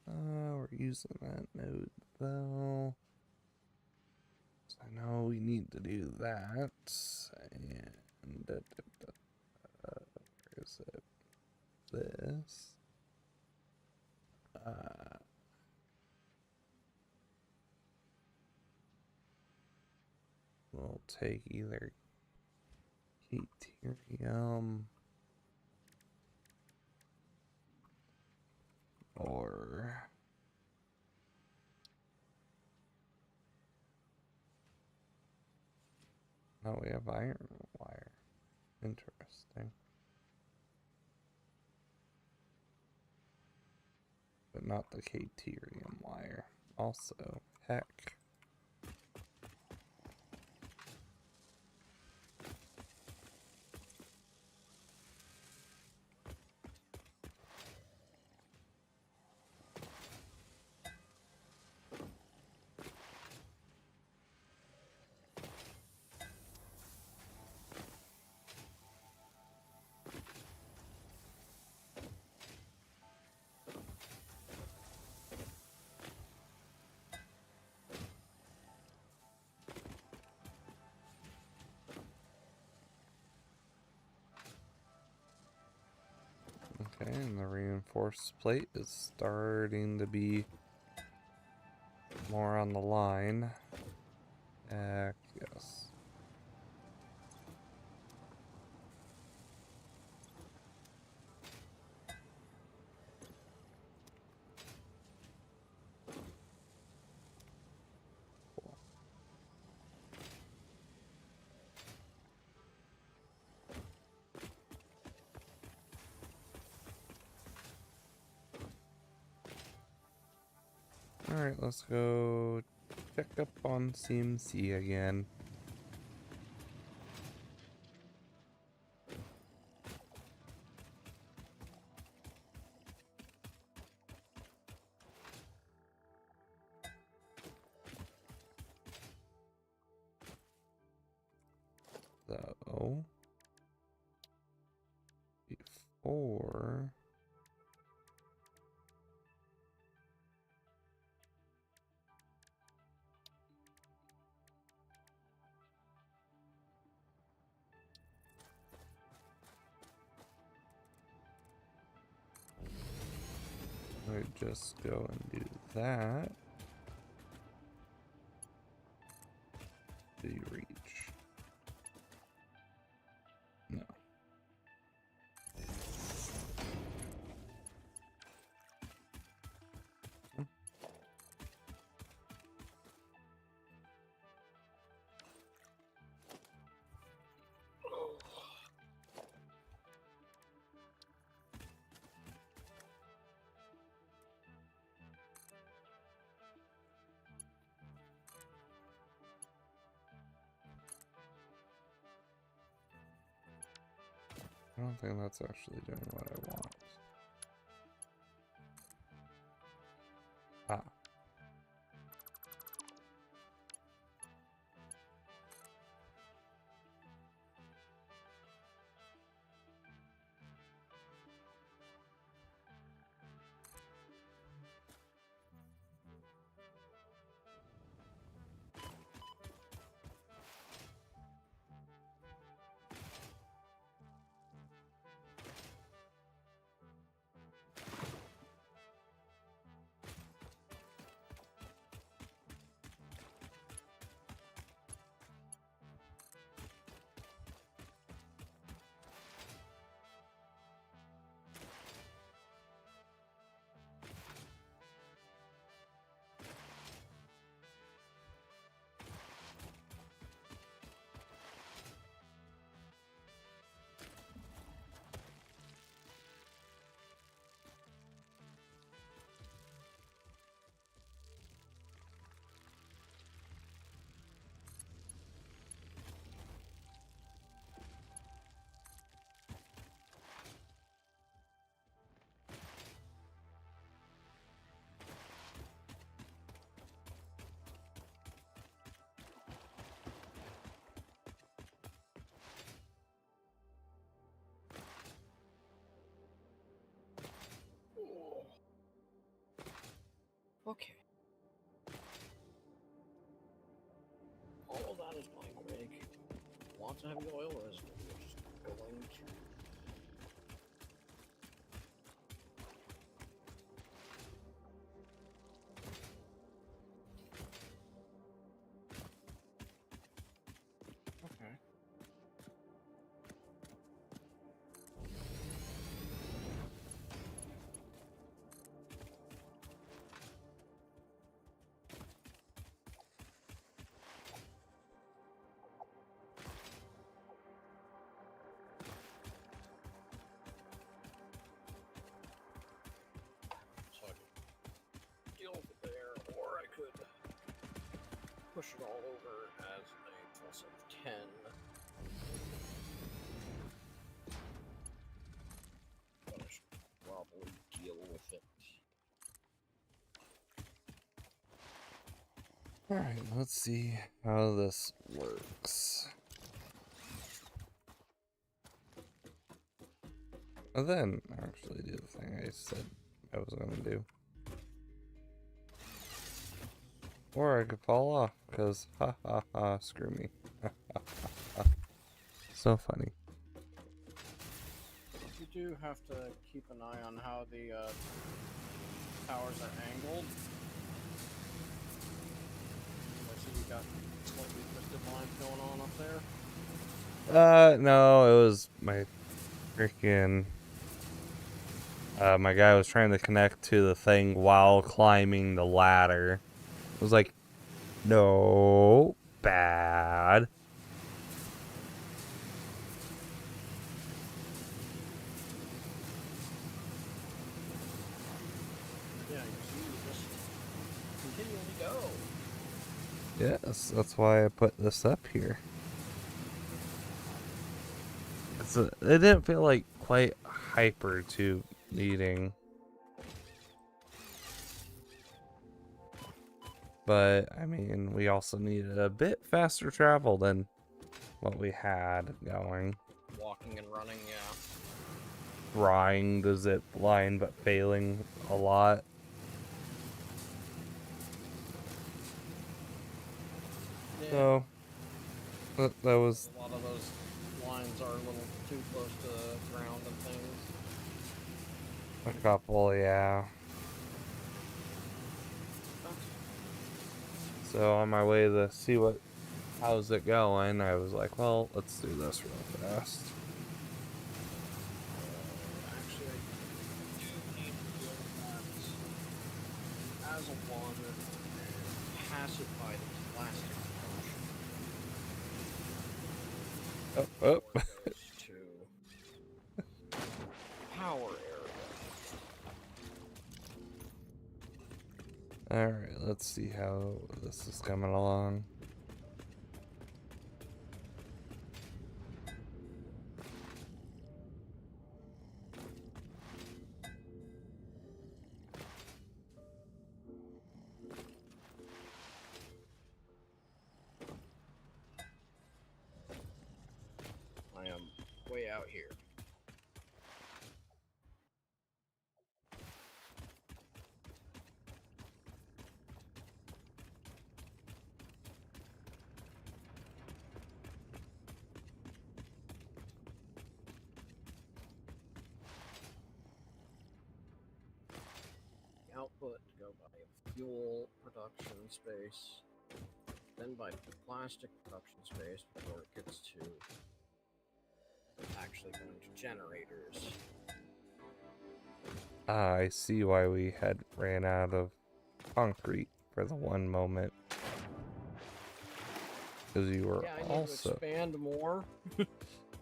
We're using that node though. So I know we need to do that. And where is it? This. We'll take either Deuterium or no, we have iron wire. Interesting. But not the Deuterium wire. Also, heck. Okay, and the reinforced plate is starting to be more on the line. Heck, yes. Cool. Alright, let's go check up on CMC again. So before I just go and do that. Do you reach? No. I don't think that's actually doing what I want. Ah. Okay. All of that is going to make lots of heavy oil residue. Just going to. Okay. So I could deal with it there, or I could push it all over as a plus of 10. But I should probably deal with it. Alright, let's see how this works. And then actually do the thing I said I was gonna do. Or I could fall off, because ha ha ha, screw me. So funny. You do have to keep an eye on how the towers are angled. I see you got slightly twisted lines going on up there. No, it was my freaking... my guy was trying to connect to the thing while climbing the ladder. I was like, no, bad. Yeah, you see, you just continually go. Yes, that's why I put this up here. It didn't feel like quite hyper to needing. But, I mean, we also needed a bit faster travel than what we had going. Walking and running, yeah. Trying the zip line, but failing a lot. Yeah. So, that was... A lot of those lines are a little too close to the ground and things. A couple, yeah. So on my way to see how's it going, I was like, well, let's do this real fast. Actually, I do need to go that as a water and pass it by the plastic potion. Oh. Before it goes to power area. Alright, let's see how this is coming along. I am way out here. Output to go by fuel production space, then by plastic production space before it gets to actually going to generators. I see why we had ran out of concrete for the one moment. Because you were Yeah, I need also... to expand more.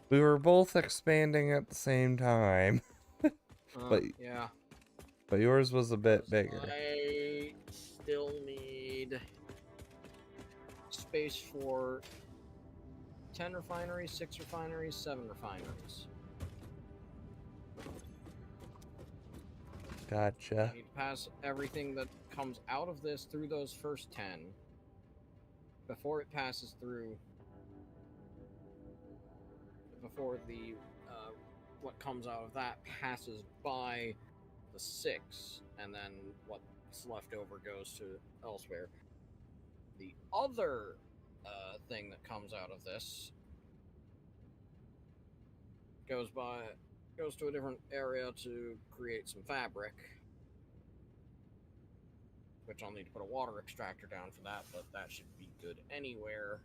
We were both expanding at the same time. But yeah. But yours was a bit bigger. I still need space for 10 refineries, 6 refineries, 7 refineries. Gotcha. I need to pass everything that comes out of this through those first 10 before it passes through. Before the what comes out of that passes by the 6, and then what's left over goes to elsewhere. The other thing that comes out of this goes to a different area to create some fabric, which I'll need to put a water extractor down for that, but that should be good anywhere.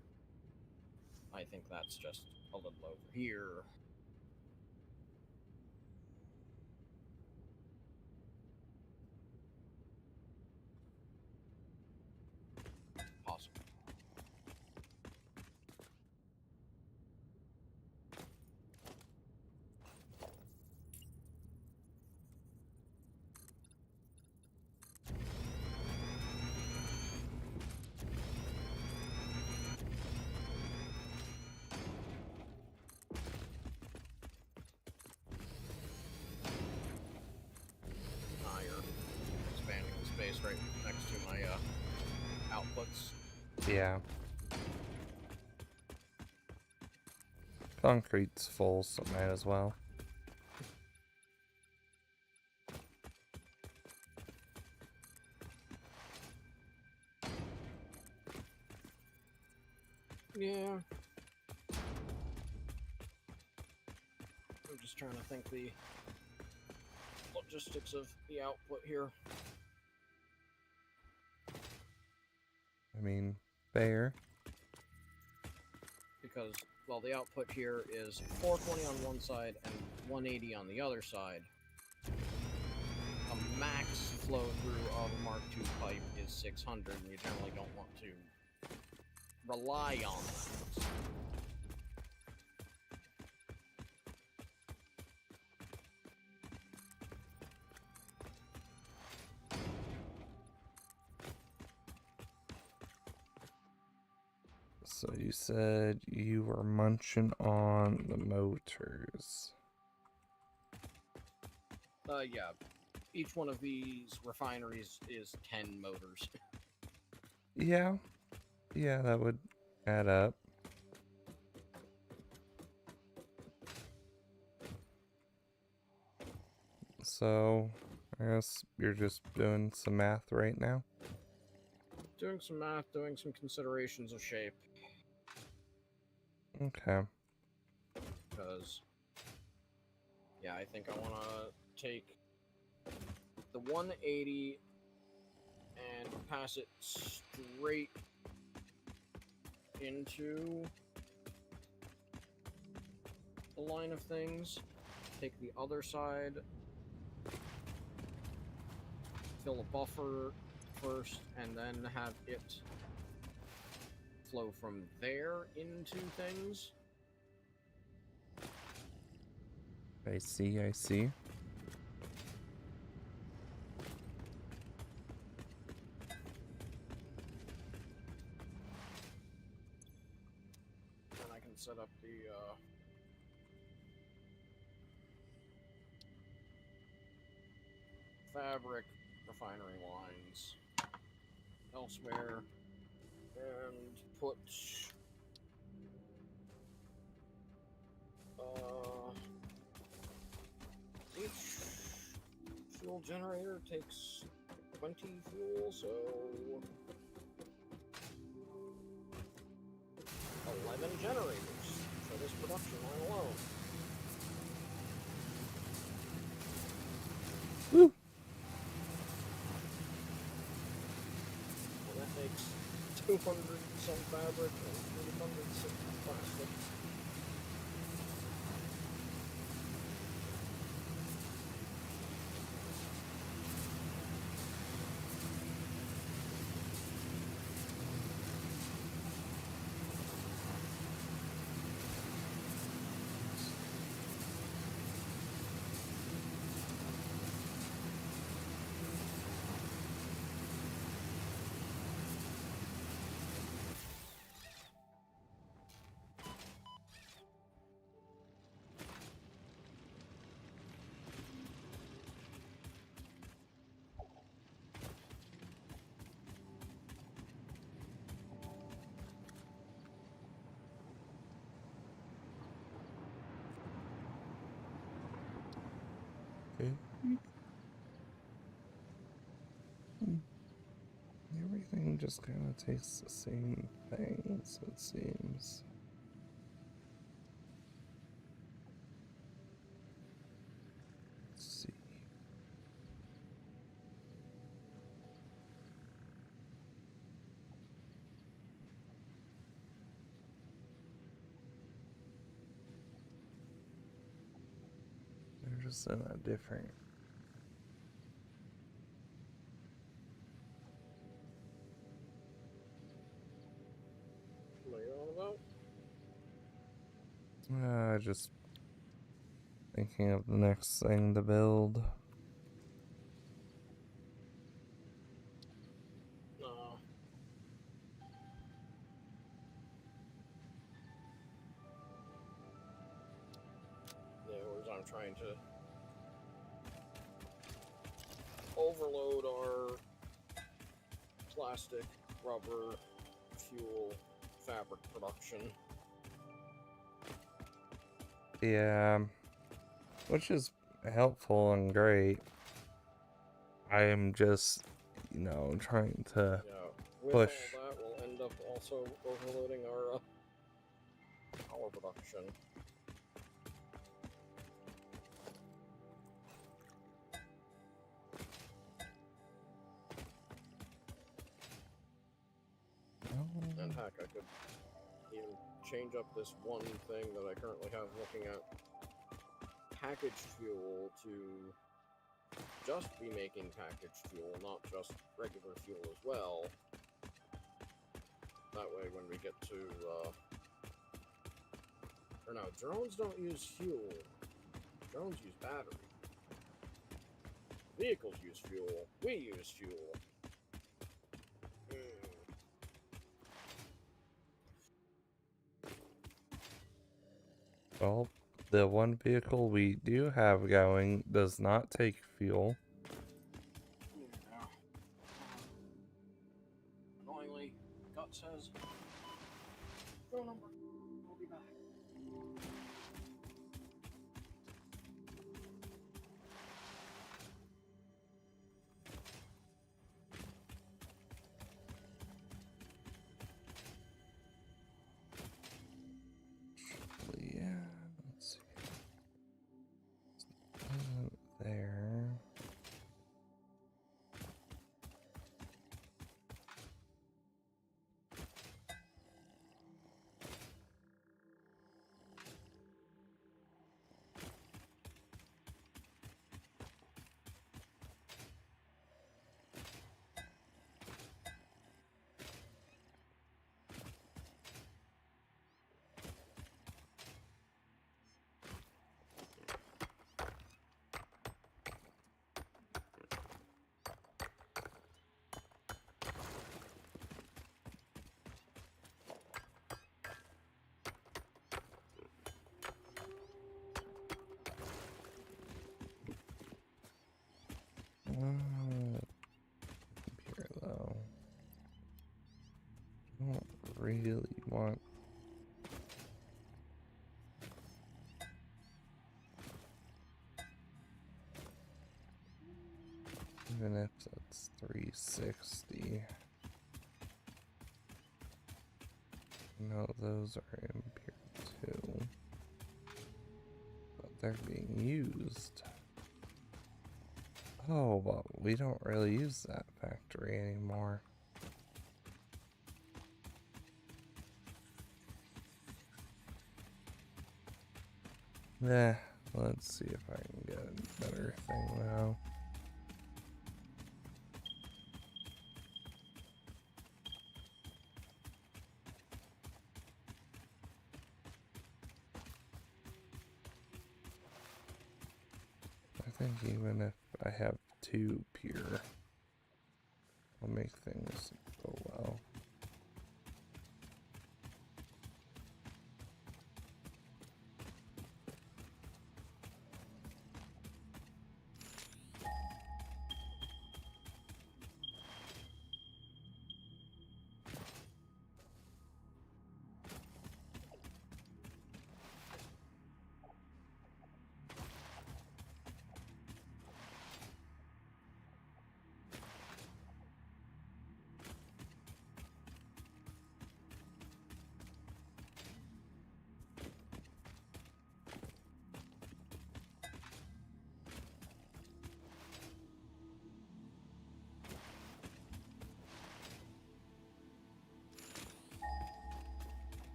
I think that's just a little over here. Possible. You're expanding the space right next to my outputs. Yeah. Concrete's full, so might as well. Yeah. I'm just trying to think the logistics of the output here. I mean, fair. Because, well, the output here is 420 on one side and 180 on the other side. A max flow through of a Mark II pipe is 600, and you generally don't want to rely on that. So you said you were munching on the motors. Yeah. Each one of these refineries is 10 motors. Yeah. Yeah, that would add up. So, I guess you're just doing some math right now? Doing some math, doing some considerations of shape. Okay. Because, yeah, I think I want to take the 180 and pass it straight into the line of things. Take the other side, fill a buffer first, and then have it flow from there into things. I see, I see. And I can set up the fabric refinery lines elsewhere and put each fuel generator takes 20 fuel, so 11 generators for this production line alone. Woo! And that makes 200 some fabric and 360 plastic. Okay. Everything just kind of tastes the same things, it seems. Let's see. They're just in a different. What are you on about? Just thinking of the next thing to build. No. Yeah, whereas I'm trying to overload our plastic, rubber, fuel, fabric production. Yeah, which is helpful and great. I am just, trying to Yeah, with push. all that, we'll end up also overloading our power production. And heck, I could even change up this one thing that I currently have looking at packaged fuel to just be making packaged fuel, not just regular fuel as well. That way when we get to, or no, drones don't use fuel. Drones use battery. Vehicles use fuel. We use fuel. Well, the one vehicle we do have going does not take fuel. Yeah. Annoyingly, Gut says, phone number. We'll be back. don't really want. Even if that's 360. No, those are impure too. But they're being used. Oh, but we don't really use that factory anymore. Let's see if I can get a better thing now. I think even if I have 2 pure, I'll make things go well.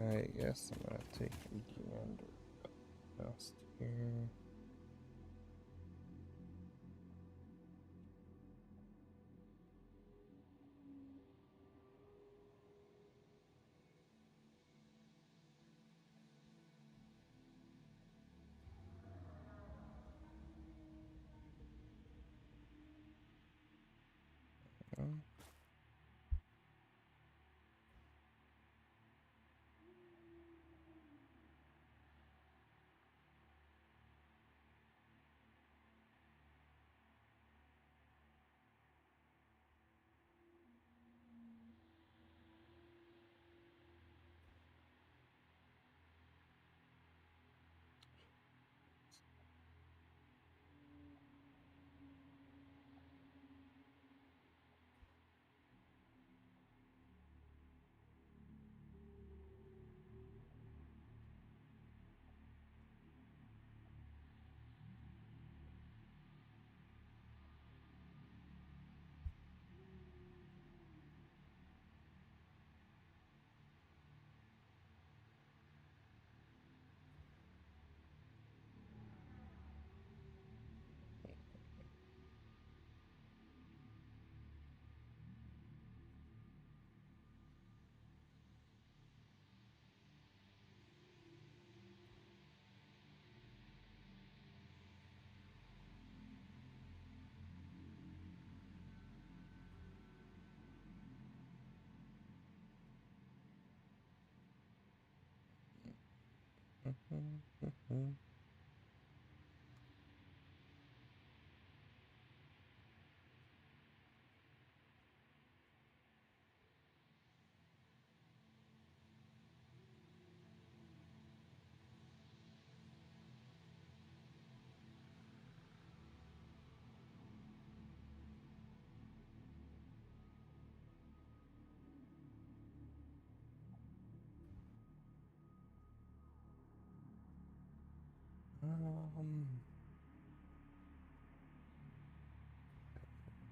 I guess I'm gonna take a gander just here.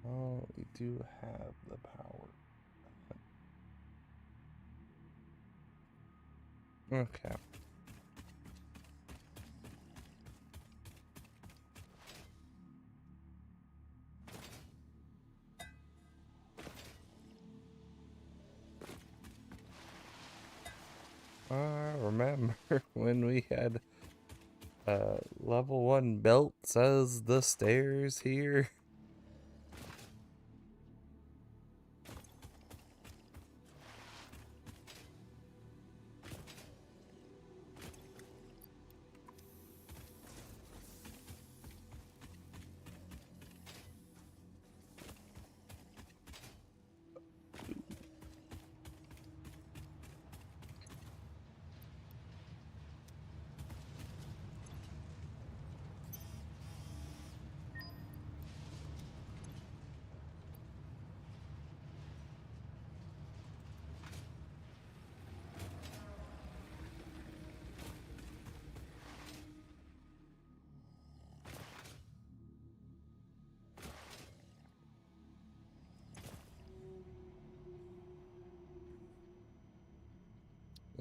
Well, we do have the power. Okay. I remember when we had level 1 belt says the stairs here.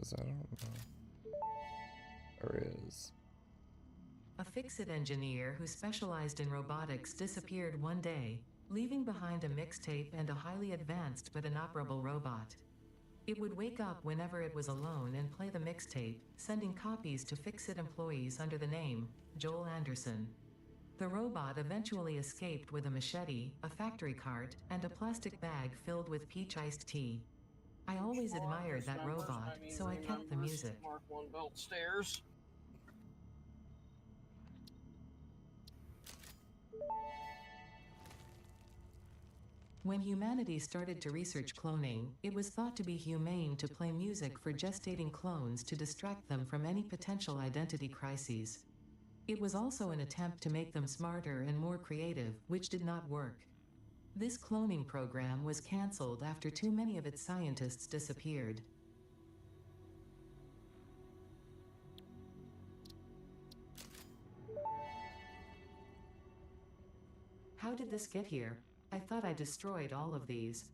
is. I don't know. Or is. A fix-it engineer who specialized in robotics disappeared one day, leaving behind a mixtape and a highly advanced but inoperable robot. It would wake up whenever it was alone and play the mixtape, sending copies to fix-it employees under the name Joel Anderson. The robot eventually escaped with a machete, a factory cart, and a plastic bag filled with peach iced tea. I always admired that robot, so I kept the music. Mark 1 belt stairs. When humanity started to research cloning, it was thought to be humane to play music for gestating clones to distract them from any potential identity crises. It was also an attempt to make them smarter and more creative, which did not work. This cloning program was cancelled after too many of its scientists disappeared. How did this get here? I thought I destroyed all of these.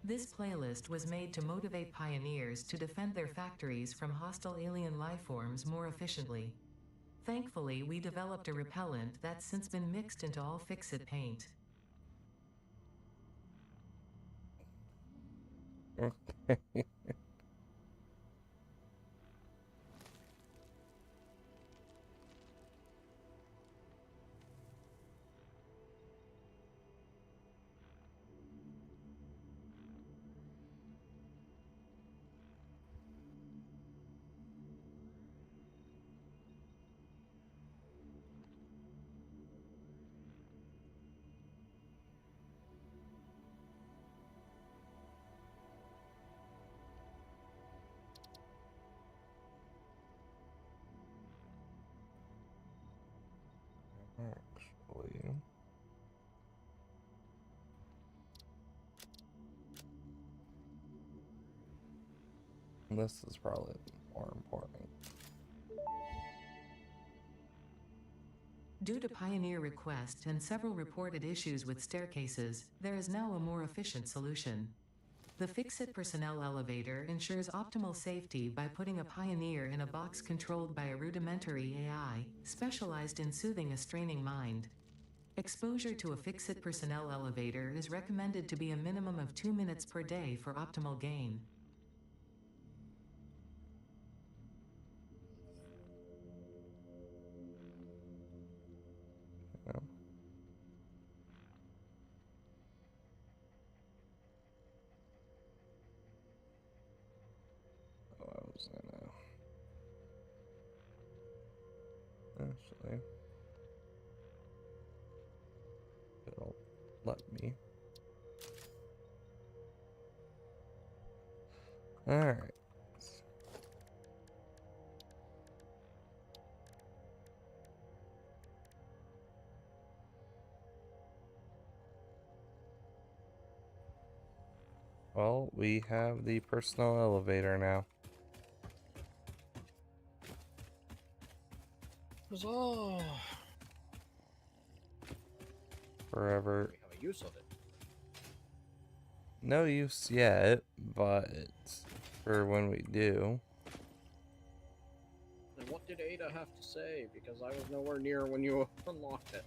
This playlist was made to motivate pioneers to defend their factories from hostile alien lifeforms more efficiently. Thankfully, we developed a repellent that's since been mixed into all fix-it paint. Okay. Actually, this is probably more important. Due to pioneer request and several reported issues with staircases, there is now a more efficient solution. The Fix-It personnel elevator ensures optimal safety by putting a pioneer in a box controlled by a rudimentary AI, specialized in soothing a straining mind. Exposure to a Fix-It personnel elevator is recommended to be a minimum of 2 minutes per day for optimal gain. Yeah. Oh, I was gonna actually. It'll let me. All right. Well, we have the personal elevator now. Huzzah! Forever. We have a use of it. No use yet, but for when we do. And what did Ada have to say? Because I was nowhere near when you unlocked it.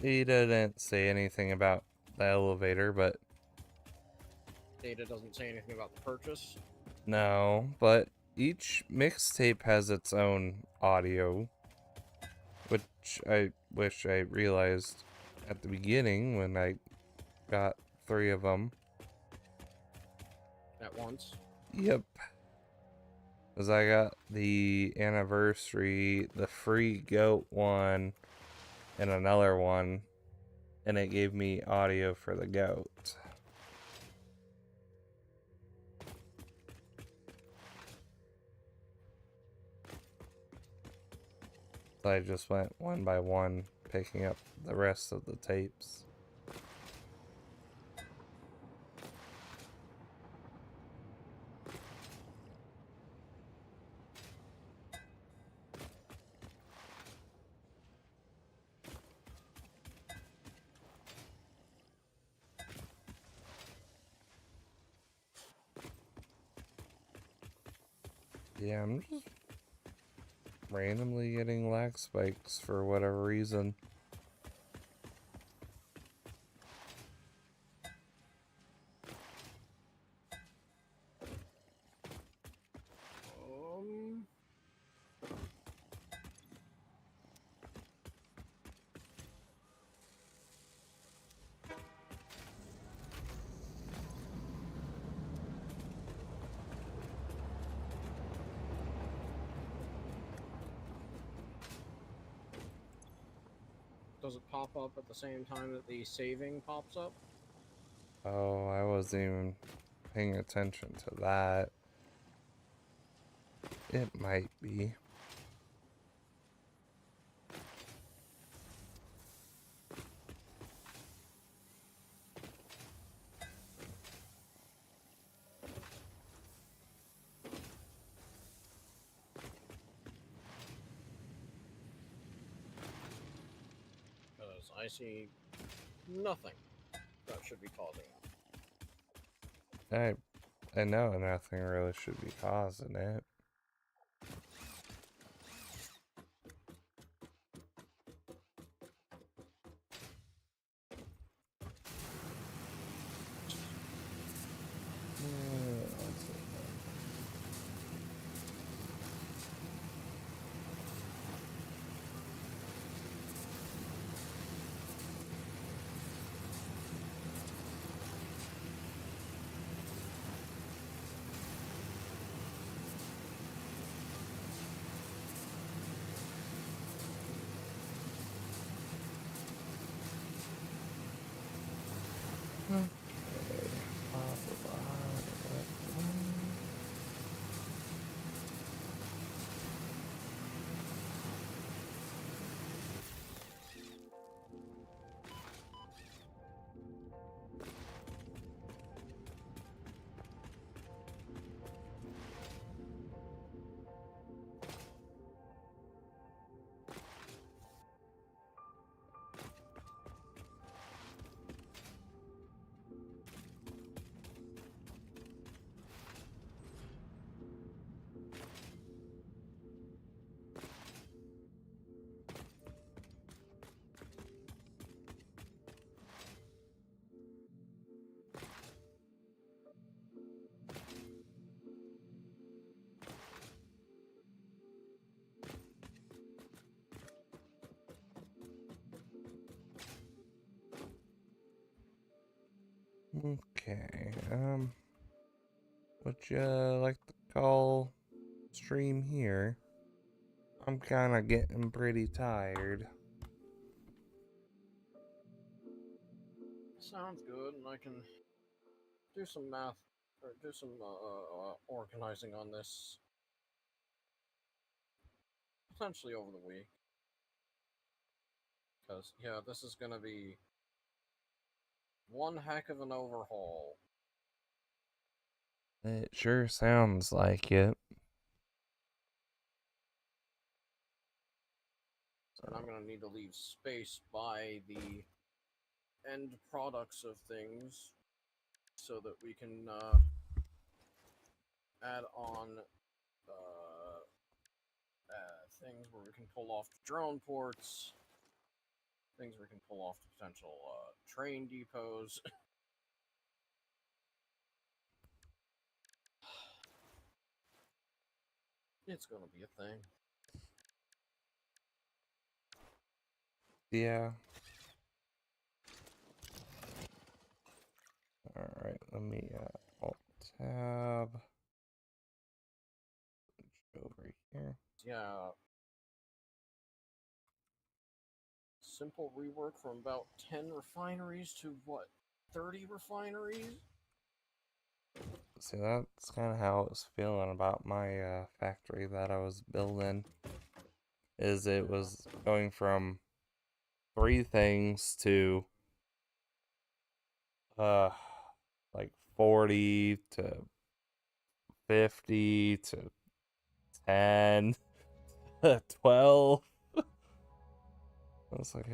He didn't say anything about the elevator, but Ada doesn't say anything about the purchase. no, but each mixtape has its own audio, which I wish I realized at the beginning when I got 3 of them. At once. Yep. Because I got the anniversary, the free goat one, and another one, and it gave me audio for the goat. So I just went one by one, picking up the rest of the tapes. Yeah, I'm just randomly getting lag spikes for whatever reason. Um, does it pop up at the same time that the saving pops up? Oh, I wasn't even paying attention to that. It might be. Because I see nothing that should be causing it. I know nothing really should be causing it. Let's see. Okay, what you like to call stream here? I'm kind of getting pretty tired. Sounds good, and I can do some math or do some organizing on this potentially over the week. Because, yeah, this is going to be one heck of an overhaul. It sure sounds like it. And I'm going to need to leave space by the end products of things so that we can add on things where we can pull off drone ports, things we can pull off potential train depots. It's going to be a thing. Yeah. Alright, let me alt tab. Switch over here. Yeah. Simple rework from about 10 refineries to what? 30 refineries? See, that's kind of how I was feeling about my factory that I was building. Is it was going from 3 things to like 40 to 50 to 10 to 12. I was like,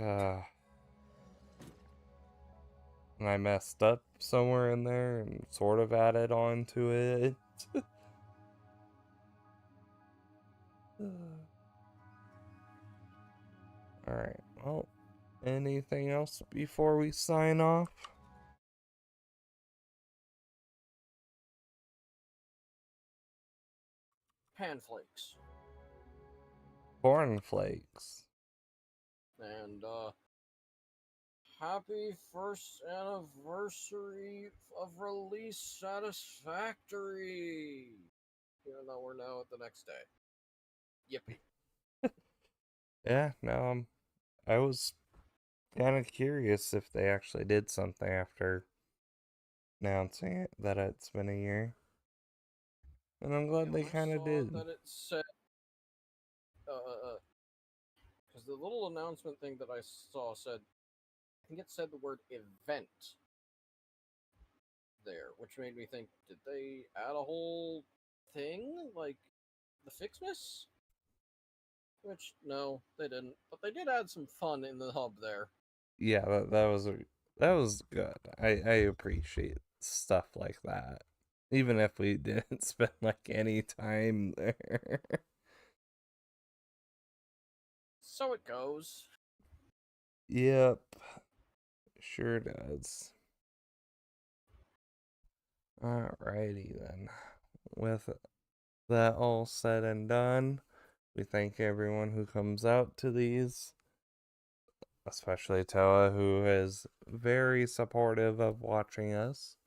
and I messed up somewhere in there and sort of added on to it. Alright, well, anything else before we sign off? Panflakes. Cornflakes. And, happy first anniversary of release Satisfactory! Even though we're now at the next day. Yippee. Yeah, no, I was kind of curious if they actually did something after announcing it, that it's been a year. And I'm glad they I kind of saw did. that it said, because the little announcement thing that I saw said, I think it said the word event there, which made me think, did they add a whole thing like the Fixmas? Which no, they didn't, but they did add some fun in the hub there. Yeah, that was good. I appreciate stuff like that, even if we didn't spend like any time there. So it goes. Yep, sure does. Alrighty then. With that all said and done, we thank everyone who comes out to these, especially Toa, who is very supportive of watching us.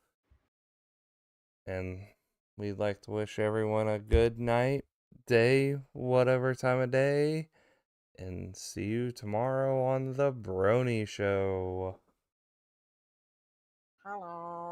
And we'd like to wish everyone a good night, day, whatever time of day, and see you tomorrow on the Brony Show. Hello.